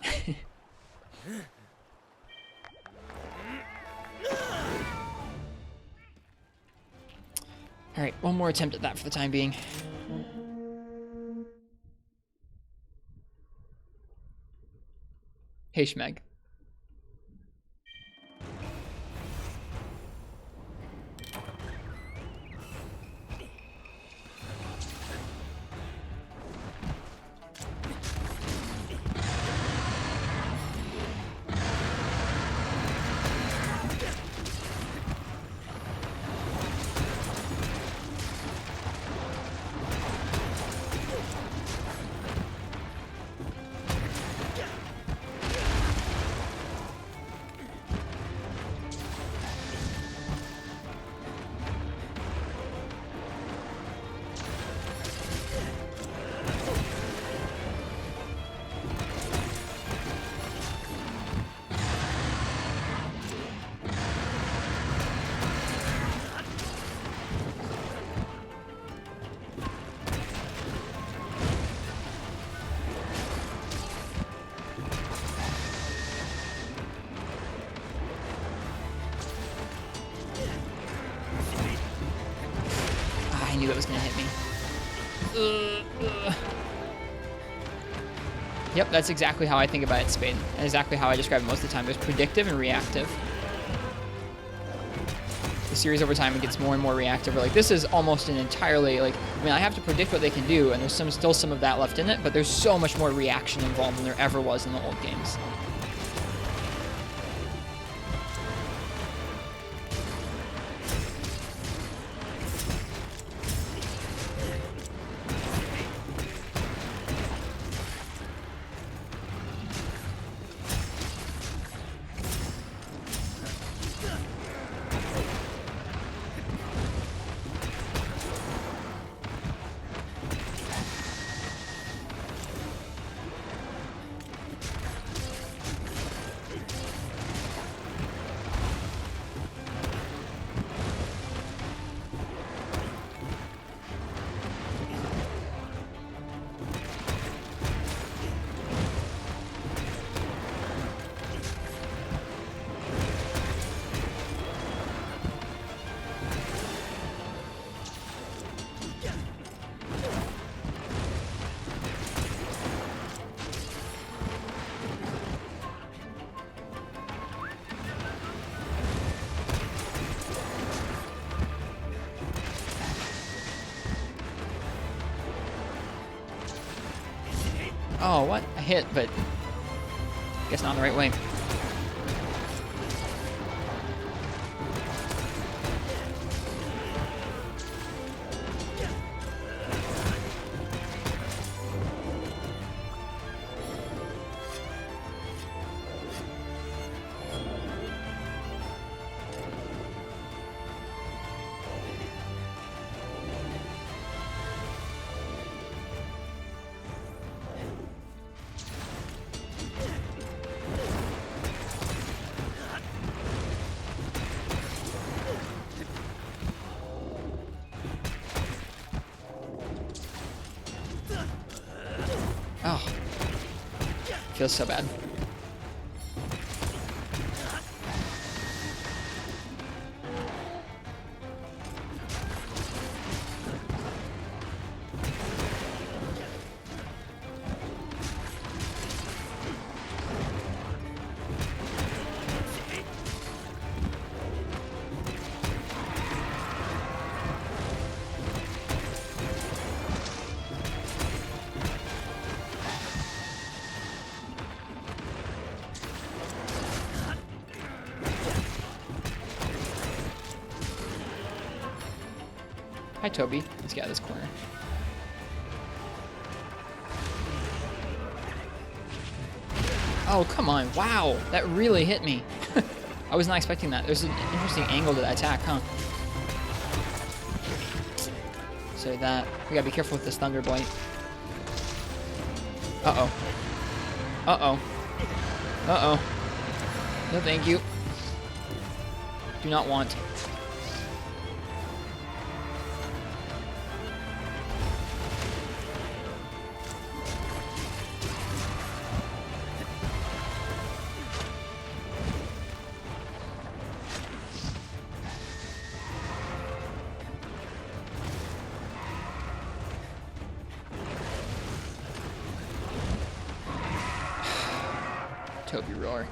Speaker 2: Alright, one more attempt at that for the time being. Hey, Schmeg. knew that was going to hit me. Yep, that's exactly how I think about it, Spade. And exactly how I describe it most of the time. There's predictive and reactive. The series over time, it gets more and more reactive. Like, this is almost an entirely, like, I mean, I have to predict what they can do, and there's still some of that left in it, but there's so much more reaction involved than there ever was in the old games. Oh, what? I hit, but guess not the right way. Oh, feels so bad. Hi, Toby. Let's get out of this corner. Oh, come on. Wow. That really hit me. I was not expecting that. There's an interesting angle to that attack, huh? So that... We gotta be careful with this Thunder Blight. Uh-oh. Uh-oh. Uh-oh. No, thank you. Do not want. Toby roar.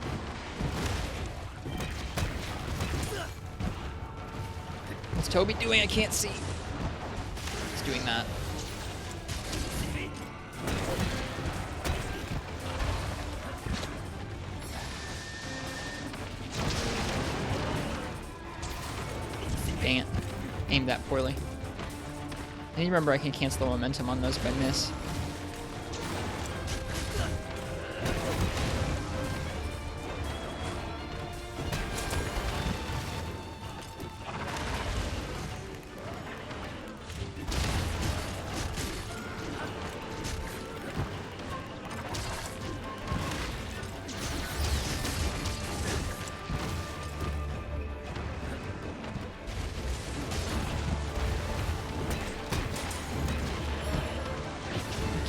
Speaker 2: What's Toby doing? I can't see. He's doing that. Dang it. Aimed that poorly. I need to remember I can cancel the momentum on those if I miss.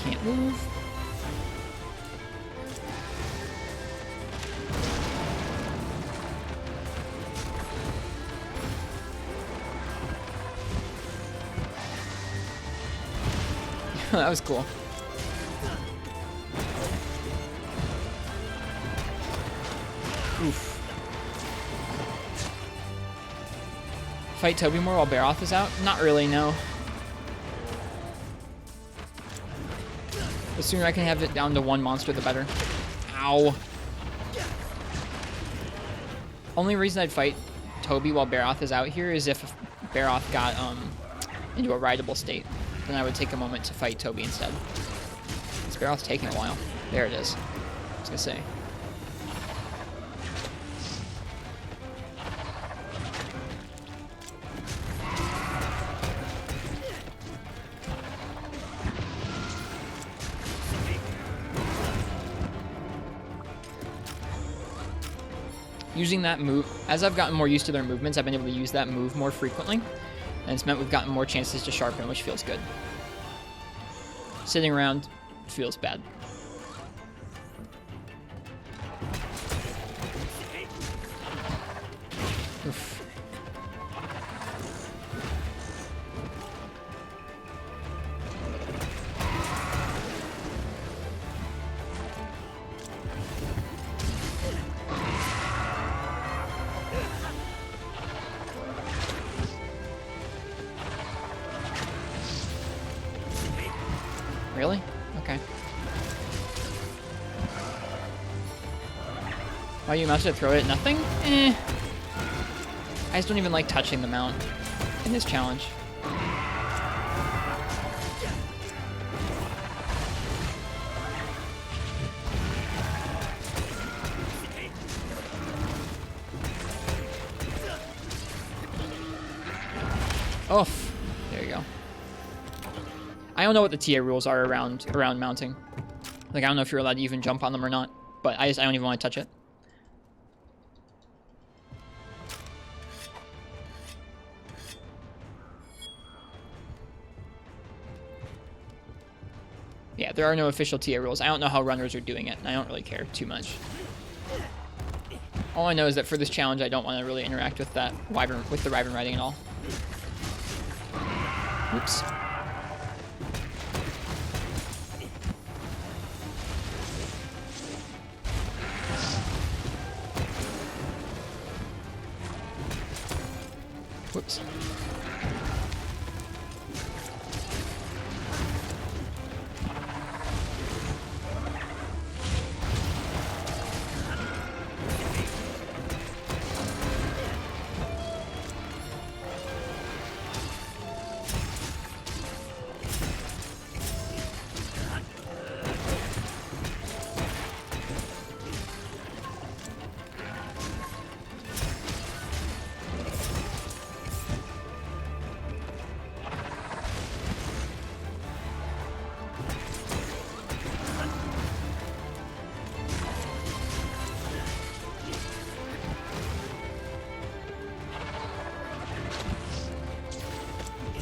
Speaker 2: Can't move. That was cool. Oof. Fight Toby more while Baroth is out? Not really, no. The sooner I can have it down to one monster, the better. Ow. Only reason I'd fight Toby while Baroth is out here is if Baroth got into a rideable state. Then I would take a moment to fight Toby instead. This Baroth's taking a while. There it is. I was gonna say. Using that move, as I've gotten more used to their movements, I've been able to use that move more frequently, and it's meant we've gotten more chances to sharpen, which feels good. Sitting around feels bad. Oof. Really? Okay. Why you mounted to throw it at nothing? Eh. I just don't even like touching the mount in this challenge. Oof. There you go. I don't know what the TA rules are around mounting. Like, I don't know if you're allowed to even jump on them or not, but I don't even want to touch it. Yeah, there are no official TA rules. I don't know how runners are doing it, and I don't really care too much. All I know is that for this challenge, I don't want to really interact with that wyvern, with the wyvern riding at all. Oops. Whoops.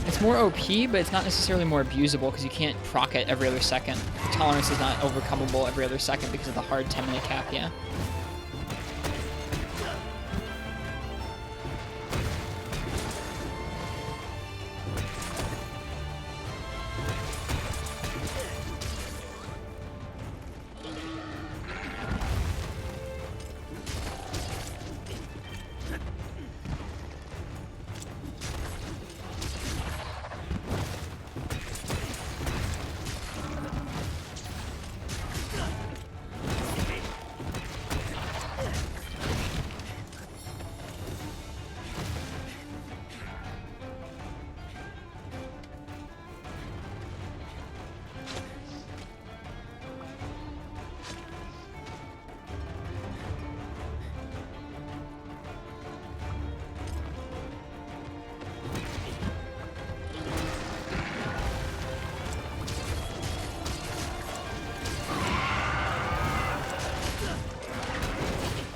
Speaker 2: It's more OP, but it's not necessarily more abusable because you can't proc it every other second. The tolerance is not overcomable every other second because of the hard 10-minute cap, yeah.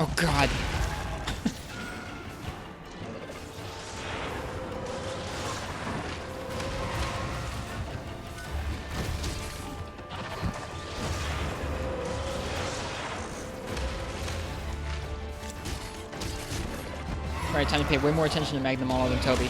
Speaker 2: Oh god. Alright, time to pay way more attention to Magnum Mall than Toby.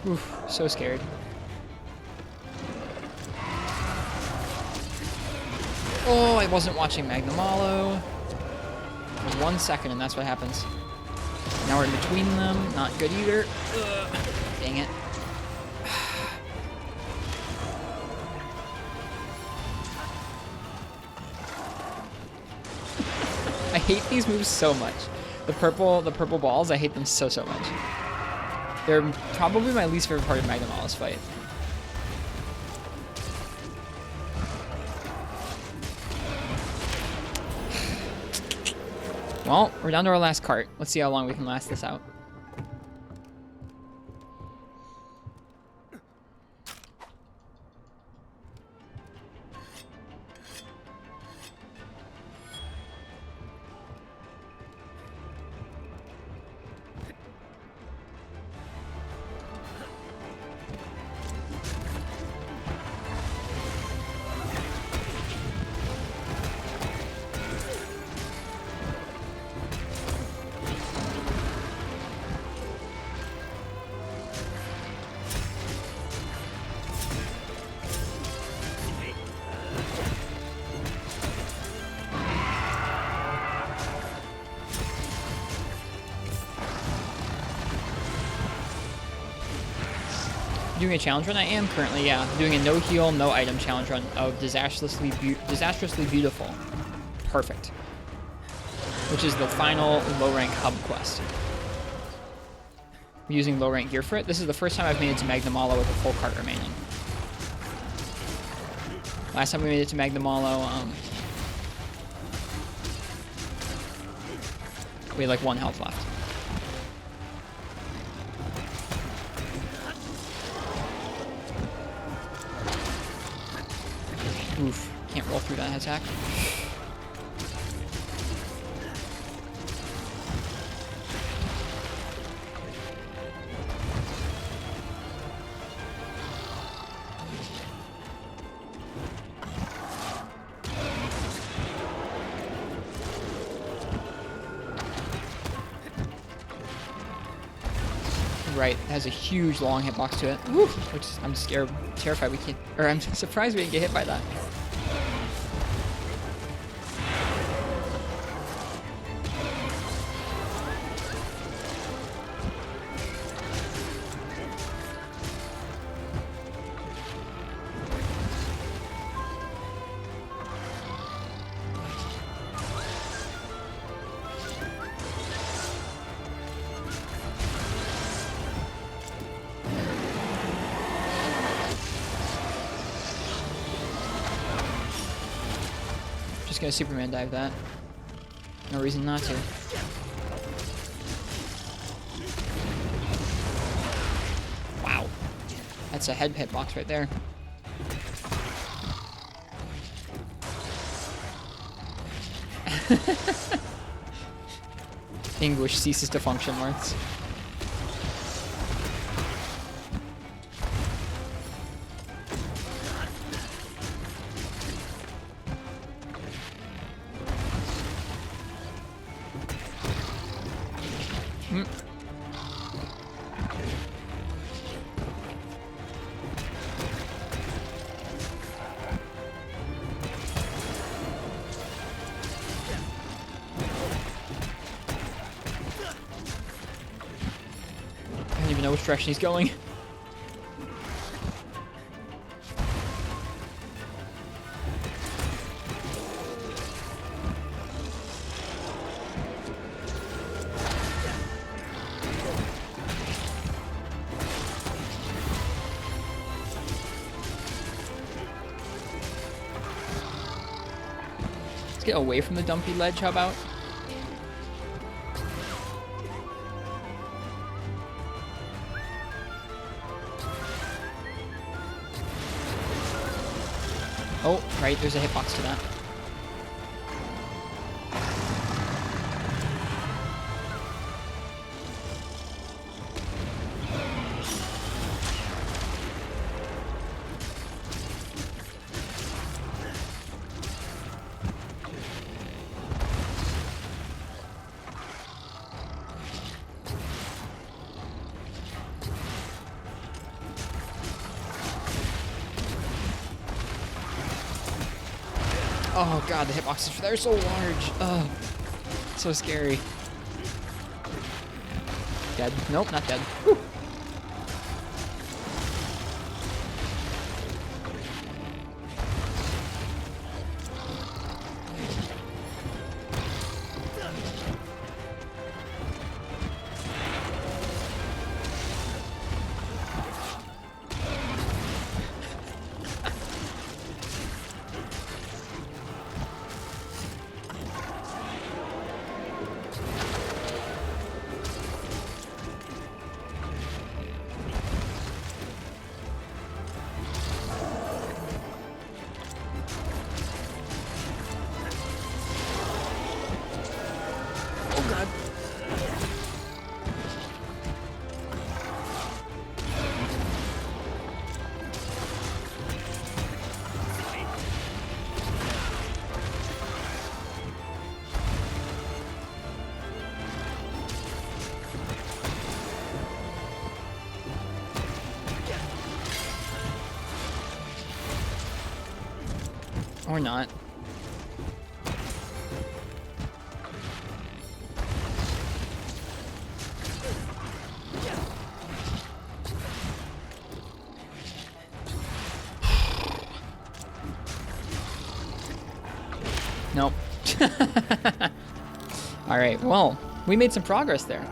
Speaker 2: Oof, so scared. Oh, I wasn't watching Magnamalo. For 1 second, and that's what happens. Now we're in between them. Not good either. Ugh. Dang it. I hate these moves so much. The purple balls, I hate them so much. They're probably my least favorite part of Magnamalo's fight. Well, we're down to our last cart. Let's see how long we can last this out. Doing a challenge run? I am currently, yeah. Doing a no heal, no item challenge run of Disastrously Beautiful. Perfect. Which is the final low rank hub quest. I'm using low rank gear for it. This is the first time I've made it to Magnamalo with a full cart remaining. Last time we made it to Magnamalo, we had like 1 health left. Oof, can't roll through that attack. Right, it has a huge long hitbox to it. Woo! Which I'm terrified we can't, or I'm surprised we didn't get hit by that. Just gonna Superman dive that. No reason not to. Wow. That's a head hitbox right there. English ceases to function, Marks. I don't even know which direction he's going. Let's get away from the dumpy ledge, how about? Oh, right, there's a hitbox to that. Oh god, the hitboxes they're so large. Oh, so scary. Dead. Nope, not dead. Whew. Oh god. Or not. Nope. Alright, well, we made some progress there.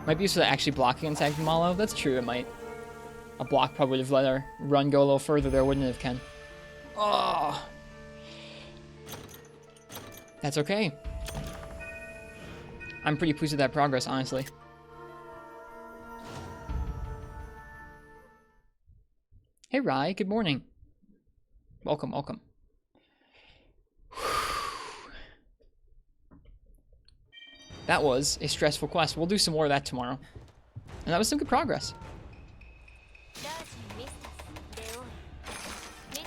Speaker 2: Might be used to actually blocking and tagging Malo. That's true, it might. A block probably would have let our run go a little further there, wouldn't it have, Ken? Oh. That's okay. I'm pretty pleased with that progress, honestly. Hey, Rai, good morning. Welcome, welcome. That was a stressful quest. We'll do some more of that tomorrow. And that was some good progress.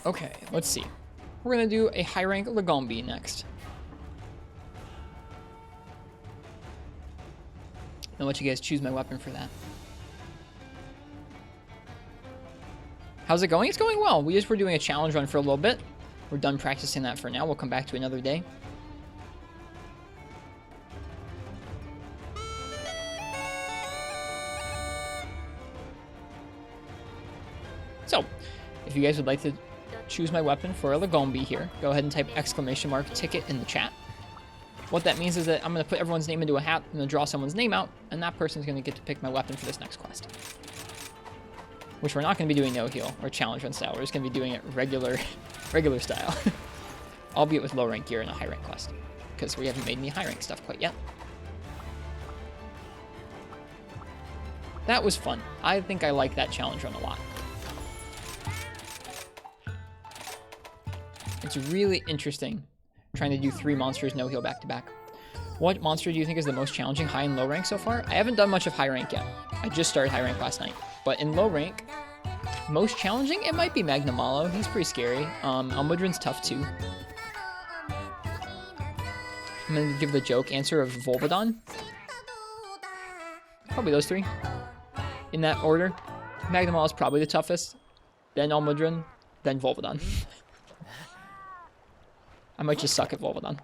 Speaker 2: Okay, let's see. We're gonna do a high rank Lagombi next. I'll let you guys choose my weapon for that. How's it going? It's going well. We just were doing a challenge run for a little bit. We're done practicing that for now. We'll come back to another day. So, if you guys would like to choose my weapon for a Lagombi here, go ahead and type ! ticket in the chat. What that means is that I'm going to put everyone's name into a hat, I'm going to draw someone's name out, and that person's going to get to pick my weapon for this next quest. Which we're not going to be doing no heal or challenge run style. We're just going to be doing it regular style. Albeit with low rank gear in a high rank quest. Because we haven't made any high rank stuff quite yet. That was fun. I think I like that challenge run a lot. It's really interesting trying to do 3 monsters no heal back to back. What monster do you think is the most challenging high and low rank so far? I haven't done much of high rank yet. I just started high rank last night. But in low rank, most challenging, it might be Magnamalo. He's pretty scary. Almudron's tough too. I'm going to give the joke answer of Volvidon. Probably those 3. In that order. Magnamalo is probably the toughest. Then Almudron. Then Volvidon. I might just suck at Volvidon.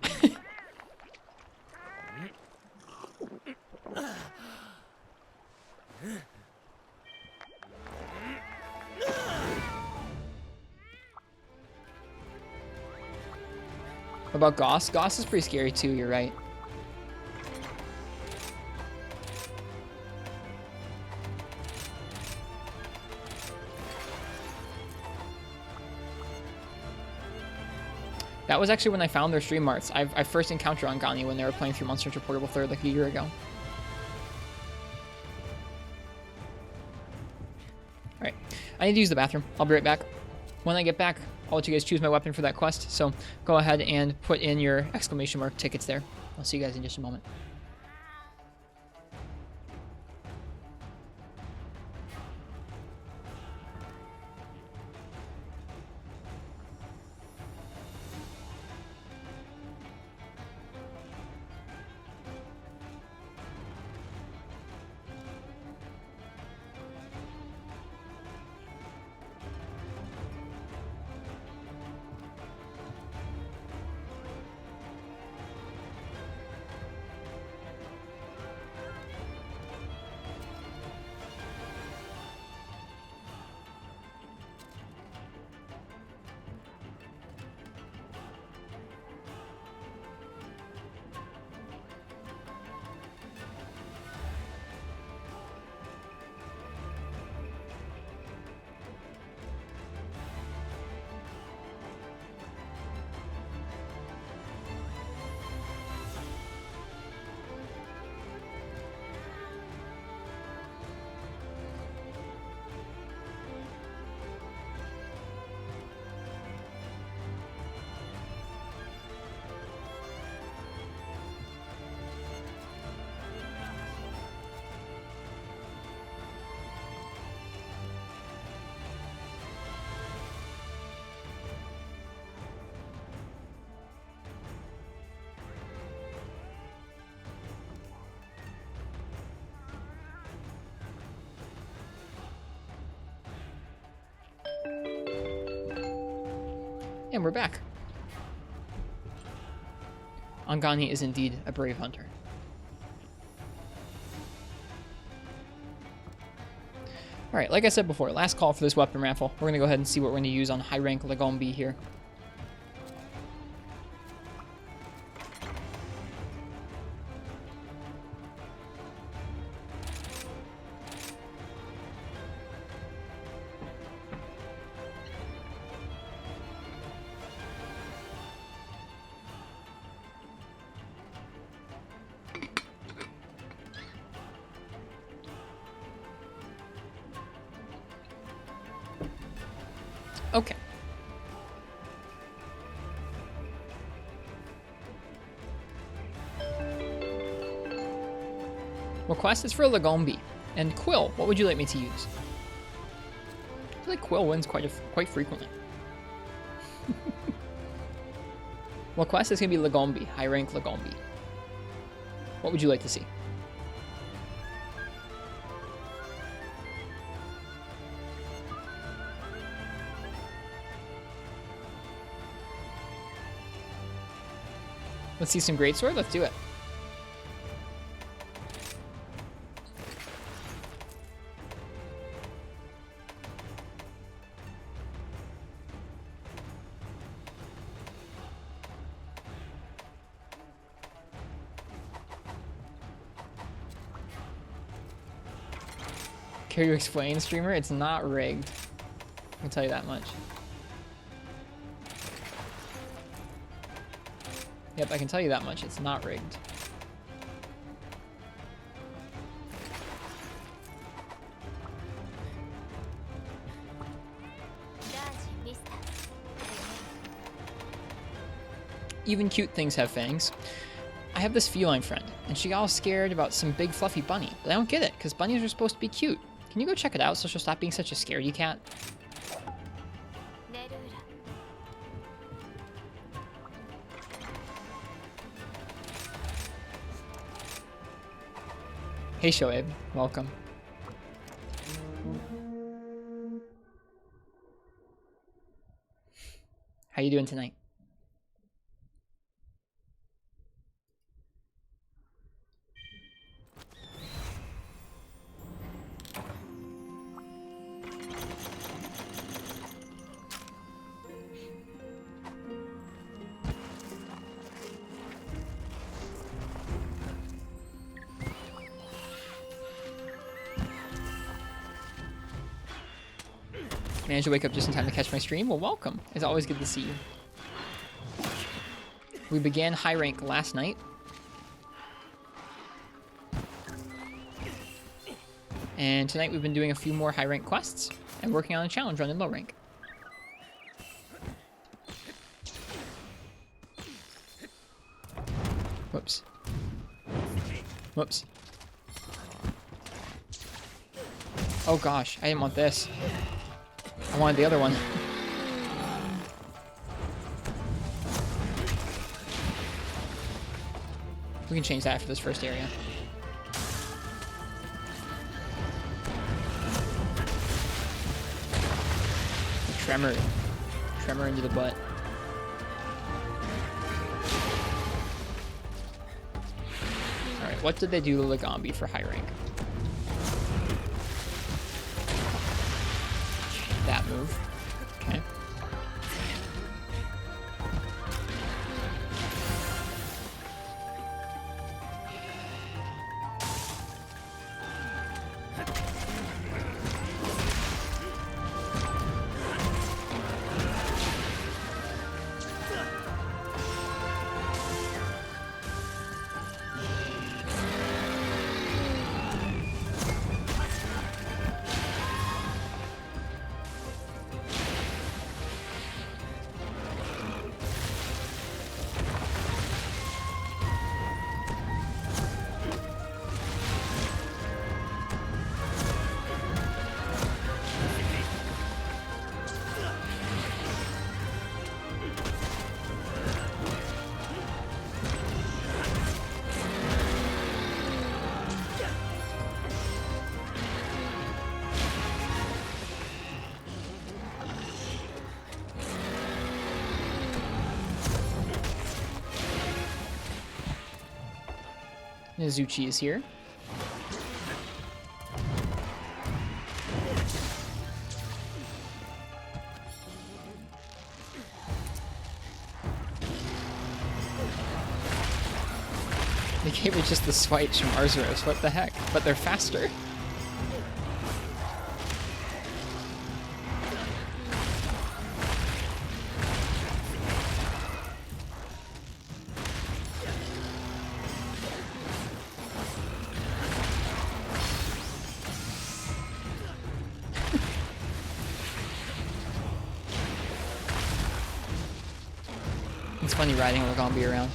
Speaker 2: What about Goss? Goss is pretty scary too, you're right. That was actually when I found their stream arts. I first encountered Angani when they were playing through Monster Hunter Portable 3rd like a year ago. Alright, I need to use the bathroom. I'll be right back. When I get back, I'll let you guys choose my weapon for that quest. So go ahead and put in your ! tickets there. I'll see you guys in just a moment. And we're back. Angani is indeed a brave hunter. Alright, like I said before, last call for this weapon raffle. We're going to go ahead and see what we're going to use on high rank Lagombi here. Okay. Request is for Lagombi. And Quill, what would you like me to use? I feel like Quill wins quite frequently. Request is going to be Lagombi, high rank Lagombi. What would you like to see? Let's see some greatsword. Let's do it. Care to explain, streamer? It's not rigged. I can tell you that much. Yep, I can tell you that much. It's not rigged. Even cute things have fangs. I have this feline friend, and she got all scared about some big fluffy bunny, but I don't get it, because bunnies are supposed to be cute. Can you go check it out so she'll stop being such a scaredy cat? Hey Shoaib, welcome. How you doing tonight? Managed to wake up just in time to catch my stream? Well, welcome. It's always good to see you. We began high rank last night. And tonight we've been doing a few more high rank quests and working on a challenge run in low rank. Whoops. Whoops. Oh gosh, I didn't want this. I wanted the other one. We can change that after this first area. Tremor. Tremor into the butt. Alright, what did they do to Lagombi for high rank? That move. Okay. Nizuchi is here. They gave it just the swipes from Arzuros, what the heck? But they're faster. It's funny riding a Lagombi around.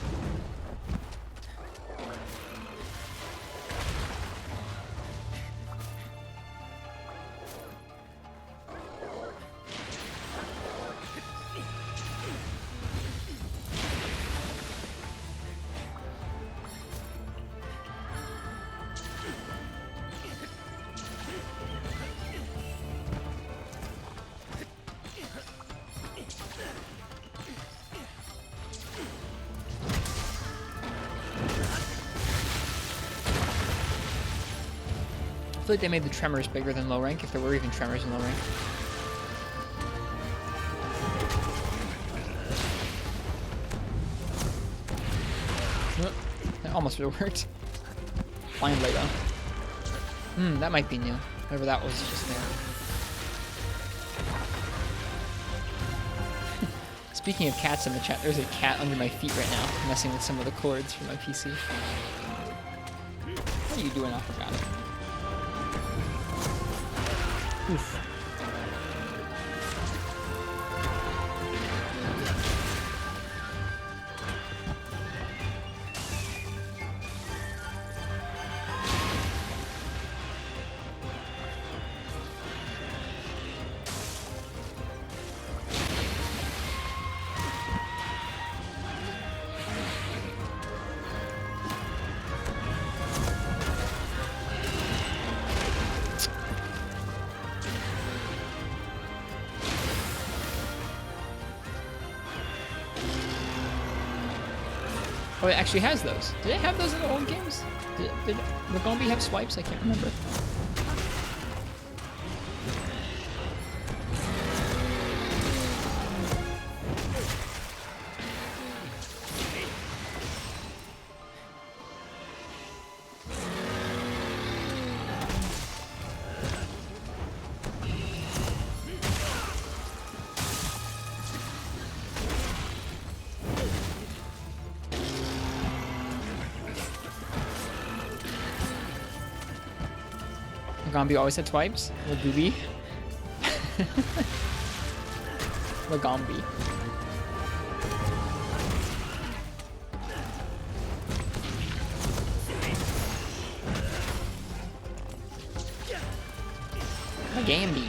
Speaker 2: I feel like they made the tremors bigger than low rank, if there were even tremors in low rank. Oh, that almost would have worked. Flying Lego. That might be new. Whatever that was just there. Speaking of cats in the chat, there's a cat under my feet right now, messing with some of the cords for my PC. What are you doing? I forgot it. Oof. Oh, it actually has those. Did it have those in the old games? Did Lagombi have swipes? I can't remember. Lagombi always had swipes. Lagoobi. Lagombi. Lagambi.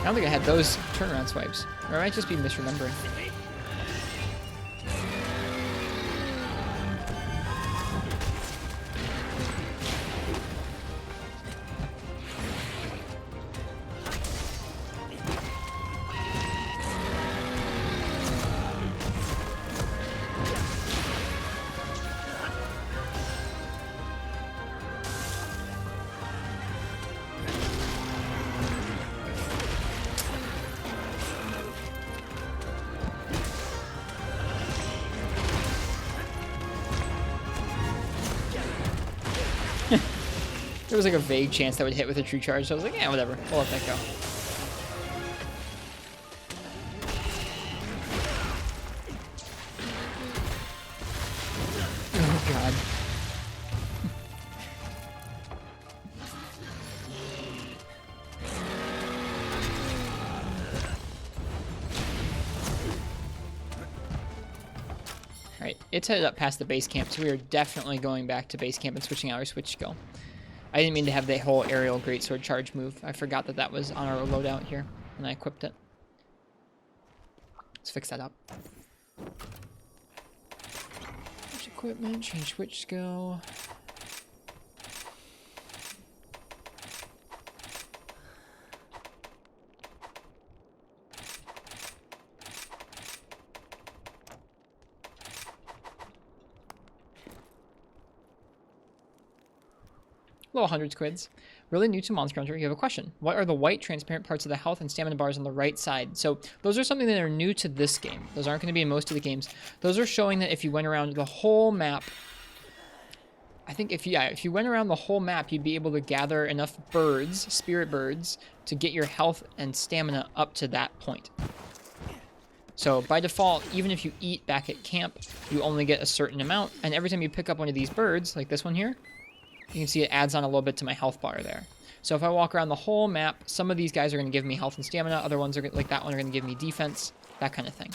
Speaker 2: I don't think I had those turnaround swipes. Or I might just be misremembering. There was like a vague chance that would hit with a true charge, so I was like, yeah, whatever. We'll let that go. Oh, God. Alright, it's headed up past the base camp, so we are definitely going back to base camp and switching out our switch skill. I didn't mean to have the whole aerial greatsword charge move. I forgot that that was on our loadout here when I equipped it. Let's fix that up. equipment, change switch skill. Hello, 100 squids. Really new to Monster Hunter, you have a question. What are the white transparent parts of the health and stamina bars on the right side? So those are something that are new to this game. Those aren't going to be in most of the games. Those are showing that if you went around the whole map, I think if you went around the whole map, you'd be able to gather enough birds, spirit birds, to get your health and stamina up to that point. So by default, even if you eat back at camp, you only get a certain amount. And every time you pick up one of these birds, like this one here, you can see it adds on a little bit to my health bar there. So if I walk around the whole map, some of these guys are going to give me health and stamina. Other ones, are like that one, are going to give me defense, that kind of thing.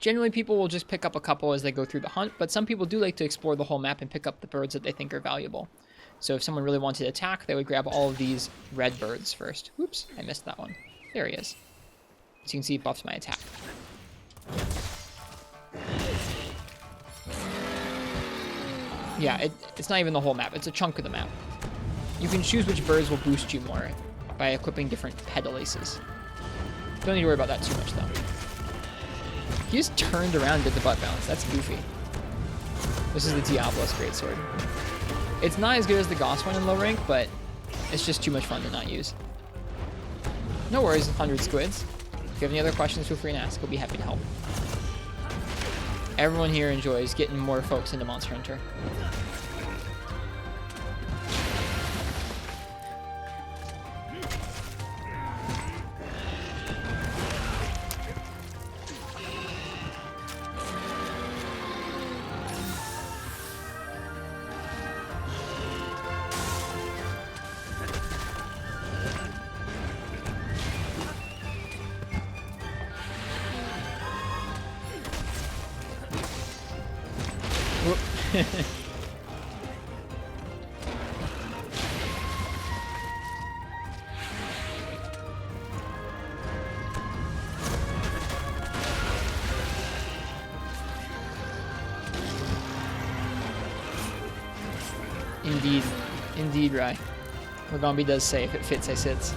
Speaker 2: Generally, people will just pick up a couple as they go through the hunt, but some people do like to explore the whole map and pick up the birds that they think are valuable. So if someone really wanted to attack, they would grab all of these red birds first. Oops, I missed that one. There he is. So you can see it buffs my attack. Yeah, it's not even the whole map. It's a chunk of the map. You can choose which birds will boost you more by equipping different pedalaces. Don't need to worry about that too much, though. He just turned around and did the butt bounce. That's goofy. This is the Diablo's greatsword. It's not as good as the Goss one in low rank, but it's just too much fun to not use. No worries, 100 squids. If you have any other questions, feel free to ask. We'll be happy to help. Everyone here enjoys getting more folks into Monster Hunter. Indeed, Rai. Lagombi does say, if it fits, I sits.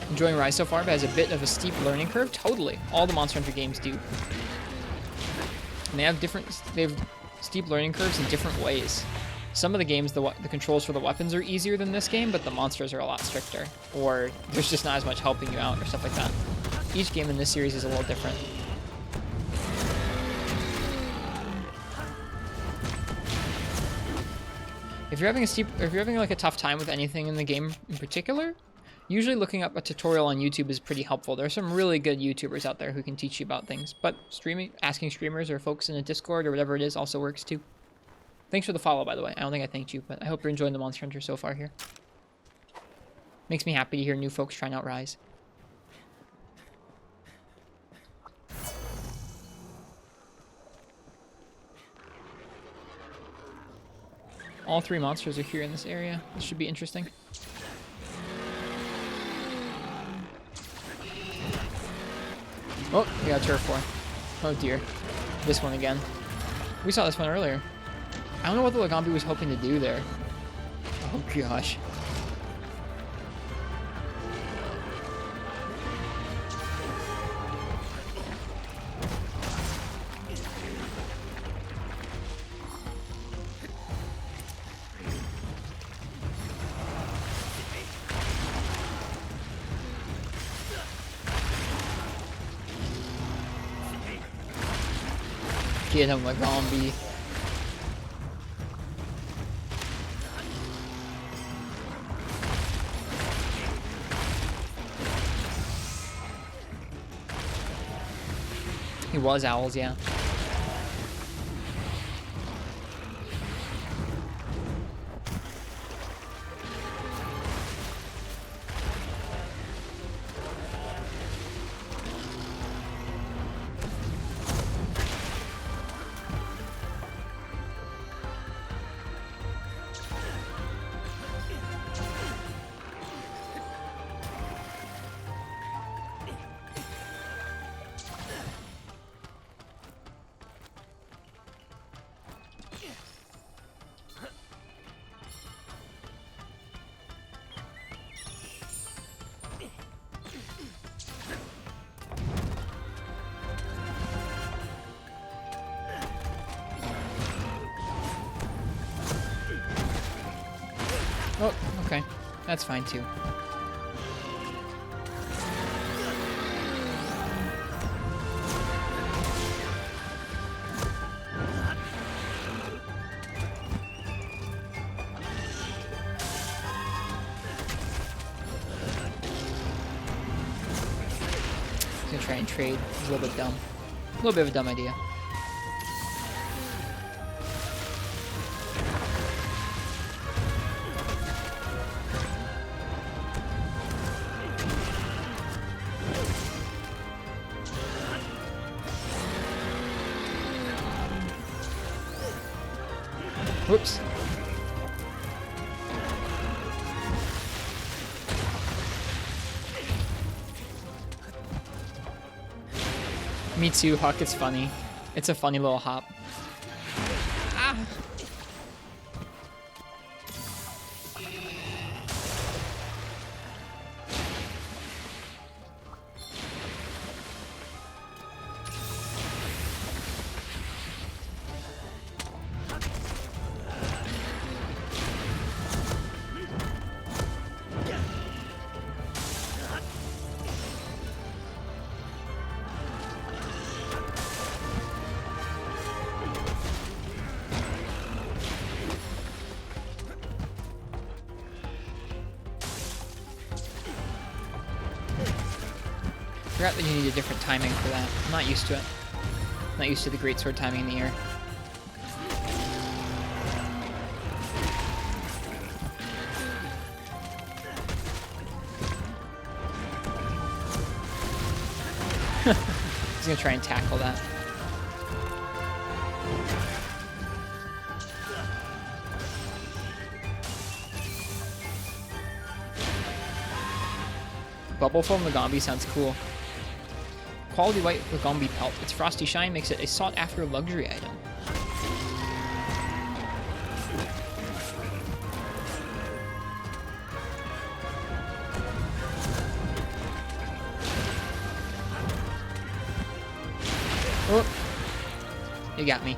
Speaker 2: Enjoying Rise so far, but has a bit of a steep learning curve. Totally. All the Monster Hunter games do. And they have steep learning curves in different ways. Some of the games, the controls for the weapons are easier than this game, but the monsters are a lot stricter. Or there's just not as much helping you out or stuff like that. Each game in this series is a little different. If you're having like a tough time with anything in the game in particular, usually looking up a tutorial on YouTube is pretty helpful. There are some really good YouTubers out there who can teach you about things. But asking streamers or folks in a Discord or whatever it is also works too. Thanks for the follow, by the way. I don't think I thanked you, but I hope you're enjoying the Monster Hunter so far here. Makes me happy to hear new folks trying out Rise. All three monsters are here in this area. This should be interesting. Oh, we got a turf war. Oh dear. This one again. We saw this one earlier. I don't know what the Lagombi was hoping to do there. Oh gosh. Get him, Lagombi. He was owls, yeah. That's fine too. He's gonna try and trade. It's a little bit dumb. A little bit of a dumb idea. Whoops. Me too, Huck. It's funny. It's a funny little hop. Ah. Forgot that you need a different timing for that. I'm not used to it. I'm not used to the greatsword timing in the air. He's gonna try and tackle that. Bubble foam Lagombi sounds cool. Quality white Lagombi pelt. Its frosty shine makes it a sought-after luxury item. Oh, you got me.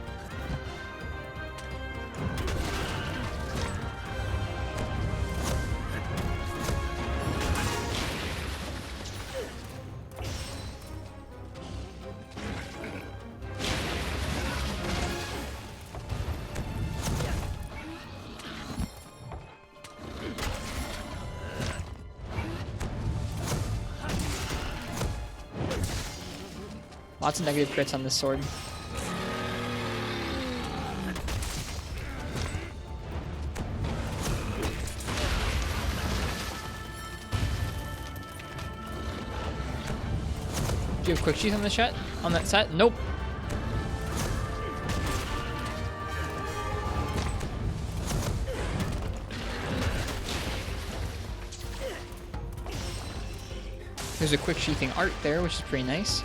Speaker 2: Lots of negative crits on this sword. Do you have quick sheath on the set? On that set? Nope. There's a quick sheathing art there, which is pretty nice.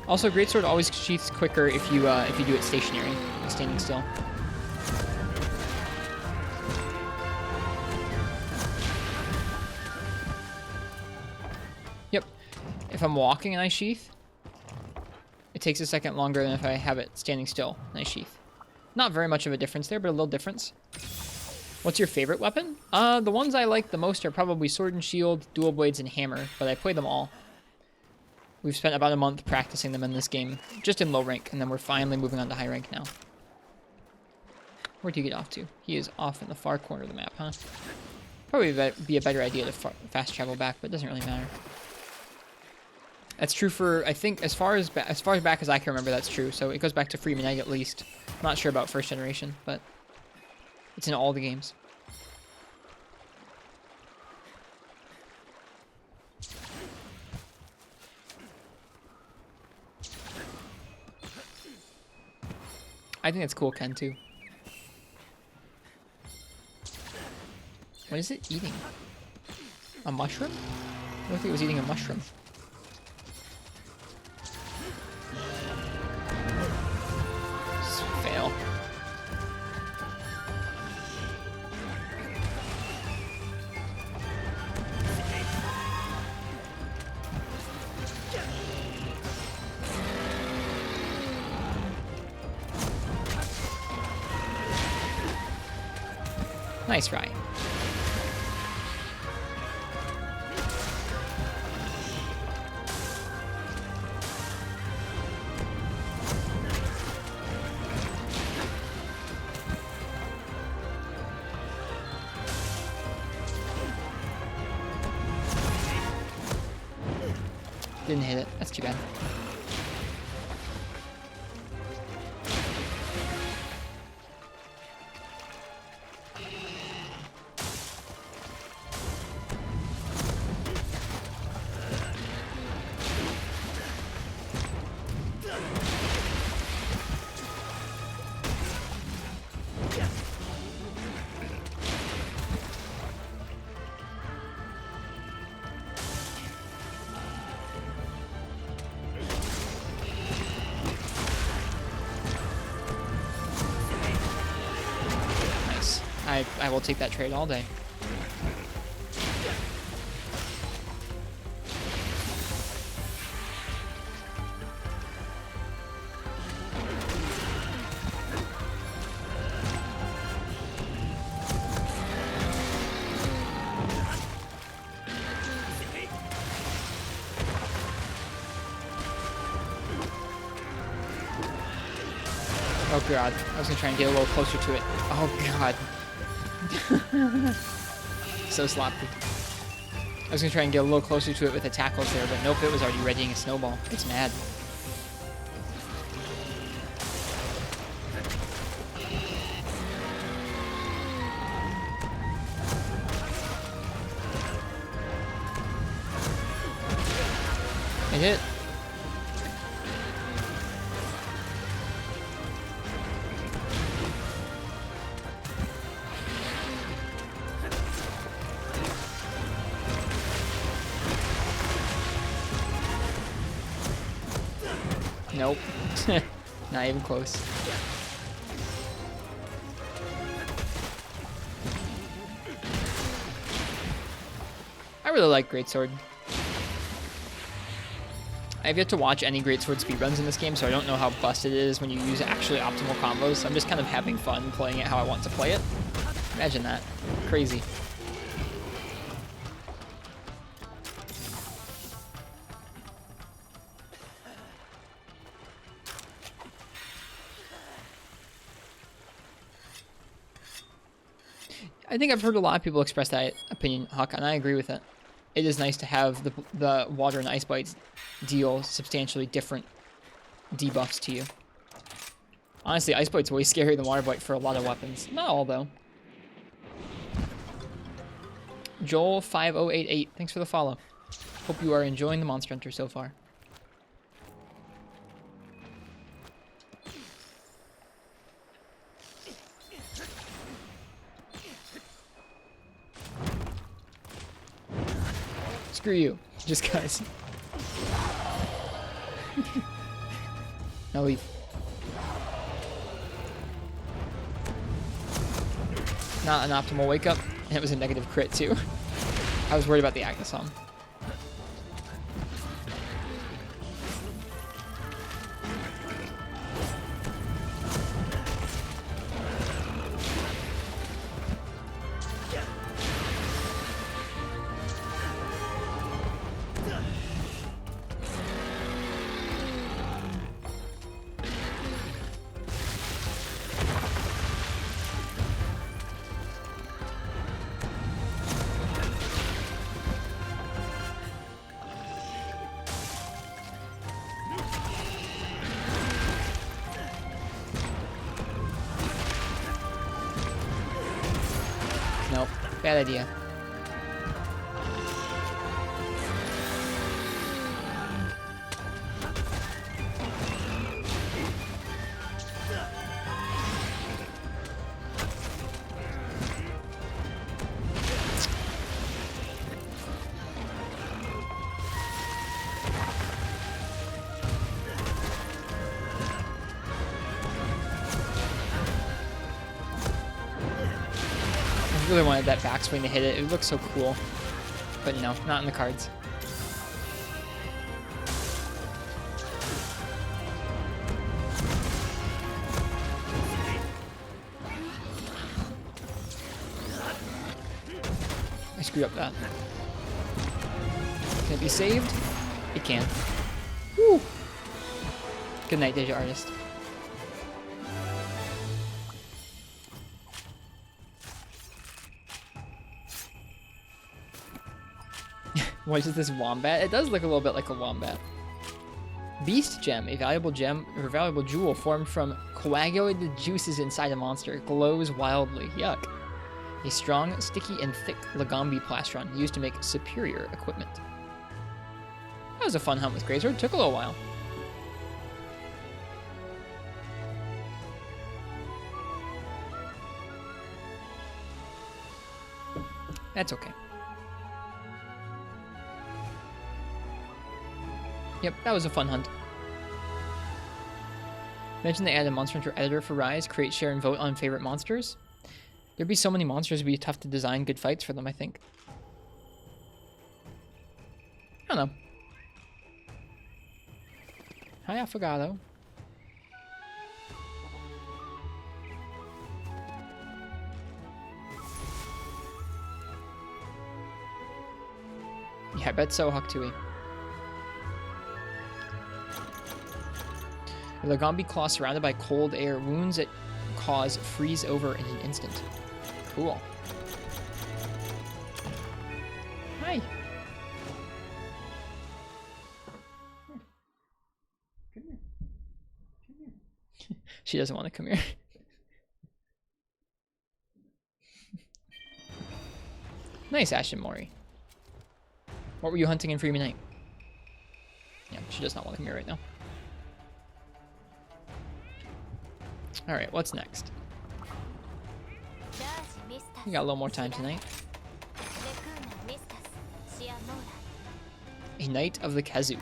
Speaker 2: Also, greatsword always sheaths quicker if you do it stationary, standing still. Yep. If I'm walking and I sheath, it takes a second longer than if I have it standing still and I sheath. Not very much of a difference there, but a little difference. What's your favorite weapon? The ones I like the most are probably sword and shield, dual blades, and hammer, but I play them all. We've spent about a month practicing them in this game, just in low rank, and then we're finally moving on to high rank now. Where'd you get off to? He is off in the far corner of the map, huh? Probably be a better idea to fast travel back, but it doesn't really matter. That's true for, I think, as far back as I can remember, that's true. So it goes back to Freeman Egg at least. I'm not sure about first generation, but it's in all the games. I think that's cool, Ken, too. What is it eating? A mushroom? I don't think it was eating a mushroom. Fail. Nice ride. Didn't hit it. That's too bad. I will take that trade all day. Oh god, I was gonna try and get a little closer to it. Oh god. So sloppy. I was gonna try and get a little closer to it with the tackles there, but nope, it was already readying a snowball. It's mad. It hit. Nope. Not even close. I really like Greatsword. I have yet to watch any Greatsword speedruns in this game, so I don't know how busted it is when you use actually optimal combos. I'm just kind of having fun playing it how I want to play it. Imagine that. Crazy. I think I've heard a lot of people express that opinion, Huck, and I agree with it. It is nice to have the water and ice bites deal substantially different debuffs to you. Honestly, ice bite's way scarier than water bite for a lot of weapons. Not all, though. Joel5088, thanks for the follow. Hope you are enjoying the Monster Hunter so far. Screw you, just cuz. No leave. Not an optimal wake up, and it was a negative crit too. I was worried about the Agnesome. Nope, bad idea. I really wanted that backswing to hit it. It looks so cool. But no, not in the cards. I screwed up that. Can it be saved? It can. Woo! Good night, Digit Artist. What is this wombat? It does look a little bit like a wombat. Beast Gem, a valuable gem or valuable jewel formed from coagulated juices inside a monster. Glows wildly. Yuck. A strong, sticky, and thick Lagombi plastron used to make superior equipment. That was a fun hunt with Greatsword. Took a little while. That's okay. Yep, that was a fun hunt. Mention they added a Monster Hunter editor for Rise. Create, share, and vote on favorite monsters. There'd be so many monsters, it'd be tough to design good fights for them, I think. I don't know. Hi, Affogato. Yeah, I bet so, Huktui. A Lagombi claw surrounded by cold air. Wounds it cause freeze over in an instant. Cool. Hi. Come here. Come here. She doesn't want to come here. Nice, Ashton Mori. What were you hunting in Freeman Night? Yeah, she does not want to come here right now. Alright, what's next? We got a little more time tonight. A night of the Kazoo.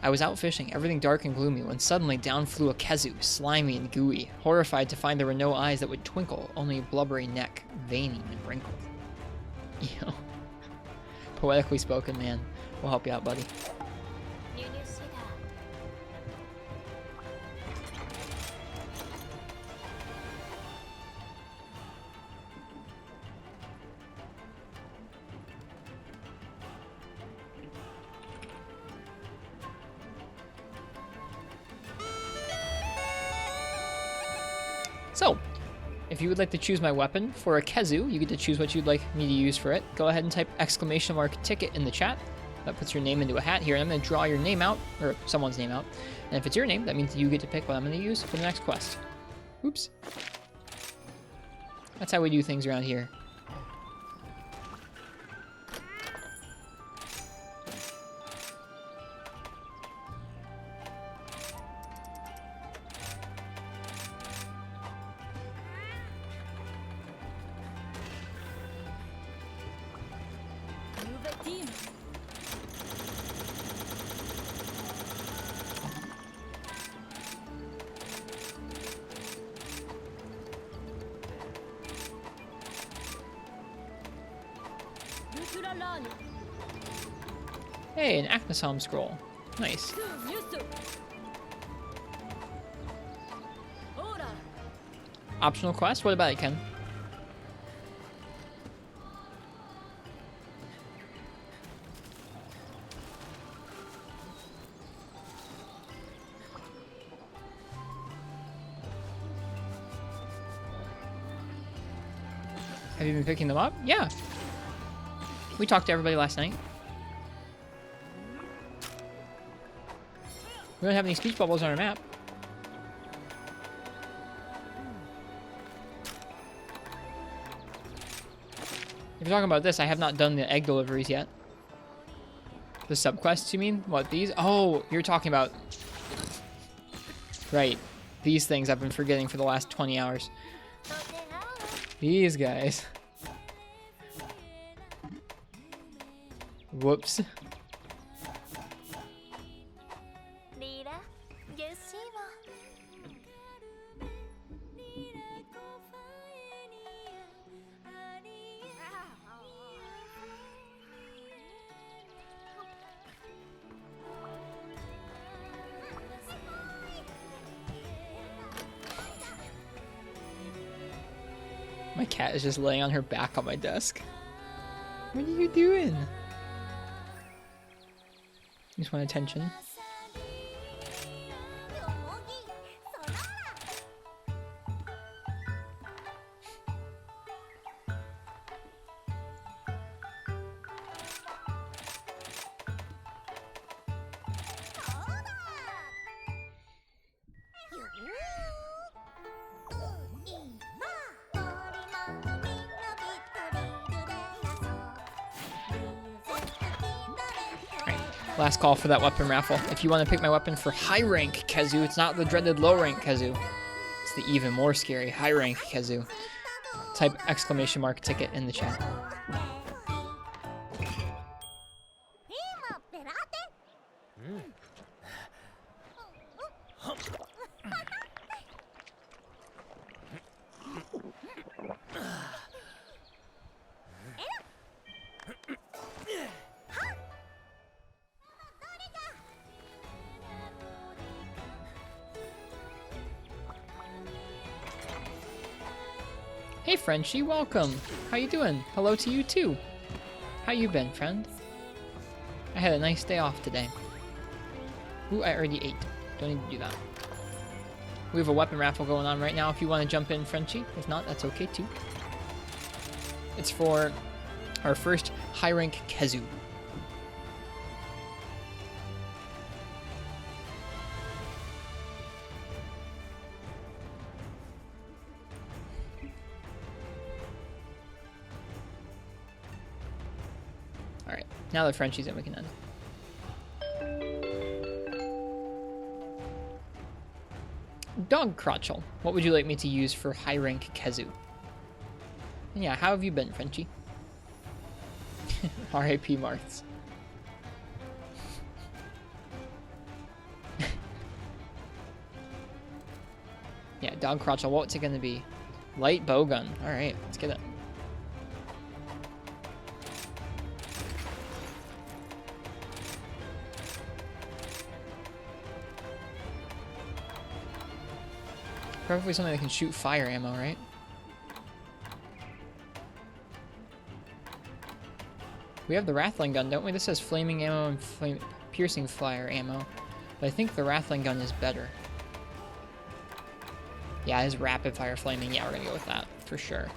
Speaker 2: I was out fishing, everything dark and gloomy, when suddenly down flew a Kazoo, slimy and gooey, horrified to find there were no eyes that would twinkle, only a blubbery neck, veiny and wrinkled. Yo. Poetically spoken, man. We'll help you out, buddy. So, if you would like to choose my weapon for a Kazoo, you get to choose what you'd like me to use for it. Go ahead and type !ticket in the chat. That puts your name into a hat here, and I'm going to draw your name out, or someone's name out. And if it's your name, that means you get to pick what I'm going to use for the next quest. Oops. That's how we do things around here. Hey, an Acnosom scroll. Nice. Optional quest? What about it, Ken? Have you been picking them up? Yeah. We talked to everybody last night. We don't have any speech bubbles on our map. If you're talking about this, I have not done the egg deliveries yet. The subquests, you mean? What, these? Oh, you're talking about... Right. These things I've been forgetting for the last 20 hours. These guys. Whoops. My cat is just laying on her back on my desk. What are you doing? You just want attention. Last call for that weapon raffle. If you want to pick my weapon for high rank Kazoo, it's not the dreaded low rank Kazoo. It's the even more scary high rank Kazoo. Type exclamation mark ticket in the chat. Hey Frenchie, welcome. How you doing? Hello to you too. How you been, friend? I had a nice day off today. Ooh, I already ate. Don't need to do that. We have a weapon raffle going on right now if you want to jump in, Frenchie. If not, that's okay too. It's for our first high rank Kazoo. Alright, now that Frenchie's in, we can end. Dog Crotchel, what would you like me to use for high rank Kazoo? And yeah, how have you been, Frenchie? R.I.P. Marths. Yeah, Dog Crotchel, what's it gonna be? Light bowgun. Alright, let's get it. Probably something that can shoot fire ammo, right? We have the Rattling gun, don't we? This has flaming ammo and piercing fire ammo. But I think the Rattling gun is better. Yeah, it has rapid fire flaming. Yeah, we're gonna go with that, for sure.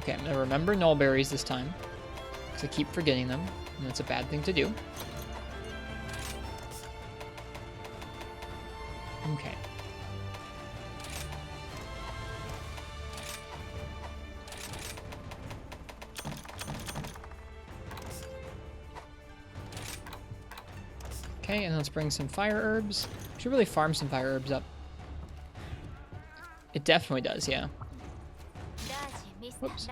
Speaker 2: Okay, I'm gonna remember null berries this time, because I keep forgetting them, and that's a bad thing to do. Okay. Okay, and let's bring some fire herbs. We should really farm some fire herbs up. It definitely does, yeah. Whoops.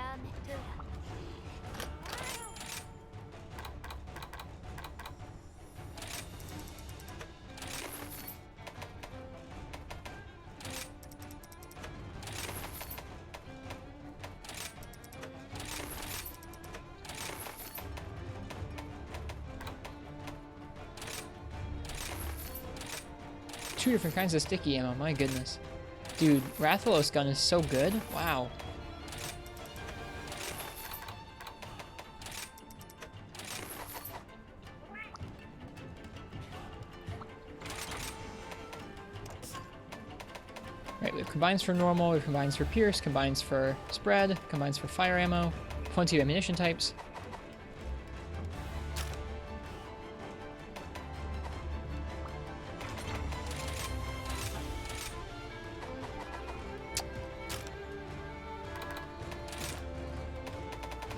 Speaker 2: Two different kinds of sticky ammo, my goodness. Dude, Rathalos gun is so good. Wow. Right, we have combines for normal, we have combines for pierce, combines for spread, combines for fire ammo, plenty of ammunition types.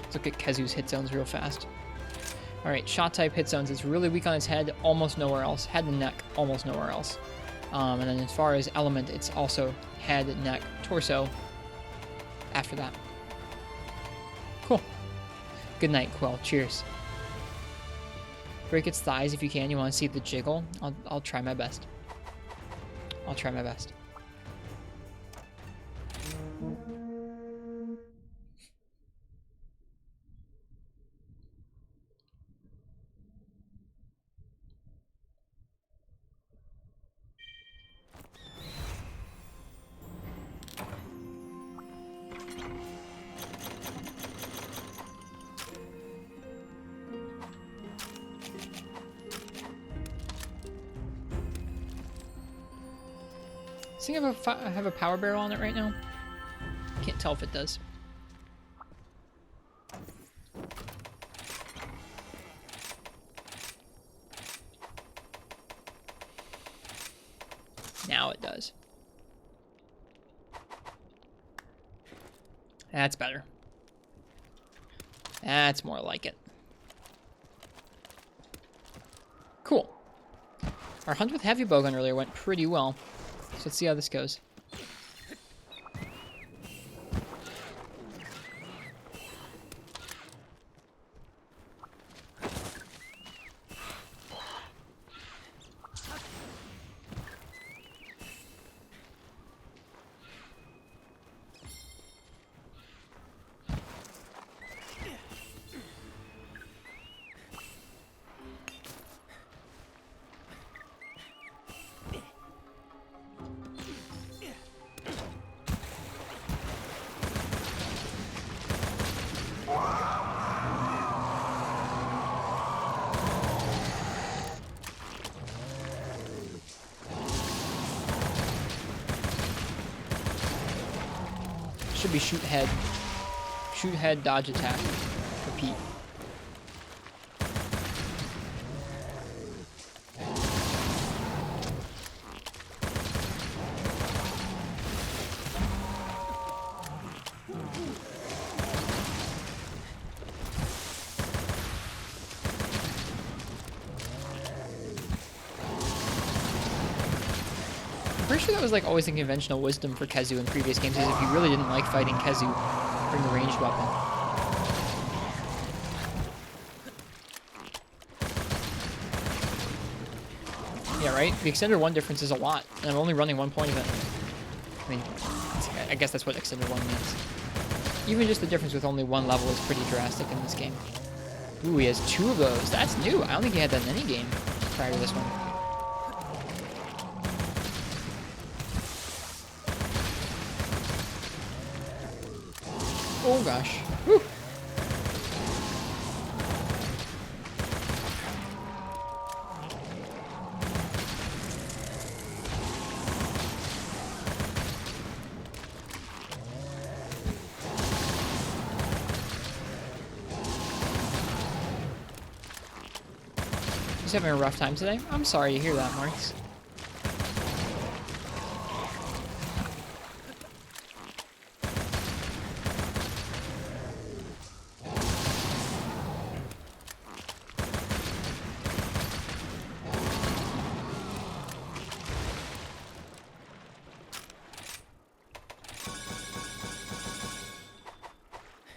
Speaker 2: Let's look at Kazoo's hit zones real fast. Alright, shot type hit zones is really weak on its head, almost nowhere else. Head and neck, almost nowhere else. And then as far as element, it's also head, neck, torso after that. Cool. Good night, Quill. Cheers. Break its thighs if you can. You want to see the jiggle? I'll try my best. I'll try my best. Does it have a power barrel on it right now? Can't tell if it does. Now it does. That's better. That's more like it. Cool. Our hunt with heavy bowgun earlier went pretty well. So let's see how this goes. Should be shoot head. Shoot head, dodge attack. Repeat. I'm pretty sure that was like always a conventional wisdom for Kazoo in previous games, is if you really didn't like fighting Kazoo, bring a ranged weapon. Yeah, right? The extender 1 difference is a lot, and I'm only running 1 point of it. I mean, I guess that's what extender 1 means. Even just the difference with only 1 level is pretty drastic in this game. Ooh, he has 2 of those. That's new. I don't think he had that in any game prior to this one. Oh gosh. Whew. He's having a rough time today? I'm sorry to hear that, Marks.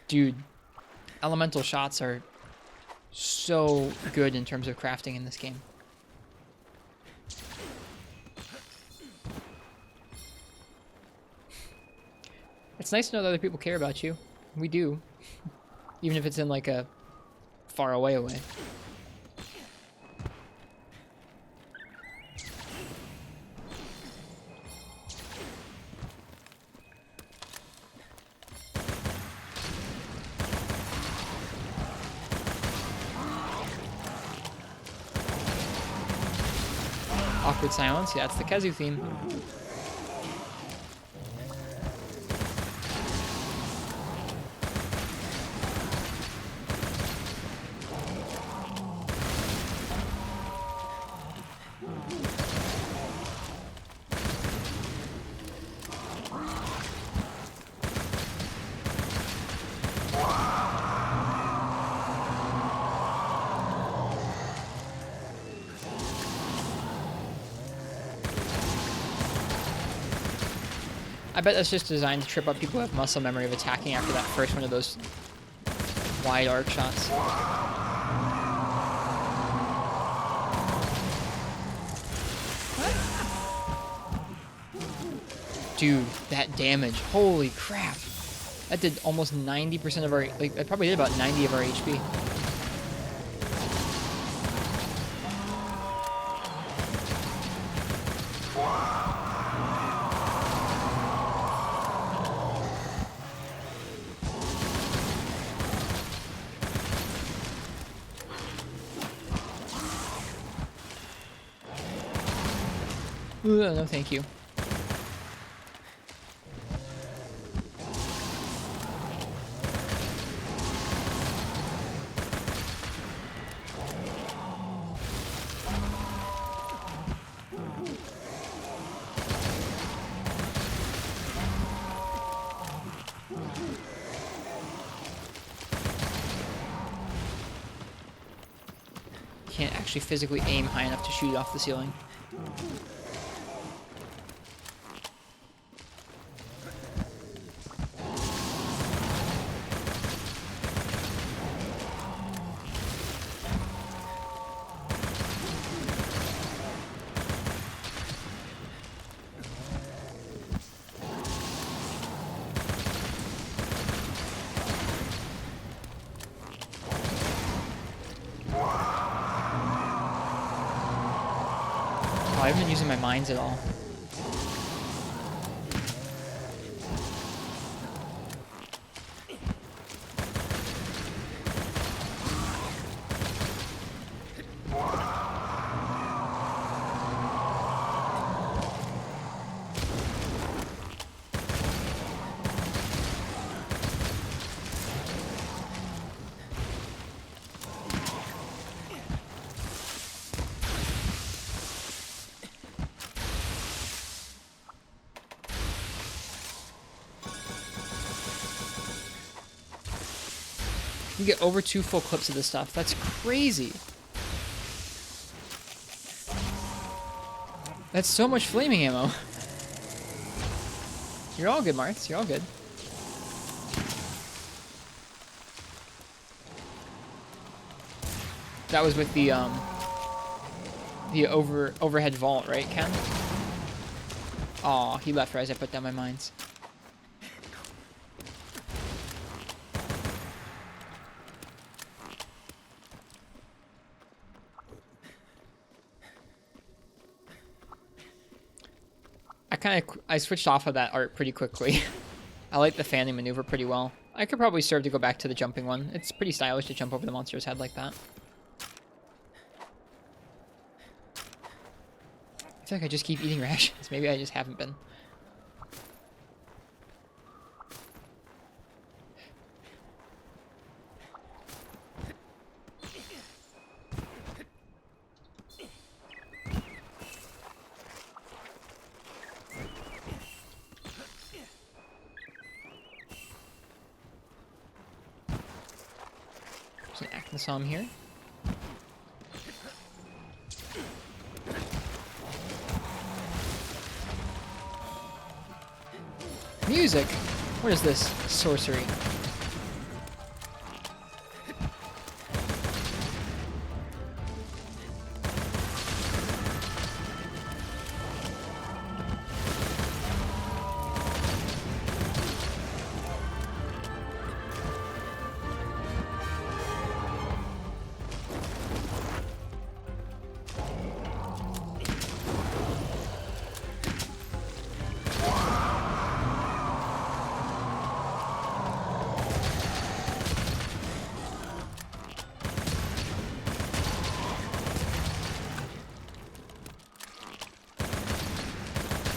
Speaker 2: Dude, elemental shots are so good in terms of crafting in this game. It's nice to know that other people care about you. We do. Even if it's in like a far away. Awkward silence. Yeah, it's the Kazoo theme. I bet that's just designed to trip up people who have muscle memory of attacking after that first one of those wide arc shots. What? Dude, that damage. Holy crap. That did almost 90% of our... Like, that probably did about 90 of our HP. No, thank you. can't actually physically aim high enough to shoot it off the ceiling. I haven't been using my mines at all. You get over 2 full clips of this stuff. That's crazy. That's so much flaming ammo. You're all good, Marths. You're all good. That was with the overhead vault, right, Ken? Aw, he left right as I put down my mines. I switched off of that art pretty quickly. I like the fanning maneuver pretty well. I could probably serve to go back to the jumping one. It's pretty stylish to jump over the monster's head like that. I feel like I just keep eating rations. Maybe I just haven't been. Some here. Music! What is this? Sorcery.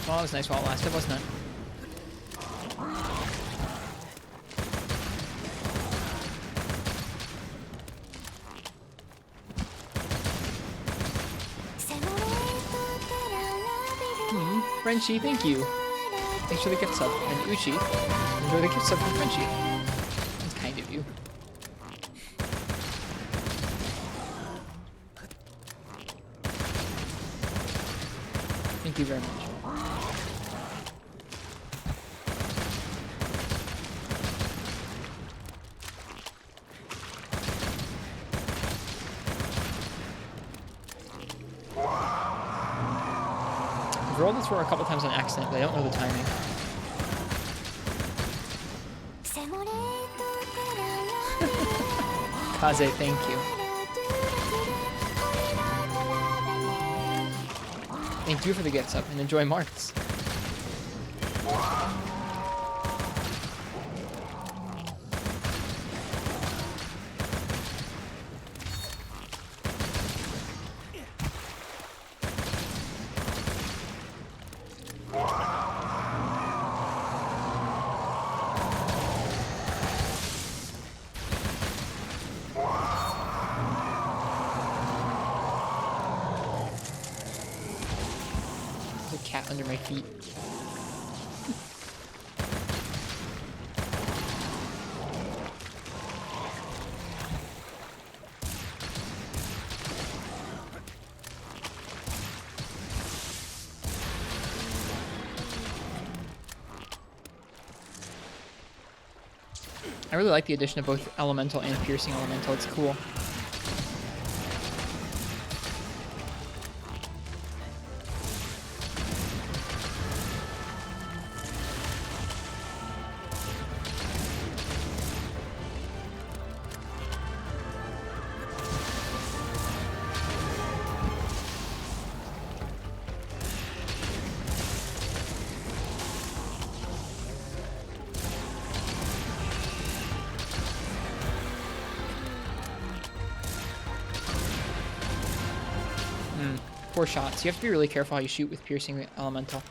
Speaker 2: Well, that was nice while it lasted, wasn't it? Frenchie, thank you. Thanks for the gift sub. And Uchi, enjoy the gift sub from Frenchie. That's kind of you. Thank you very much. I've rolled this roar a couple times on accident, but I don't know the timing. Kaze, thank you. Thank you for the gifts up and enjoy Marths. Under my feet. I really like the addition of both elemental and piercing elemental. It's cool. Four shots. You have to be really careful how you shoot with piercing elemental.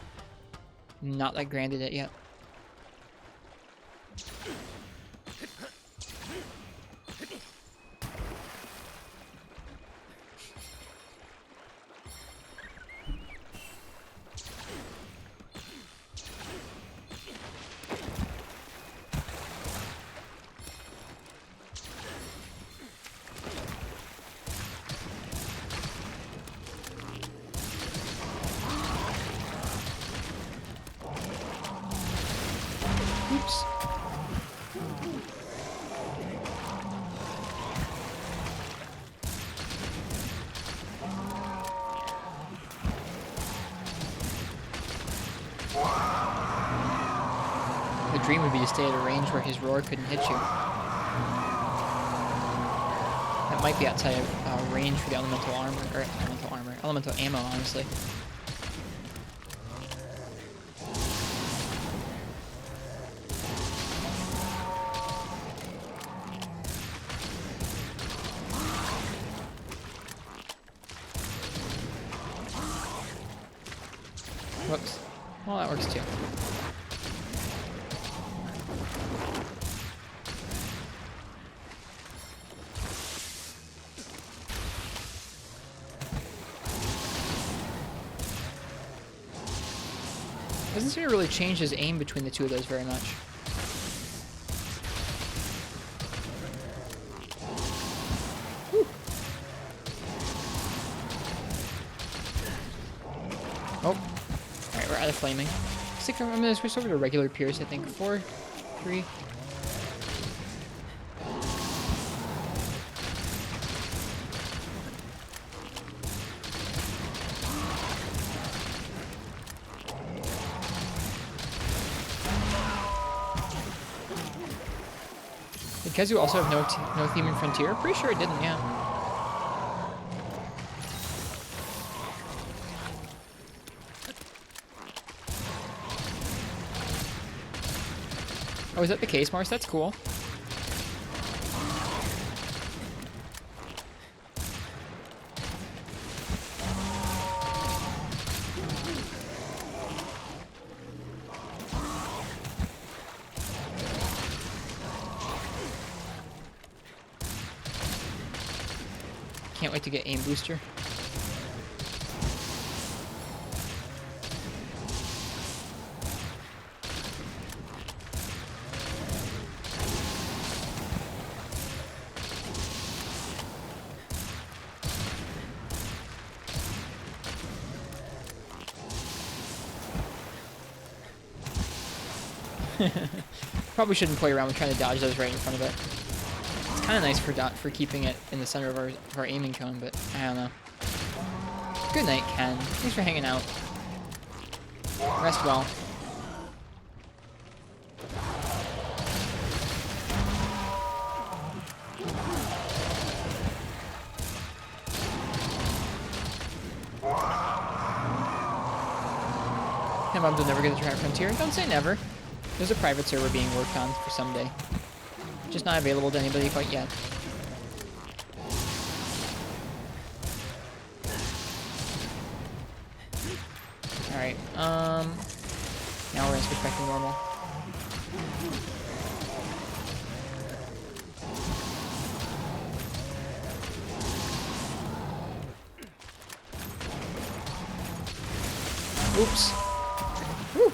Speaker 2: Not that granted it yet. Oops. The dream would be to stay at a range where his roar couldn't hit you. That might be outside of range for the elemental armor, or elemental ammo, honestly. Whoops. Well, that works too. Doesn't seem to really change his aim between the two of those very much. Whew. Oh. Alright, we're out of flaming. I'm gonna switch over to regular pierce, I think. 4, 3. Did Kazoo also have no theme in Frontier? Pretty sure it didn't, yeah. Oh, is that the case, Mars? That's cool. Can't wait to get aim booster. Probably shouldn't play around with trying to dodge those right in front of it. It's kind of nice for keeping it in the center of our aiming cone, but I don't know. Good night, Ken. Thanks for hanging out. Rest well. Hey, Mom, never get to try Frontier. Don't say never. There's a private server being worked on for someday. Just not available to anybody quite yet. Alright, now we're gonna switch back to normal. Oops. Whew.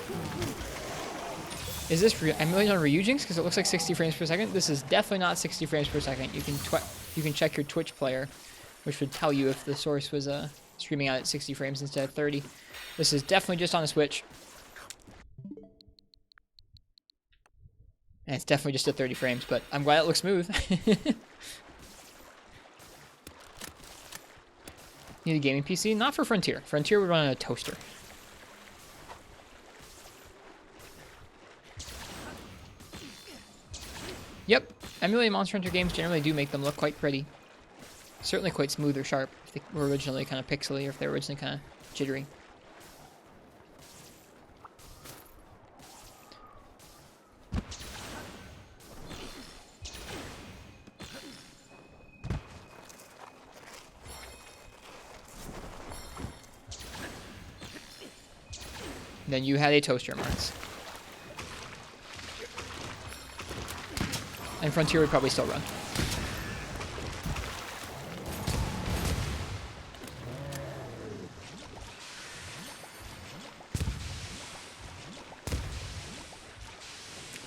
Speaker 2: Is this I'm really on Ryujinx because it looks like 60 frames per second. This is definitely not 60 frames per second. You can check your Twitch player, which would tell you if the source was streaming out at 60 frames instead of 30. This is definitely just on the Switch. And it's definitely just at 30 frames, but I'm glad it looks smooth. Need a gaming PC? Not for Frontier. Frontier would run on a toaster. Yep, emulated Monster Hunter games generally do make them look quite pretty. Certainly quite smooth or sharp if they were originally kind of pixely or if they were originally kind of jittery. Then you had a toaster, Marks. And Frontier would probably still run.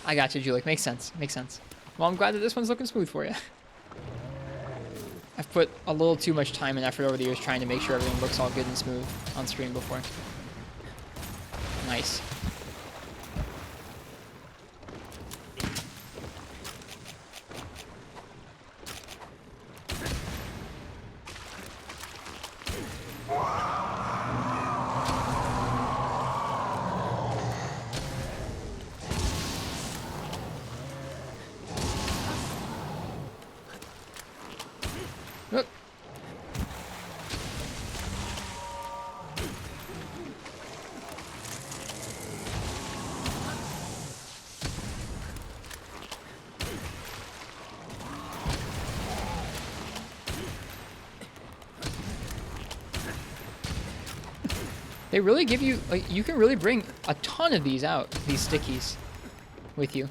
Speaker 2: I got you, Julik. Makes sense. Makes sense. Well, I'm glad that this one's looking smooth for you. I've put a little too much time and effort over the years trying to make sure everything looks all good and smooth on stream before. Nice. Oop. They really give you, like, you can really bring a ton of these out, these stickies, with you.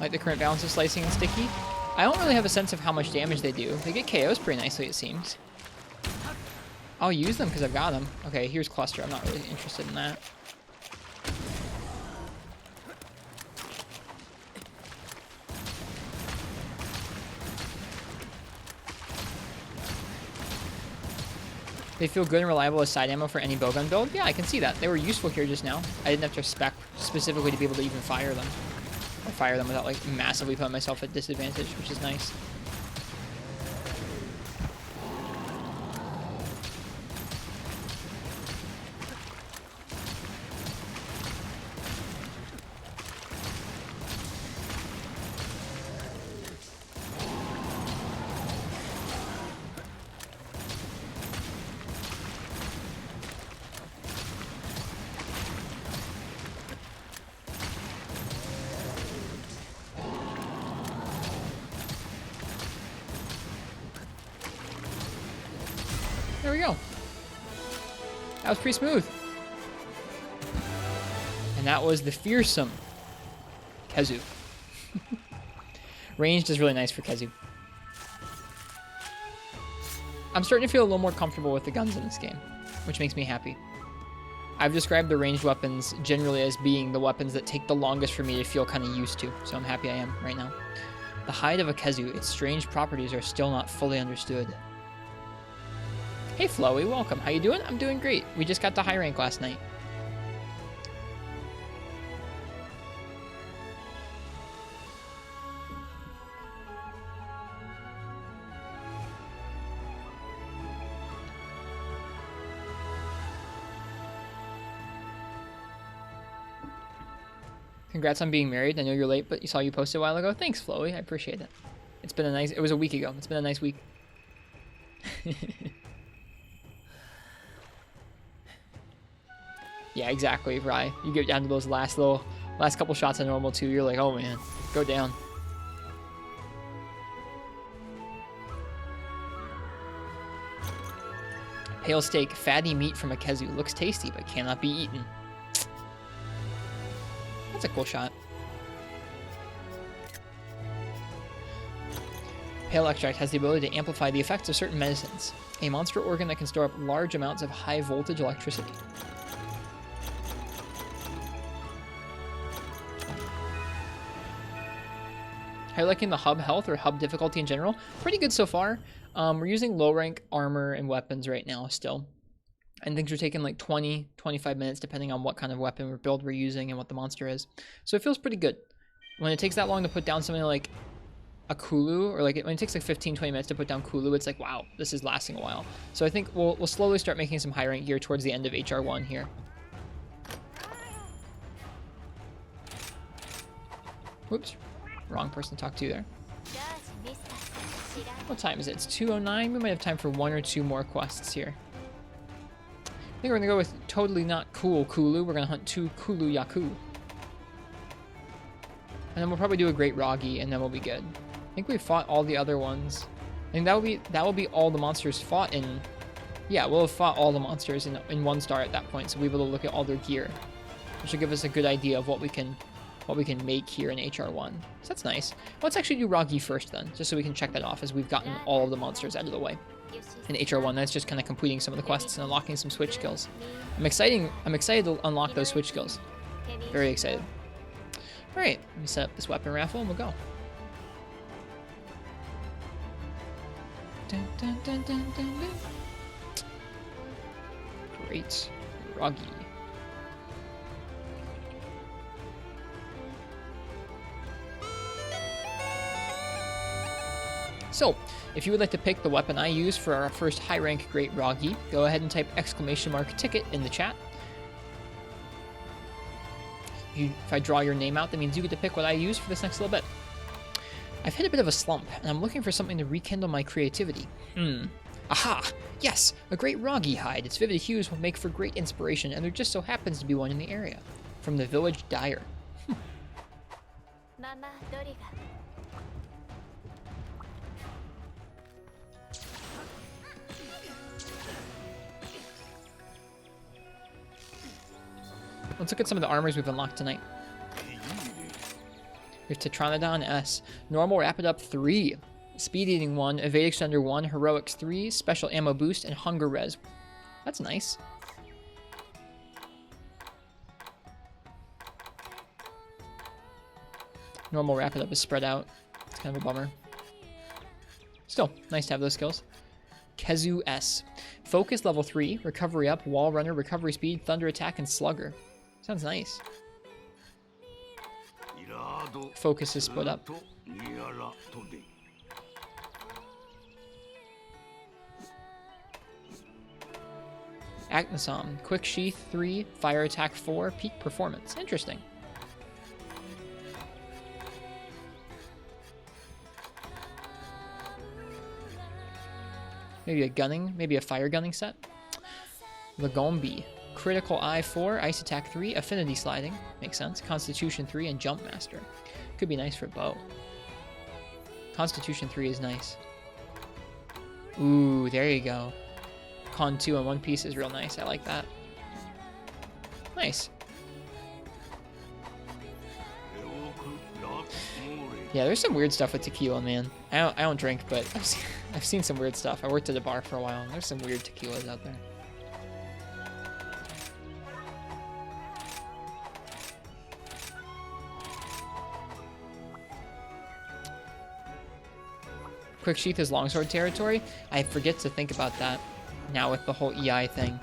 Speaker 2: Like the current balance of slicing and sticky. I don't really have a sense of how much damage they do. They get KOs pretty nicely, it seems. I'll use them because I've got them. Okay, here's cluster. I'm not really interested in that. They feel good and reliable as side ammo for any bowgun build. Yeah, I can see that. They were useful here just now. I didn't have to spec specifically to be able to even fire them. Or fire them without, like, massively putting myself at disadvantage, which is nice. There we go. That was pretty smooth. And that was the fearsome Kazoo. Ranged is really nice for Kazoo. I'm starting to feel a little more comfortable with the guns in this game, which makes me happy. I've described the ranged weapons generally as being the weapons that take the longest for me to feel kind of used to, so I'm happy I am right now. The hide of a Kazoo, its strange properties are still not fully understood. Hey Floey, welcome. How you doing? I'm doing great. We just got to high rank last night. Congrats on being married. I know you're late, but you saw you posted a while ago. Thanks, Floey. I appreciate it. It's been a nice, it was a week ago. It's been a nice week. Yeah, exactly, Rye. You get down to those last couple shots of normal too. You're like, oh man, go down. Pale steak, fatty meat from a Kazoo. Looks tasty, but cannot be eaten. That's a cool shot. Pale extract has the ability to amplify the effects of certain medicines. A monster organ that can store up large amounts of high voltage electricity. Are you liking the hub health or hub difficulty in general? Pretty good so far. We're using low rank armor and weapons right now still. And things are taking like 20, 25 minutes depending on what kind of weapon or build we're using and what the monster is. So it feels pretty good. When it takes that long to put down something like a Kulu, or like when it takes like 15, 20 minutes to put down Kulu, it's like, wow, this is lasting a while. So I think we'll slowly start making some high rank gear towards the end of HR1 here. Whoops. Wrong person to talk to there. What time is it? It's 2:09. We might have time for 1 or 2 more quests here. I think we're gonna go with totally not cool Kulu. We're gonna hunt 2 Kulu Yaku. And then we'll probably do a great Ragi, and then we'll be good. I think we fought all the other ones. I think that will be all the monsters fought in. Yeah, we'll have fought all the monsters in 1 star at that point, so we'll be able to look at all their gear, which will give us a good idea of what we can make here in HR1. So that's nice. Let's actually do Ragi first then, just so we can check that off as we've gotten all of the monsters out of the way. In HR1, that's just kind of completing some of the quests and unlocking some switch skills. I'm excited to unlock those switch skills. Very excited. Alright, let me set up this weapon raffle and we'll go. Dun, dun, dun, dun, dun, dun. Great. Ragi. So, if you would like to pick the weapon I use for our first high rank Great Ragi, go ahead and type !ticket in the chat. If I draw your name out, that means you get to pick what I use for this next little bit. I've hit a bit of a slump, and I'm looking for something to rekindle my creativity. Aha! Yes! A great Ragi hide. Its vivid hues will make for great inspiration, and there just so happens to be one in the area. From the village Dyer. Let's look at some of the armors we've unlocked tonight. We have Tetranodon S, Normal Rapid Up 3, Speed Eating 1, Evade Extender 1, Heroics 3, Special Ammo Boost, and Hunger Res. That's nice. Normal Rapid Up is spread out. It's kind of a bummer. Still, nice to have those skills. Kazoo S, Focus Level 3, Recovery Up, Wall Runner, Recovery Speed, Thunder Attack, and Slugger. Sounds nice. Focus is split up. Acnosom, Quick Sheath 3, Fire Attack 4, Peak Performance. Interesting. Maybe a fire gunning set. Lagombi. Critical Eye 4, Ice Attack 3, Affinity Sliding, makes sense, Constitution 3, and Jump Master. Could be nice for bow. Constitution 3 is nice. Ooh, there you go. Con 2 in one piece is real nice, I like that. Nice. Yeah, there's some weird stuff with tequila, man. I don't drink, but I've seen some weird stuff. I worked at a bar for a while, and there's some weird tequilas out there. Quick Sheath is longsword territory. I forget to think about that now with the whole EI thing.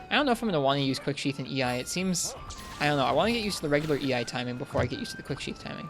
Speaker 2: I don't know if I'm going to want to use Quick Sheath in EI. It seems... I don't know. I want to get used to the regular EI timing before I get used to the Quick Sheath timing.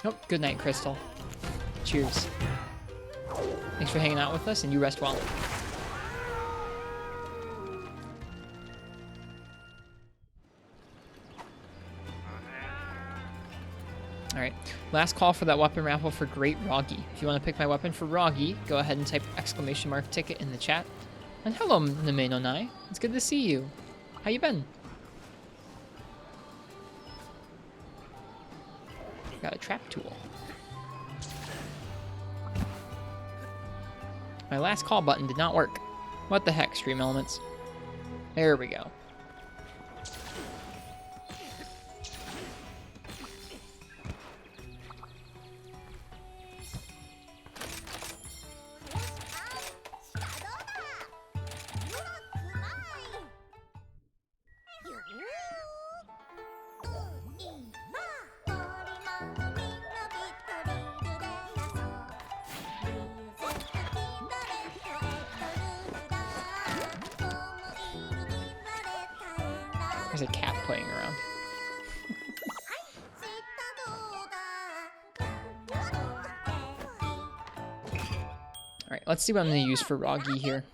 Speaker 2: Oh, good night, Crystal. Cheers. Thanks for hanging out with us, and you rest well. Alright, last call for that weapon raffle for Great Roggy. If you want to pick my weapon for Roggy, go ahead and type ! ticket in the chat. And hello, Name-no-Nai. It's good to see you. How you been? Got a trap tool. My last call button did not work. What the heck, Stream Elements? There we go. There's a cat playing around. Alright, let's see what I'm going to use for Roggy here.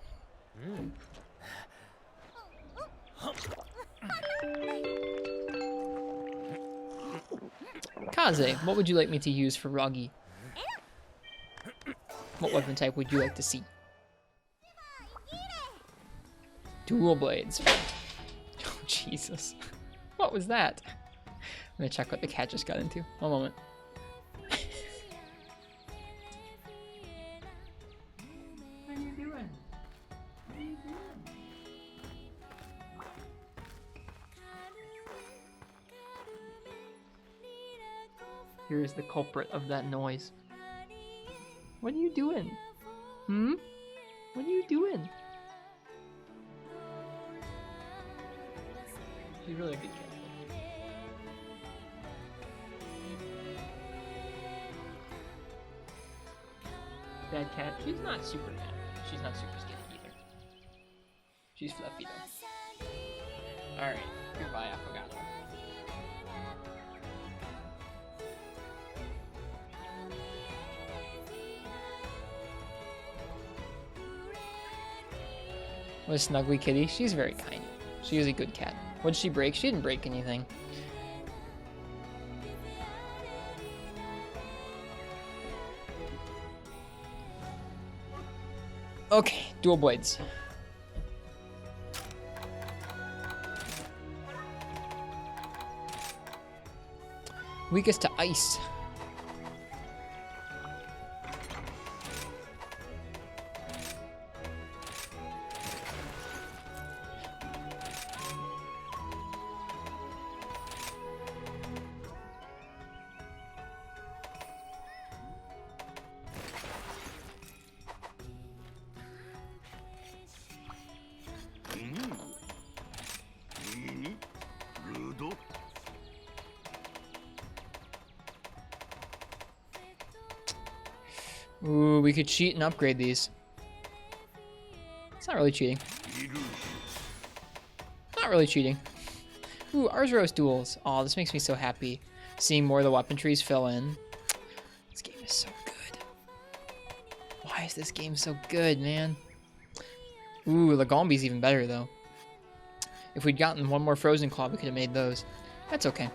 Speaker 2: Kaze, what would you like me to use for Roggy? What weapon type would you like to see? Dual blades. Oh, Jesus. What was that? I'm gonna check what the cat just got into. One moment. What are you doing? What are you doing? Here is the culprit of that noise. What are you doing? Hmm? What are you doing? She's really a good cat. Bad cat? She's not super bad. She's not super skinny either. She's fluffy though. Alright, goodbye, Affogato. What a snuggly kitty. She's very kind. She is a good cat. What did she break? She didn't break anything. Okay, dual blades. Weakest to ice. Ooh, we could cheat and upgrade these. It's not really cheating. Not really cheating. Ooh, Arzros duels. Aw, this makes me so happy. Seeing more of the weapon trees fill in. This game is so good. Why is this game so good, man? Ooh, Lagombi's even better, though. If we'd gotten one more Frozen Claw, we could have made those. That's okay.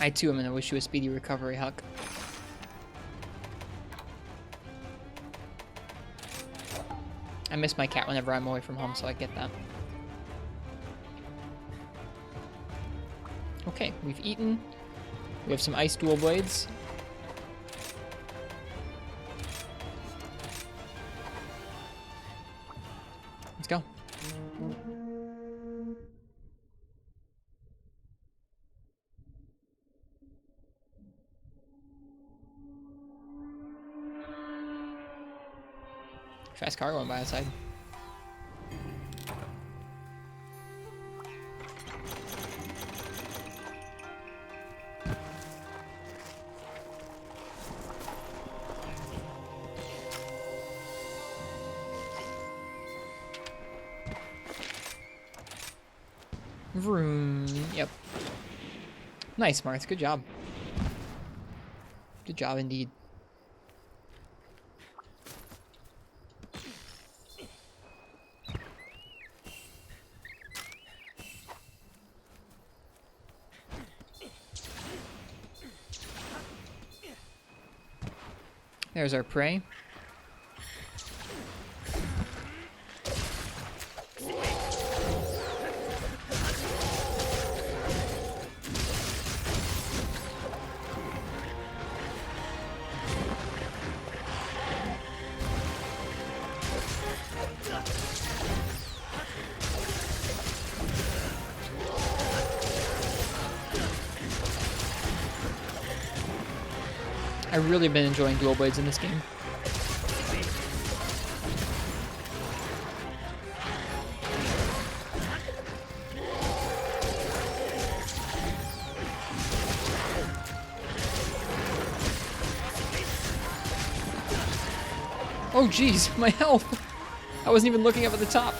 Speaker 2: I too am gonna wish you a speedy recovery, Huck. miss my cat whenever I'm away from home, so I get that. Okay, we've eaten. We have some ice dual blades. Let's go. Fast car going by outside. Vroom. Yep. Nice, Marth. Good job. Good job indeed. There's our prey. I've really been enjoying dual blades in this game. Oh geez, my health! I wasn't even looking up at the top.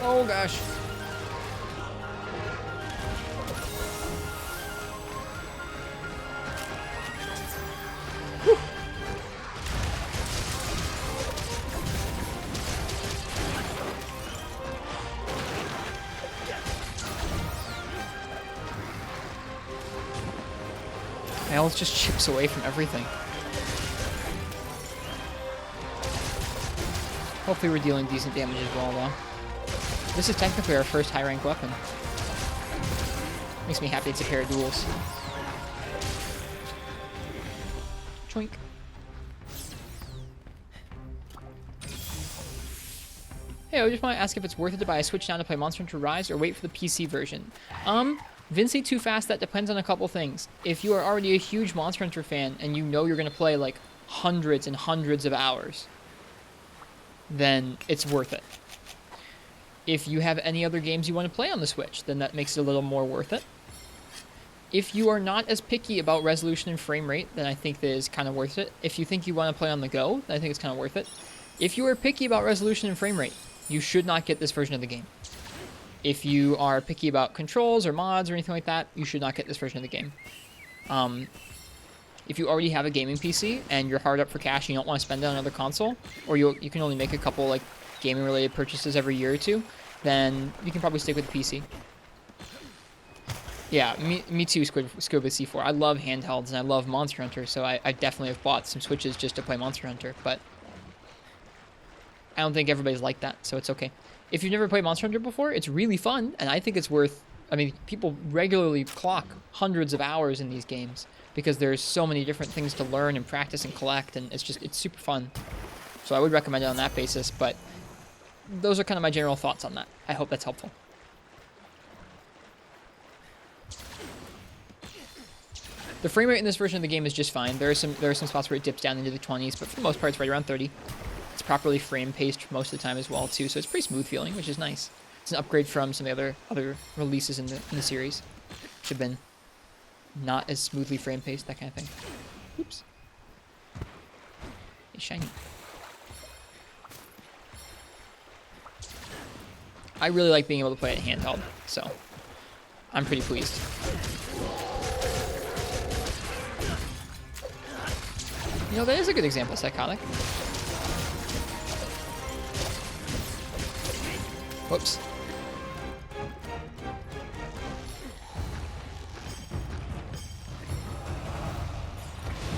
Speaker 2: Oh gosh. Whew. My health just chips away from everything. Hopefully we're dealing decent damage as well though. This is technically our first high rank weapon. Makes me happy it's a pair of duels. Choink. Hey, I just want to ask if it's worth it to buy a Switch now to play Monster Hunter Rise or wait for the PC version. Vincey Too Fast, that depends on a couple things. If you are already a huge Monster Hunter fan and you know you're going to play like hundreds and hundreds of hours, then it's worth it. If you have any other games you want to play on the Switch, then that makes it a little more worth it. If you are not as picky about resolution and frame rate, then I think that is kind of worth it. If you think you want to play on the go, then I think it's kind of worth it. If you are picky about resolution and frame rate, you should not get this version of the game. If you are picky about controls or mods or anything like that, you should not get this version of the game. If you already have a gaming PC and you're hard up for cash and you don't want to spend it on another console, or you can only make a couple like gaming-related purchases every year or two, then you can probably stick with the PC. Yeah, me too, Scuba C4. I love handhelds and I love Monster Hunter, so I definitely have bought some Switches just to play Monster Hunter, but I don't think everybody's like that, so it's okay. If you've never played Monster Hunter before, it's really fun, and I think it's worth... I mean, people regularly clock hundreds of hours in these games because there's so many different things to learn and practice and collect, and it's super fun. So I would recommend it on that basis, but those are kind of my general thoughts on that. I hope that's helpful. The frame rate in this version of the game is just fine. There are some spots where it dips down into the 20s, but for the most part, it's right around 30. It's properly frame-paced most of the time as well, too, so it's pretty smooth feeling, which is nice. It's an upgrade from some of the other releases in the series, which have been not as smoothly frame-paced, that kind of thing. Oops. It's shiny. I really like being able to play it handheld, so I'm pretty pleased. You know, that is a good example of Psychotic. Whoops.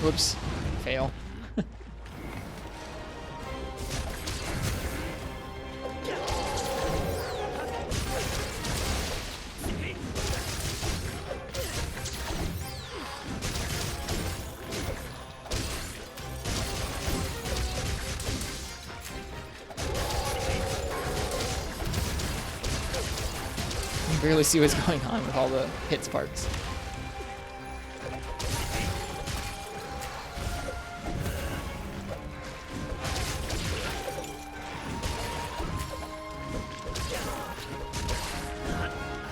Speaker 2: Whoops. Fail. You can barely see what's going on with all the hit sparks.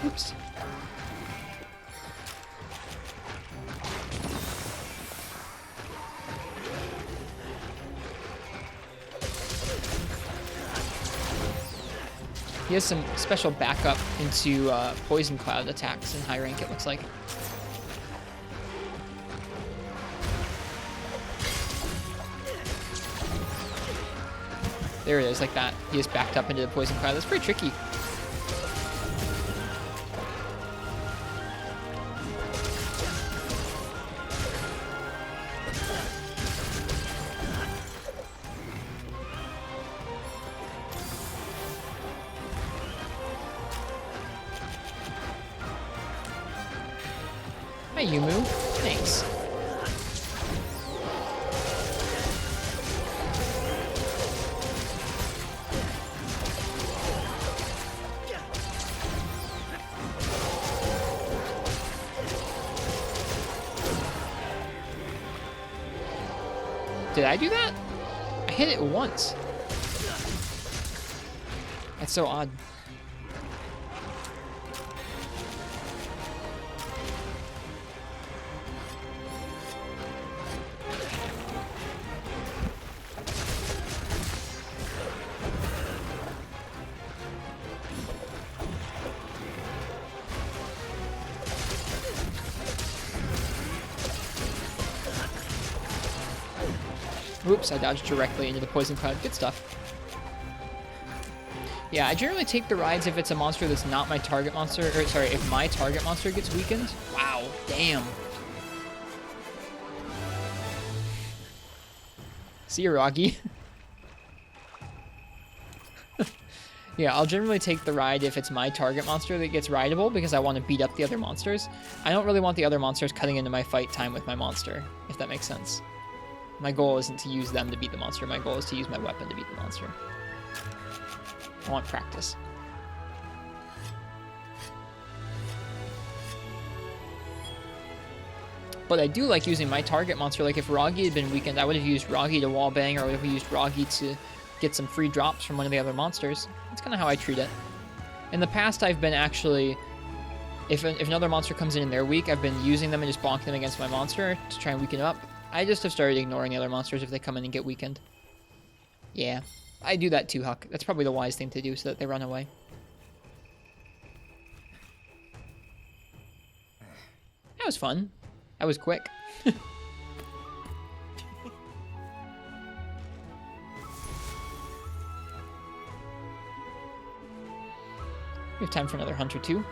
Speaker 2: Oops. He has some special backup into Poison Cloud attacks in high rank, it looks like. There it is, like that. He is backed up into the Poison Cloud. That's pretty tricky. Hi, Yumu. Thanks. Did I do that? I hit it once. That's so odd. Oops, I dodged directly into the Poison Cloud. Good stuff. Yeah, I generally take the rides if it's a monster that's not my target monster, or sorry, if my target monster gets weakened. Wow, damn. See you, Rocky. Yeah, I'll generally take the ride if it's my target monster that gets rideable because I want to beat up the other monsters. I don't really want the other monsters cutting into my fight time with my monster, if that makes sense. My goal isn't to use them to beat the monster. My goal is to use my weapon to beat the monster. I want practice. But I do like using my target monster. Like if Roggy had been weakened, I would have used Roggy to wallbang, or I would have used Roggy to get some free drops from one of the other monsters. That's kind of how I treat it. In the past, I've been actually... If another monster comes in and they're weak, I've been using them and just bonking them against my monster to try and weaken up. I just have started ignoring the other monsters if they come in and get weakened. Yeah, I do that too, Huck. That's probably the wise thing to do so that they run away. That was fun. That was quick. We have time for another hunt or two.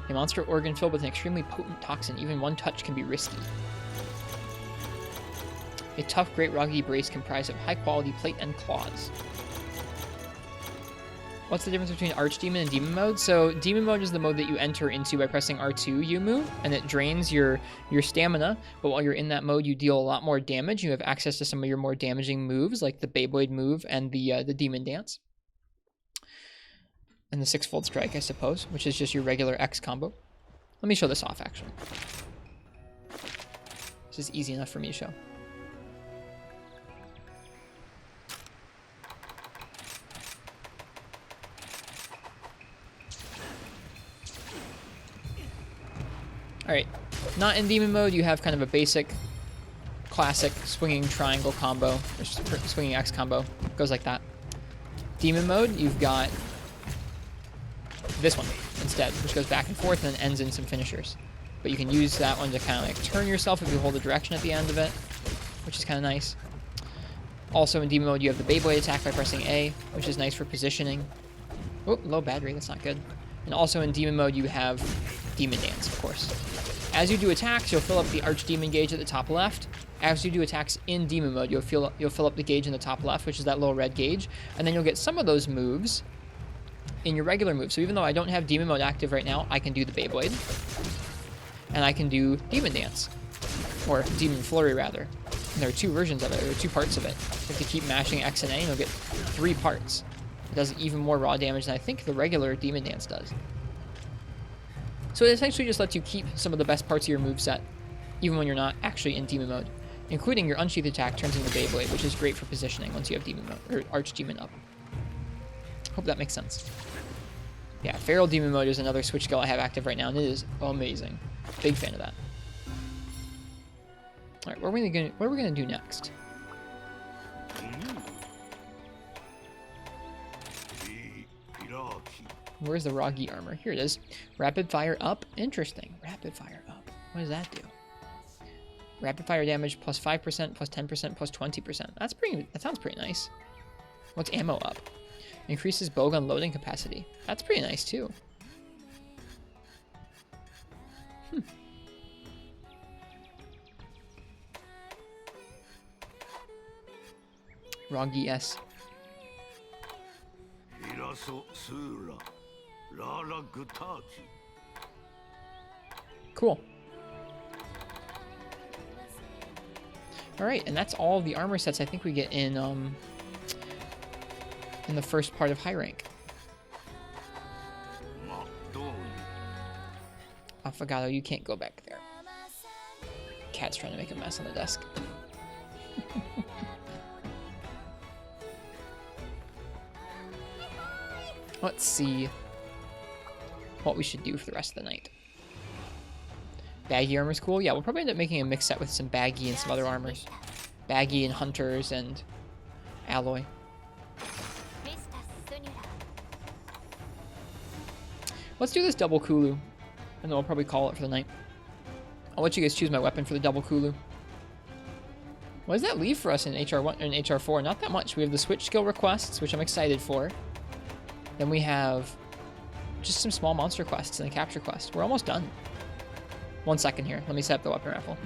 Speaker 2: A monster organ filled with an extremely potent toxin. Even one touch can be risky. A tough, great Roggy brace comprised of high-quality plate and claws. What's the difference between Archdemon and Demon Mode? So, Demon Mode is the mode that you enter into by pressing R2, Yumu, and it drains your stamina, but while you're in that mode, you deal a lot more damage. You have access to some of your more damaging moves, like the Beyblade move and the Demon Dance. And the Six-Fold Strike, I suppose, which is just your regular X combo. Let me show this off, actually. This is easy enough for me to show. Alright, not in Demon Mode, you have kind of a basic, classic swinging triangle combo, or swinging X combo. Goes like that. demon mode, you've got this one instead, which goes back and forth and then ends in some finishers. But you can use that one to kind of like turn yourself if you hold the direction at the end of it, which is kind of nice. Also in demon mode, you have the Beyblade attack by pressing A, which is nice for positioning. Oh, low battery, that's not good. And also in demon mode, you have Demon Dance, of course. As you do attacks, you'll fill up the Archdemon gauge at the top left. As you do attacks in demon mode, you'll fill up the gauge in the top left, which is that little red gauge, and then you'll get some of those moves in your regular moves. So even though I don't have demon mode active right now, I can do the Beyblade, and I can do Demon Dance, or Demon Flurry rather. And there are two versions of it. There are two parts of it. You have to keep mashing X and A, and you'll get 3 parts. It does even more raw damage than I think the regular Demon Dance does. So it essentially just lets you keep some of the best parts of your moveset, even when you're not actually in demon mode. Including your Unsheath attack turns into Beyblade, which is great for positioning once you have demon mode, or Archdemon up. Hope that makes sense. Yeah, Feral Demon Mode is another switch skill I have active right now, and it is amazing. Big fan of that. Alright, what are we gonna do next? Where's the Roggy armor? Here it is. Rapid fire up. Interesting. Rapid fire up. What does that do? Rapid fire damage plus 5%, plus 10%, plus 20%. That sounds pretty nice. What's ammo up? Increases bowgun loading capacity. That's pretty nice too. Roggy S. Cool. Alright, and that's all the armor sets I think we get in the first part of high rank. Affogato, you can't go back there. Cat's trying to make a mess on the desk. Let's see what we should do for the rest of the night. Baggy armor's cool. Yeah, we'll probably end up making a mix set with some baggy and some other armors. Baggy and hunters and alloy. Let's do this double Kulu, and then we'll probably call it for the night. I'll let you guys choose my weapon for the double Kulu. What does that leave for us in HR1 and HR4? Not that much. We have the switch skill requests, which I'm excited for. Then we have just some small monster quests and a capture quest. We're almost done. 1 second here. Let me set up the weapon raffle.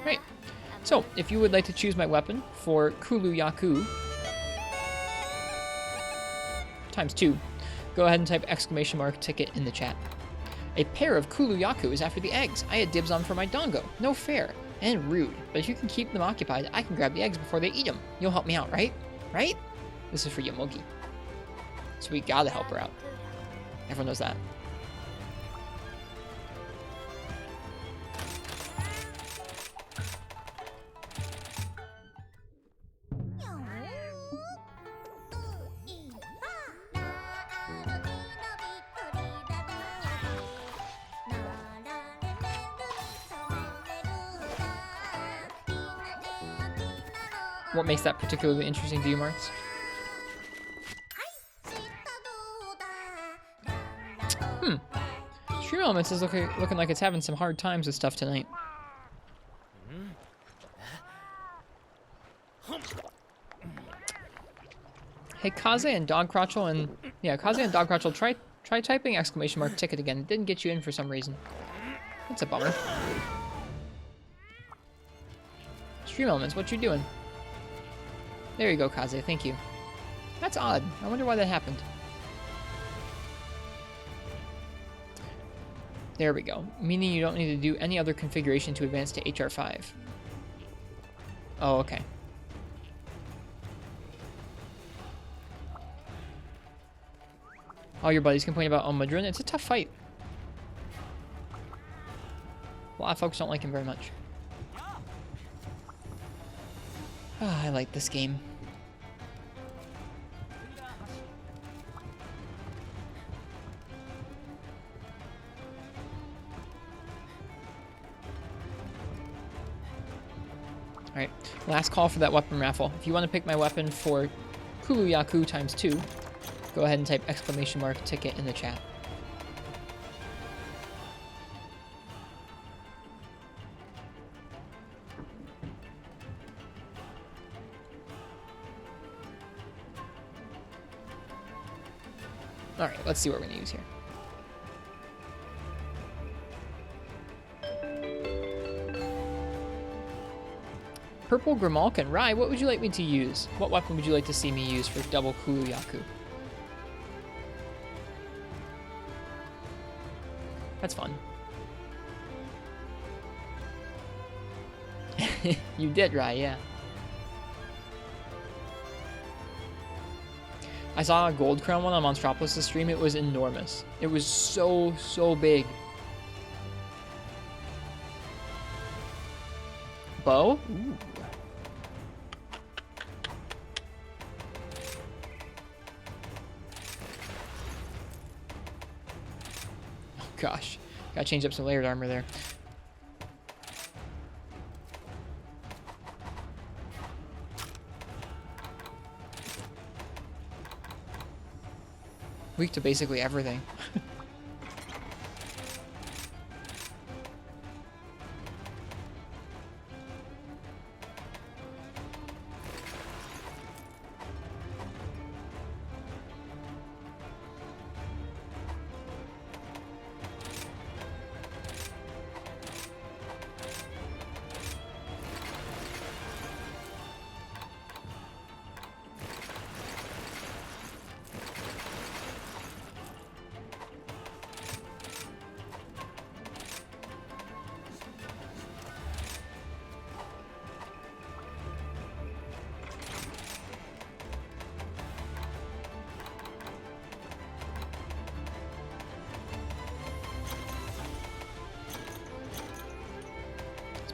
Speaker 2: Right. So, if you would like to choose my weapon for Kulu Yaku ×2, go ahead and type !ticket in the chat. A pair of Kulu Yaku is after the eggs. I had dibs on for my dongo. No fair. And rude. But if you can keep them occupied, I can grab the eggs before they eat them. You'll help me out, right? Right? This is for Yamogi. So we gotta help her out. Everyone knows that. What makes that particularly interesting to you, Marks? Stream Elements is looking like it's having some hard times with stuff tonight. Hey, Kaze and Dogcrotchel and... Yeah, Kaze and Dogcrotchel, try typing !ticket again. It didn't get you in for some reason. That's a bummer. Stream Elements, what you doing? There you go, Kaze. Thank you. That's odd. I wonder why that happened. There we go. Meaning you don't need to do any other configuration to advance to HR5. Oh, okay. All your buddies complain about Madrun. It's a tough fight. A lot of folks don't like him very much. I like this game. Alright, last call for that weapon raffle. If you want to pick my weapon for Kuluyaku times 2, go ahead and type exclamation mark ticket in the chat. Alright, let's see what we're going to use here. Purple Grimalkin. Rai, what would you like me to use? What weapon would you like to see me use for double Kuluyaku? That's fun. You did, Rai, yeah. I saw a Gold Crown one on Monstropolis' stream. It was enormous. It was so big. Bow? Ooh. Oh gosh. Gotta change up some layered armor there. Weak to basically everything.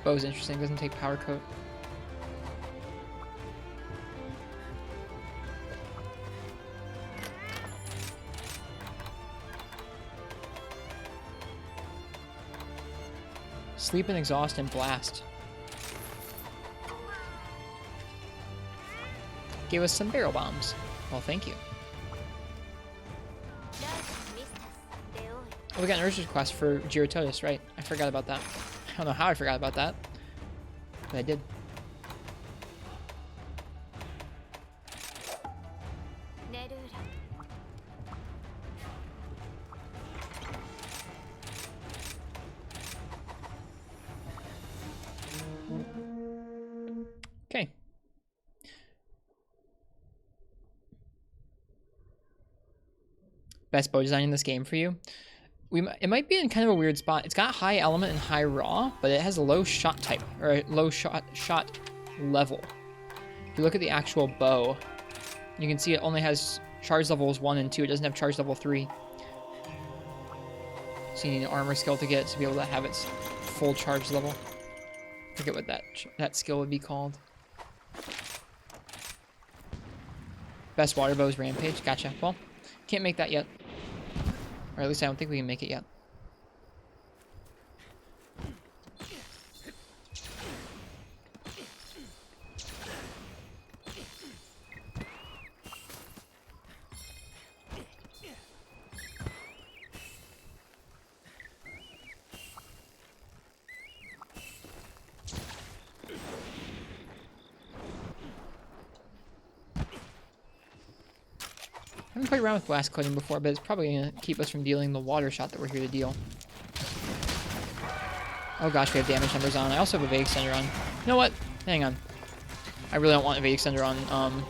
Speaker 2: Bow is interesting, doesn't take power coat. Sleep and exhaust and blast. Gave us some barrel bombs. Well, thank you. Oh, we got an urge request for Girototis, right? I forgot about that. I don't know how I forgot about that, but I did. Okay. Best bow design in this game for you? It might be in kind of a weird spot. It's got high element and high raw, but it has a low shot type, or a low shot level. If you look at the actual bow, you can see it only has charge levels 1 and 2. It doesn't have charge level 3. So you need an armor skill to get it to be able to have its full charge level. I forget what that skill would be called. Best water bow is Rampage. Gotcha. Well, can't make that yet. Or at least I don't think we can make it yet. I haven't played around with blast coating before, but it's probably going to keep us from dealing the water shot that we're here to deal. Oh gosh, we have damage numbers on. I also have a Evade Extender on. You know what? Hang on. I really don't want Evade Extender on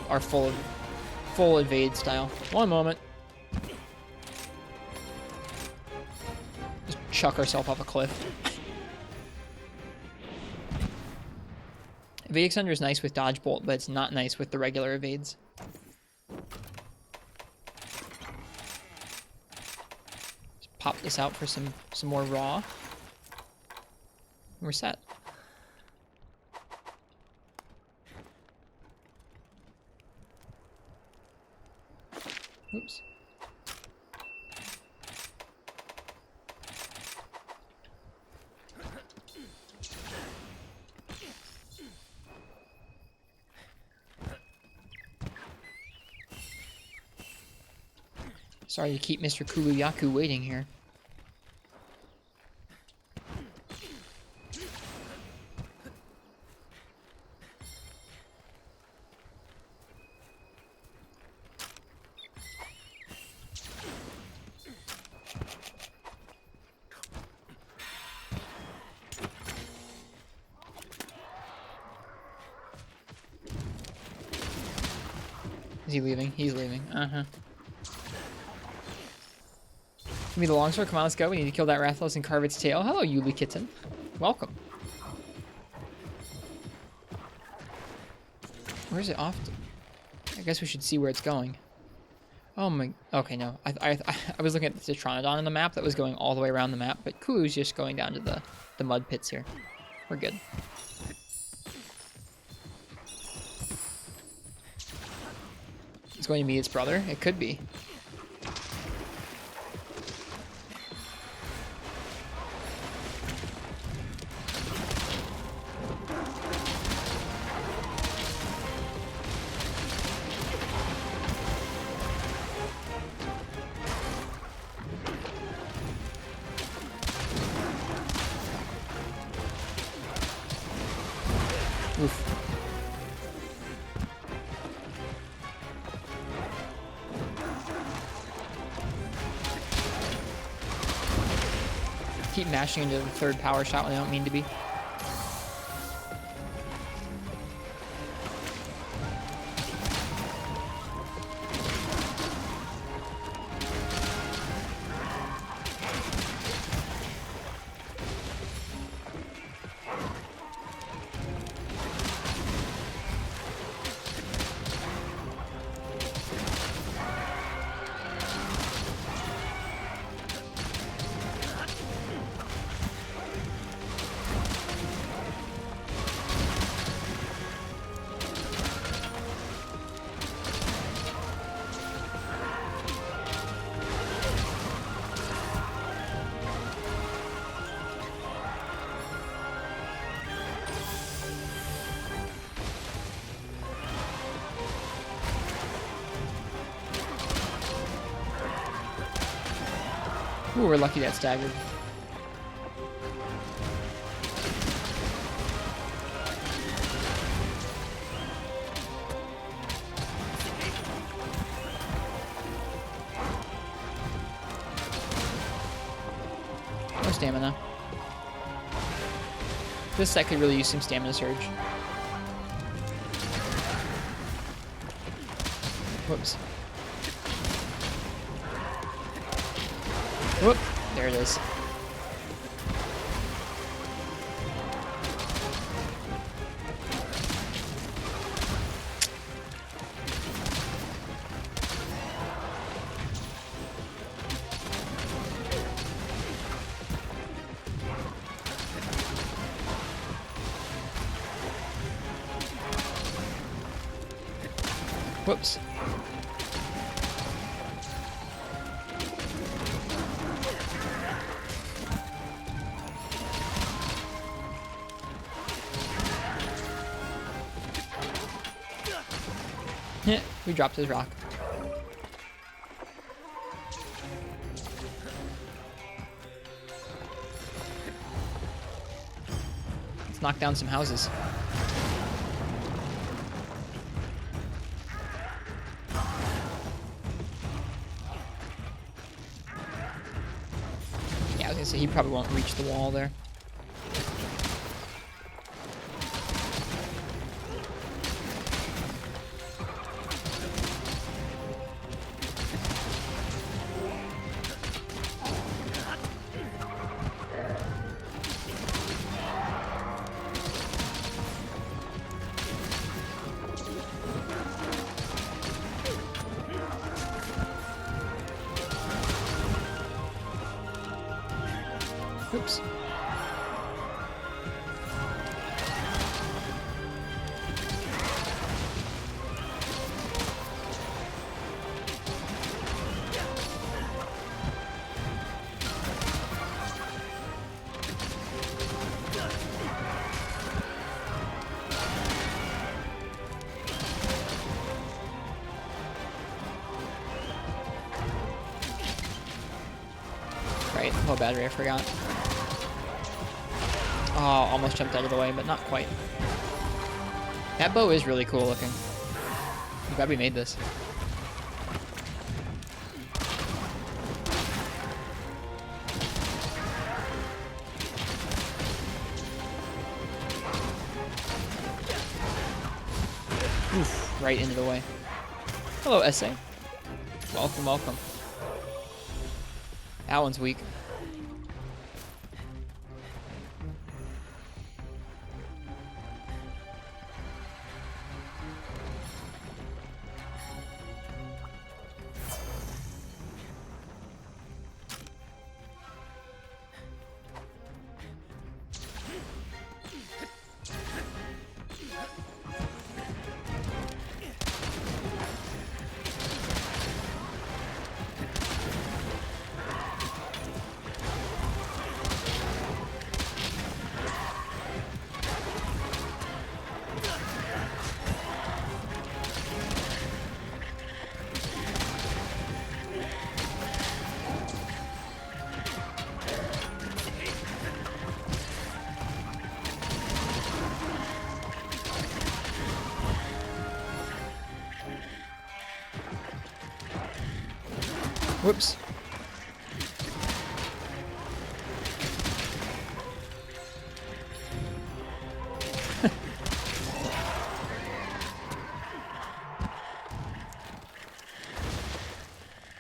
Speaker 2: our full evade style. One moment. Just chuck ourselves off a cliff. Evade Extender is nice with Dodge Bolt, but it's not nice with the regular evades. Pop this out for some more raw. We're set. Oops. Sorry to keep Mr. Kuluyaku waiting here. Is he leaving? He's leaving. Uh-huh. Give me the longsword. Come on, let's go. We need to kill that Rathalos and carve its tail. Hello, Yuli Kitten. Welcome. Where's it off to? I guess we should see where it's going. Oh my... Okay, no. I was looking at the Citronodon on the map that was going all the way around the map, but Kulu's just going down to the mud pits here. We're good. It's going to be its brother? It could be. Oof. Keep mashing into the third power shot when I don't mean to be. Ooh, we're lucky that staggered. No stamina. This set could really use some stamina surge. Whoops. Whoop! There it is. Whoops. We dropped his rock. Let's knock down some houses. Yeah, I was gonna say he probably won't reach the wall there. Oops. right. Low battery, I forgot. Oh, almost jumped out of the way, but not quite. That bow is really cool looking. I'm glad we made this. Oof, right into the way. Hello, SA. Welcome, welcome. That one's weak. Whoops.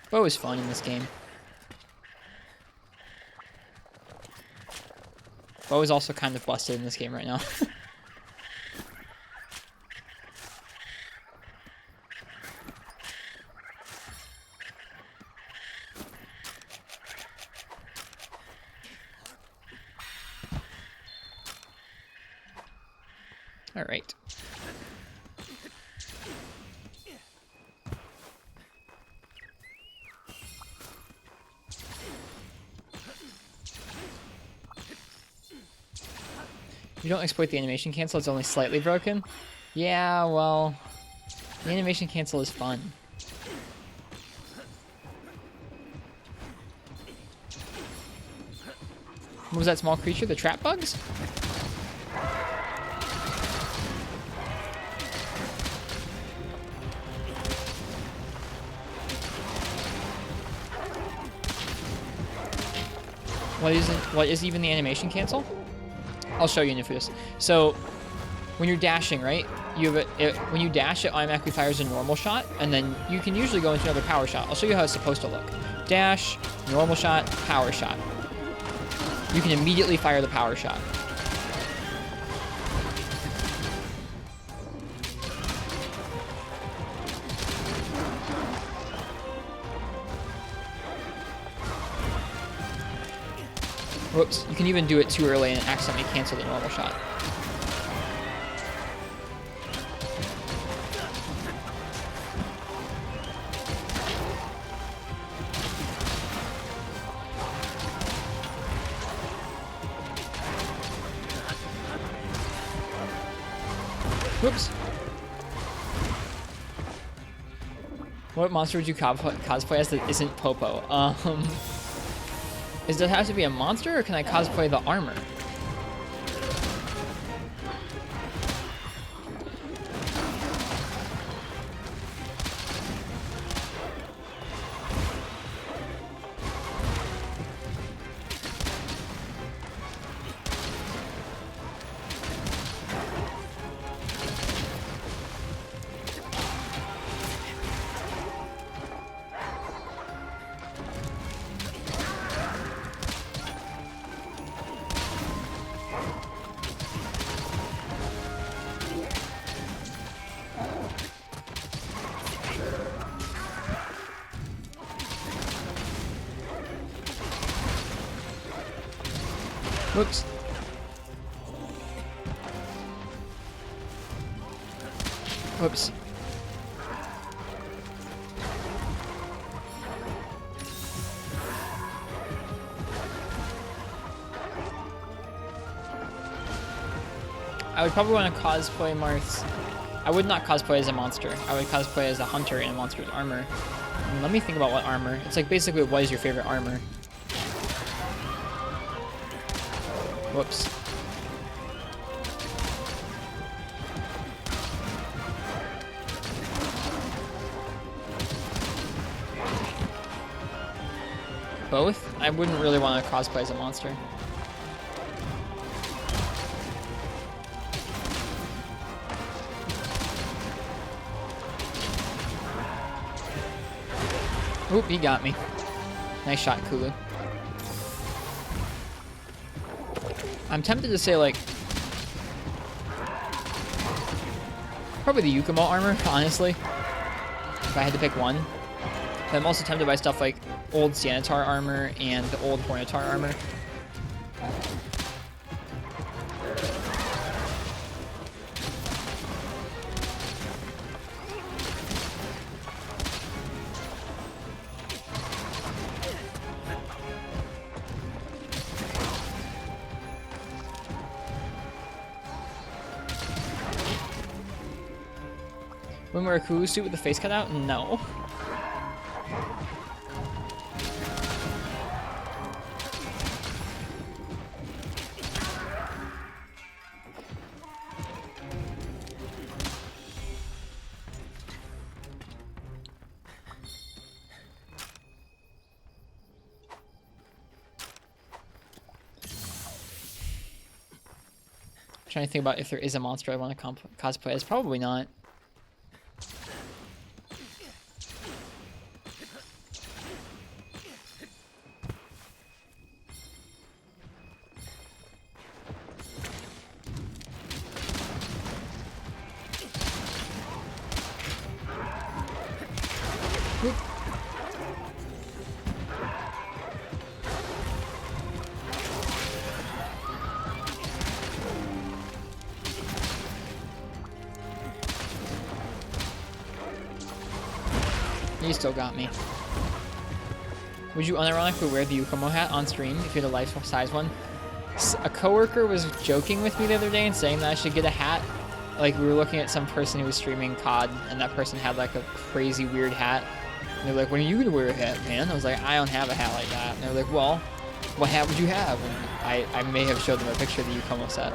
Speaker 2: Bow is fun in this game. Bow is also kind of busted in this game right now. All right. You don't exploit the animation cancel, it's only slightly broken. Yeah, well, the animation cancel is fun. What was that small creature? The trap bugs? What is even the animation cancel? I'll show you in this. So when you're dashing, right? When you dash, it automatically fires a normal shot, and then you can usually go into another power shot. I'll show you how it's supposed to look. Dash, normal shot, power shot. You can immediately fire the power shot. Whoops, you can even do it too early and accidentally cancel the normal shot. Whoops. What monster would you cosplay as that isn't Popo? Does it have to be a monster, or can I cosplay the armor? Whoops. Whoops. I would probably want to cosplay Marth's. I would not cosplay as a monster. I would cosplay as a hunter in a monster's armor. Let me think about what armor. It's like basically, what is your favorite armor? Whoops. Both? I wouldn't really want to cosplay as a monster. Oop, he got me. Nice shot, Kulu. I'm tempted to say, like, probably the Yukumo armor, honestly, if I had to pick one. But I'm also tempted by stuff like old Sanitar armor and the old Hornitar armor. When wear a Kulu suit with the face cut out? No. I'm trying to think about if there is a monster I want to cosplay as. Probably not. You still got me. Would you unironically wear the Yukumo hat on stream if you had a life-size one? A coworker was joking with me the other day and saying that I should get a hat. Like, we were looking at some person who was streaming COD, and that person had, like, a crazy weird hat. And they're like, when are you gonna wear a hat, man? I was like, I don't have a hat like that. And they're like, well, what hat would you have? And I may have showed them a picture of the Yukumo set.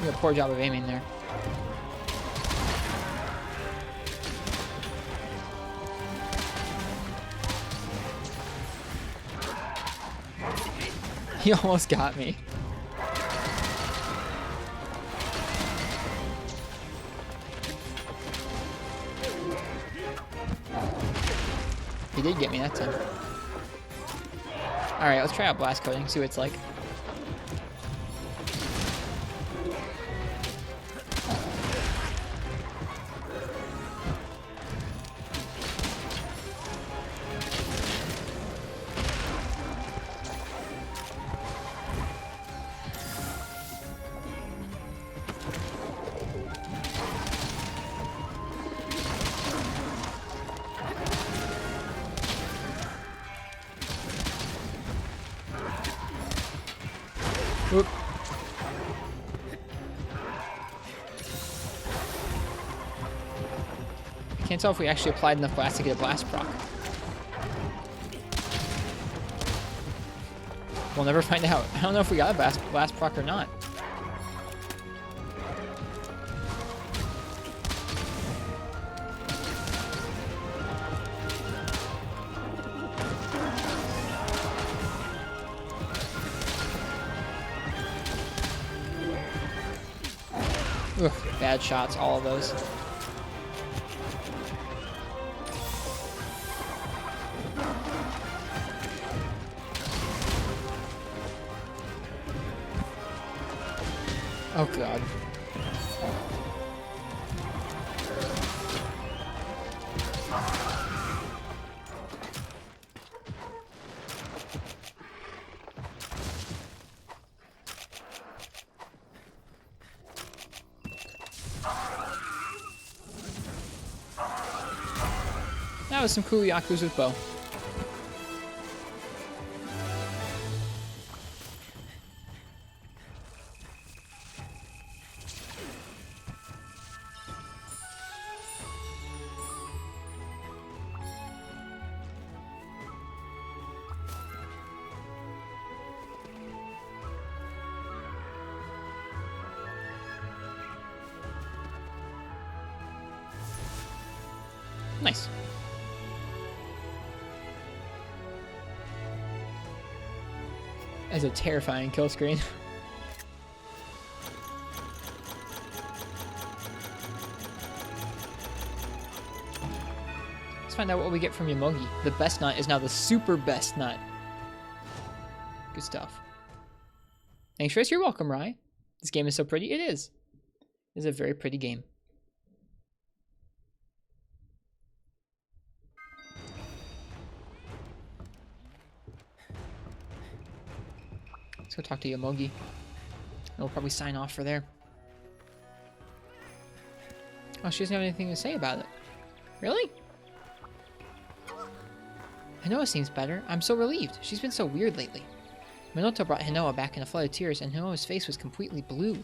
Speaker 2: You did a poor job of aiming there. He almost got me. He did get me that time. Alright, let's try out blast coating, see what it's like. Oop. I can't tell if we actually applied enough blast to get a blast proc. We'll never find out. I don't know if we got a blast proc or not. Ugh, bad shots, all of those. Oh god. That was some cool Yakus with bow. Nice. As a terrifying kill screen. Let's find out what we get from Yomogi. The best nut is now the super best nut. Good stuff. Thanks, Trace. You're welcome, Rye. This game is so pretty. It is. It is a very pretty game. Let's go talk to Yomogi. And we'll probably sign off for there. Oh, she doesn't have anything to say about it. Really? Hinoa seems better. I'm so relieved. She's been so weird lately. Minoto brought Hinoa back in a flood of tears, and Hinoa's face was completely blue.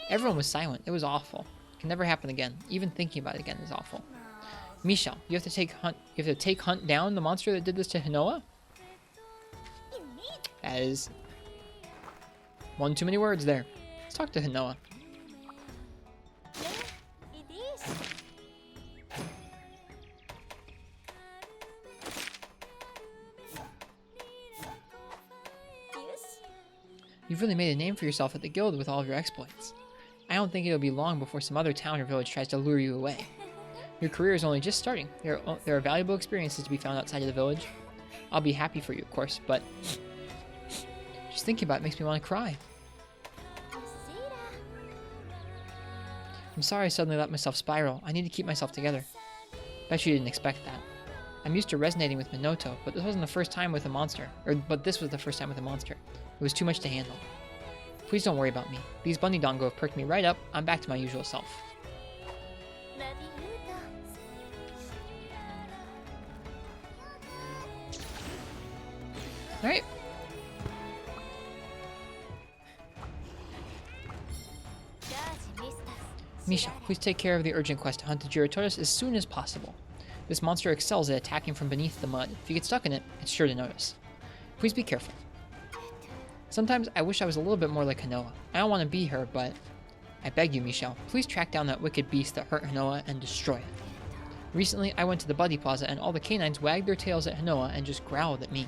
Speaker 2: Everyone was silent. It was awful. It can never happen again. Even thinking about it again is awful. Michelle, you have to take Hunt down, the monster that did this to Hinoa? That is one too many words there. Let's talk to Hinoa. You've really made a name for yourself at the guild with all of your exploits. I don't think it'll be long before some other town or village tries to lure you away. Your career is only just starting. There are valuable experiences to be found outside of the village. I'll be happy for you, of course, but just thinking about it makes me want to cry. I'm sorry I suddenly let myself spiral. I need to keep myself together. Bet you didn't expect that. I'm used to resonating with Minoto, but this wasn't the first time with a monster. But this was the first time with a monster. It was too much to handle. Please don't worry about me. These bunny dongo have perked me right up. I'm back to my usual self. Alright. Misha, please take care of the urgent quest to hunt the Girototus as soon as possible. This monster excels at attacking from beneath the mud. If you get stuck in it, it's sure to notice. Please be careful. Sometimes I wish I was a little bit more like Hinoa. I don't want to be her, but I beg you, Michelle, please track down that wicked beast that hurt Hinoa and destroy it. Recently, I went to the Buddy Plaza and all the canines wagged their tails at Hinoa and just growled at me.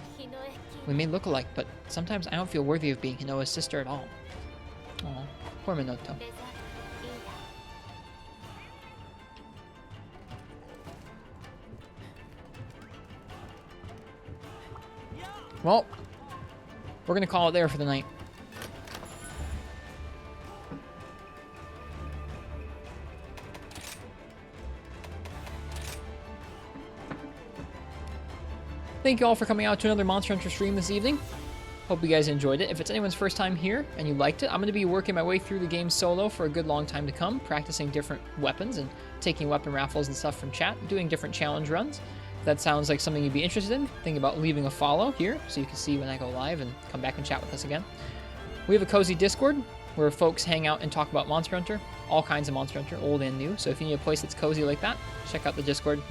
Speaker 2: We may look alike, but sometimes I don't feel worthy of being Hinoa's sister at all. Aw, poor Minoto. Well, we're gonna call it there for the night. Thank you all for coming out to another Monster Hunter stream this evening. Hope you guys enjoyed it. If it's anyone's first time here and you liked it, I'm going to be working my way through the game solo for a good long time to come, practicing different weapons and taking weapon raffles and stuff from chat, doing different challenge runs. If that sounds like something you'd be interested in, think about leaving a follow here so you can see when I go live and come back and chat with us again. We have a cozy Discord where folks hang out and talk about Monster Hunter, all kinds of Monster Hunter, old and new. So if you need a place that's cozy like that, check out the Discord.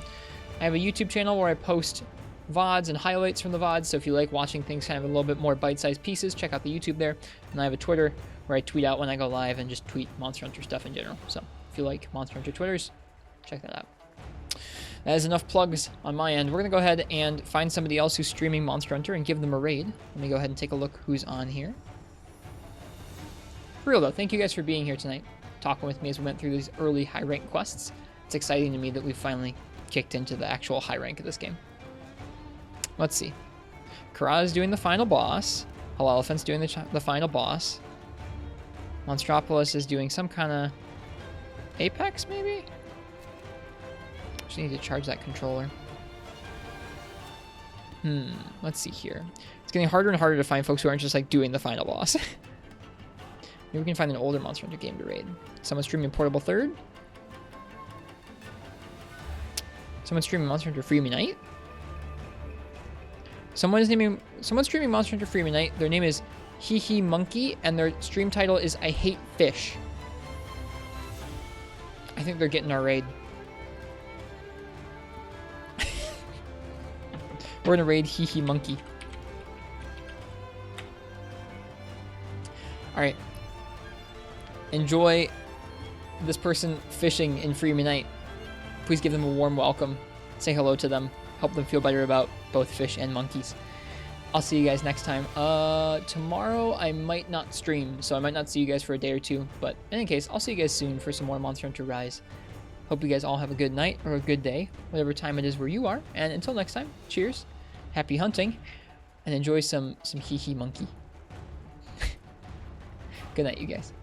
Speaker 2: I have a YouTube channel where I post VODs and highlights from the VODs, so if you like watching things kind of a little bit more bite-sized pieces, check out the YouTube there. And I have a Twitter where I tweet out when I go live and just tweet Monster Hunter stuff in general. So if you like Monster Hunter Twitters, check that out. That is enough plugs on my end. We're going to go ahead and find somebody else who's streaming Monster Hunter and give them a raid. Let me go ahead and take a look who's on here. For real though, thank you guys for being here tonight, talking with me as we went through these early high rank quests. It's exciting to me that we've finally kicked into the actual high rank of this game. Let's see. Karada's doing the final boss. Hull Elephant's doing the final boss. Monstropolis is doing some kind of Apex, maybe? Just need to charge that controller. Let's see here. It's getting harder and harder to find folks who aren't just like doing the final boss. We Maybe we can find an older Monster Hunter game to raid. Someone streaming Portable Third? Someone streaming Monster Hunter Freemium Night? Someone's streaming Monster Hunter Freemium Night. Their name is Hee Hee Monkey, and their stream title is I Hate Fish. I think they're getting our raid. We're gonna raid Hee Hee Monkey. Alright. Enjoy this person fishing in Freemium Night. Please give them a warm welcome. Say hello to them. Help them feel better about both fish and monkeys. I'll see you guys next time. Tomorrow I might not stream, so I might not see you guys for a day or two. But in any case, I'll see you guys soon for some more Monster Hunter Rise. Hope you guys all have a good night or a good day, whatever time it is where you are. And until next time, cheers, happy hunting, and enjoy some hee hee monkey. Good night, you guys.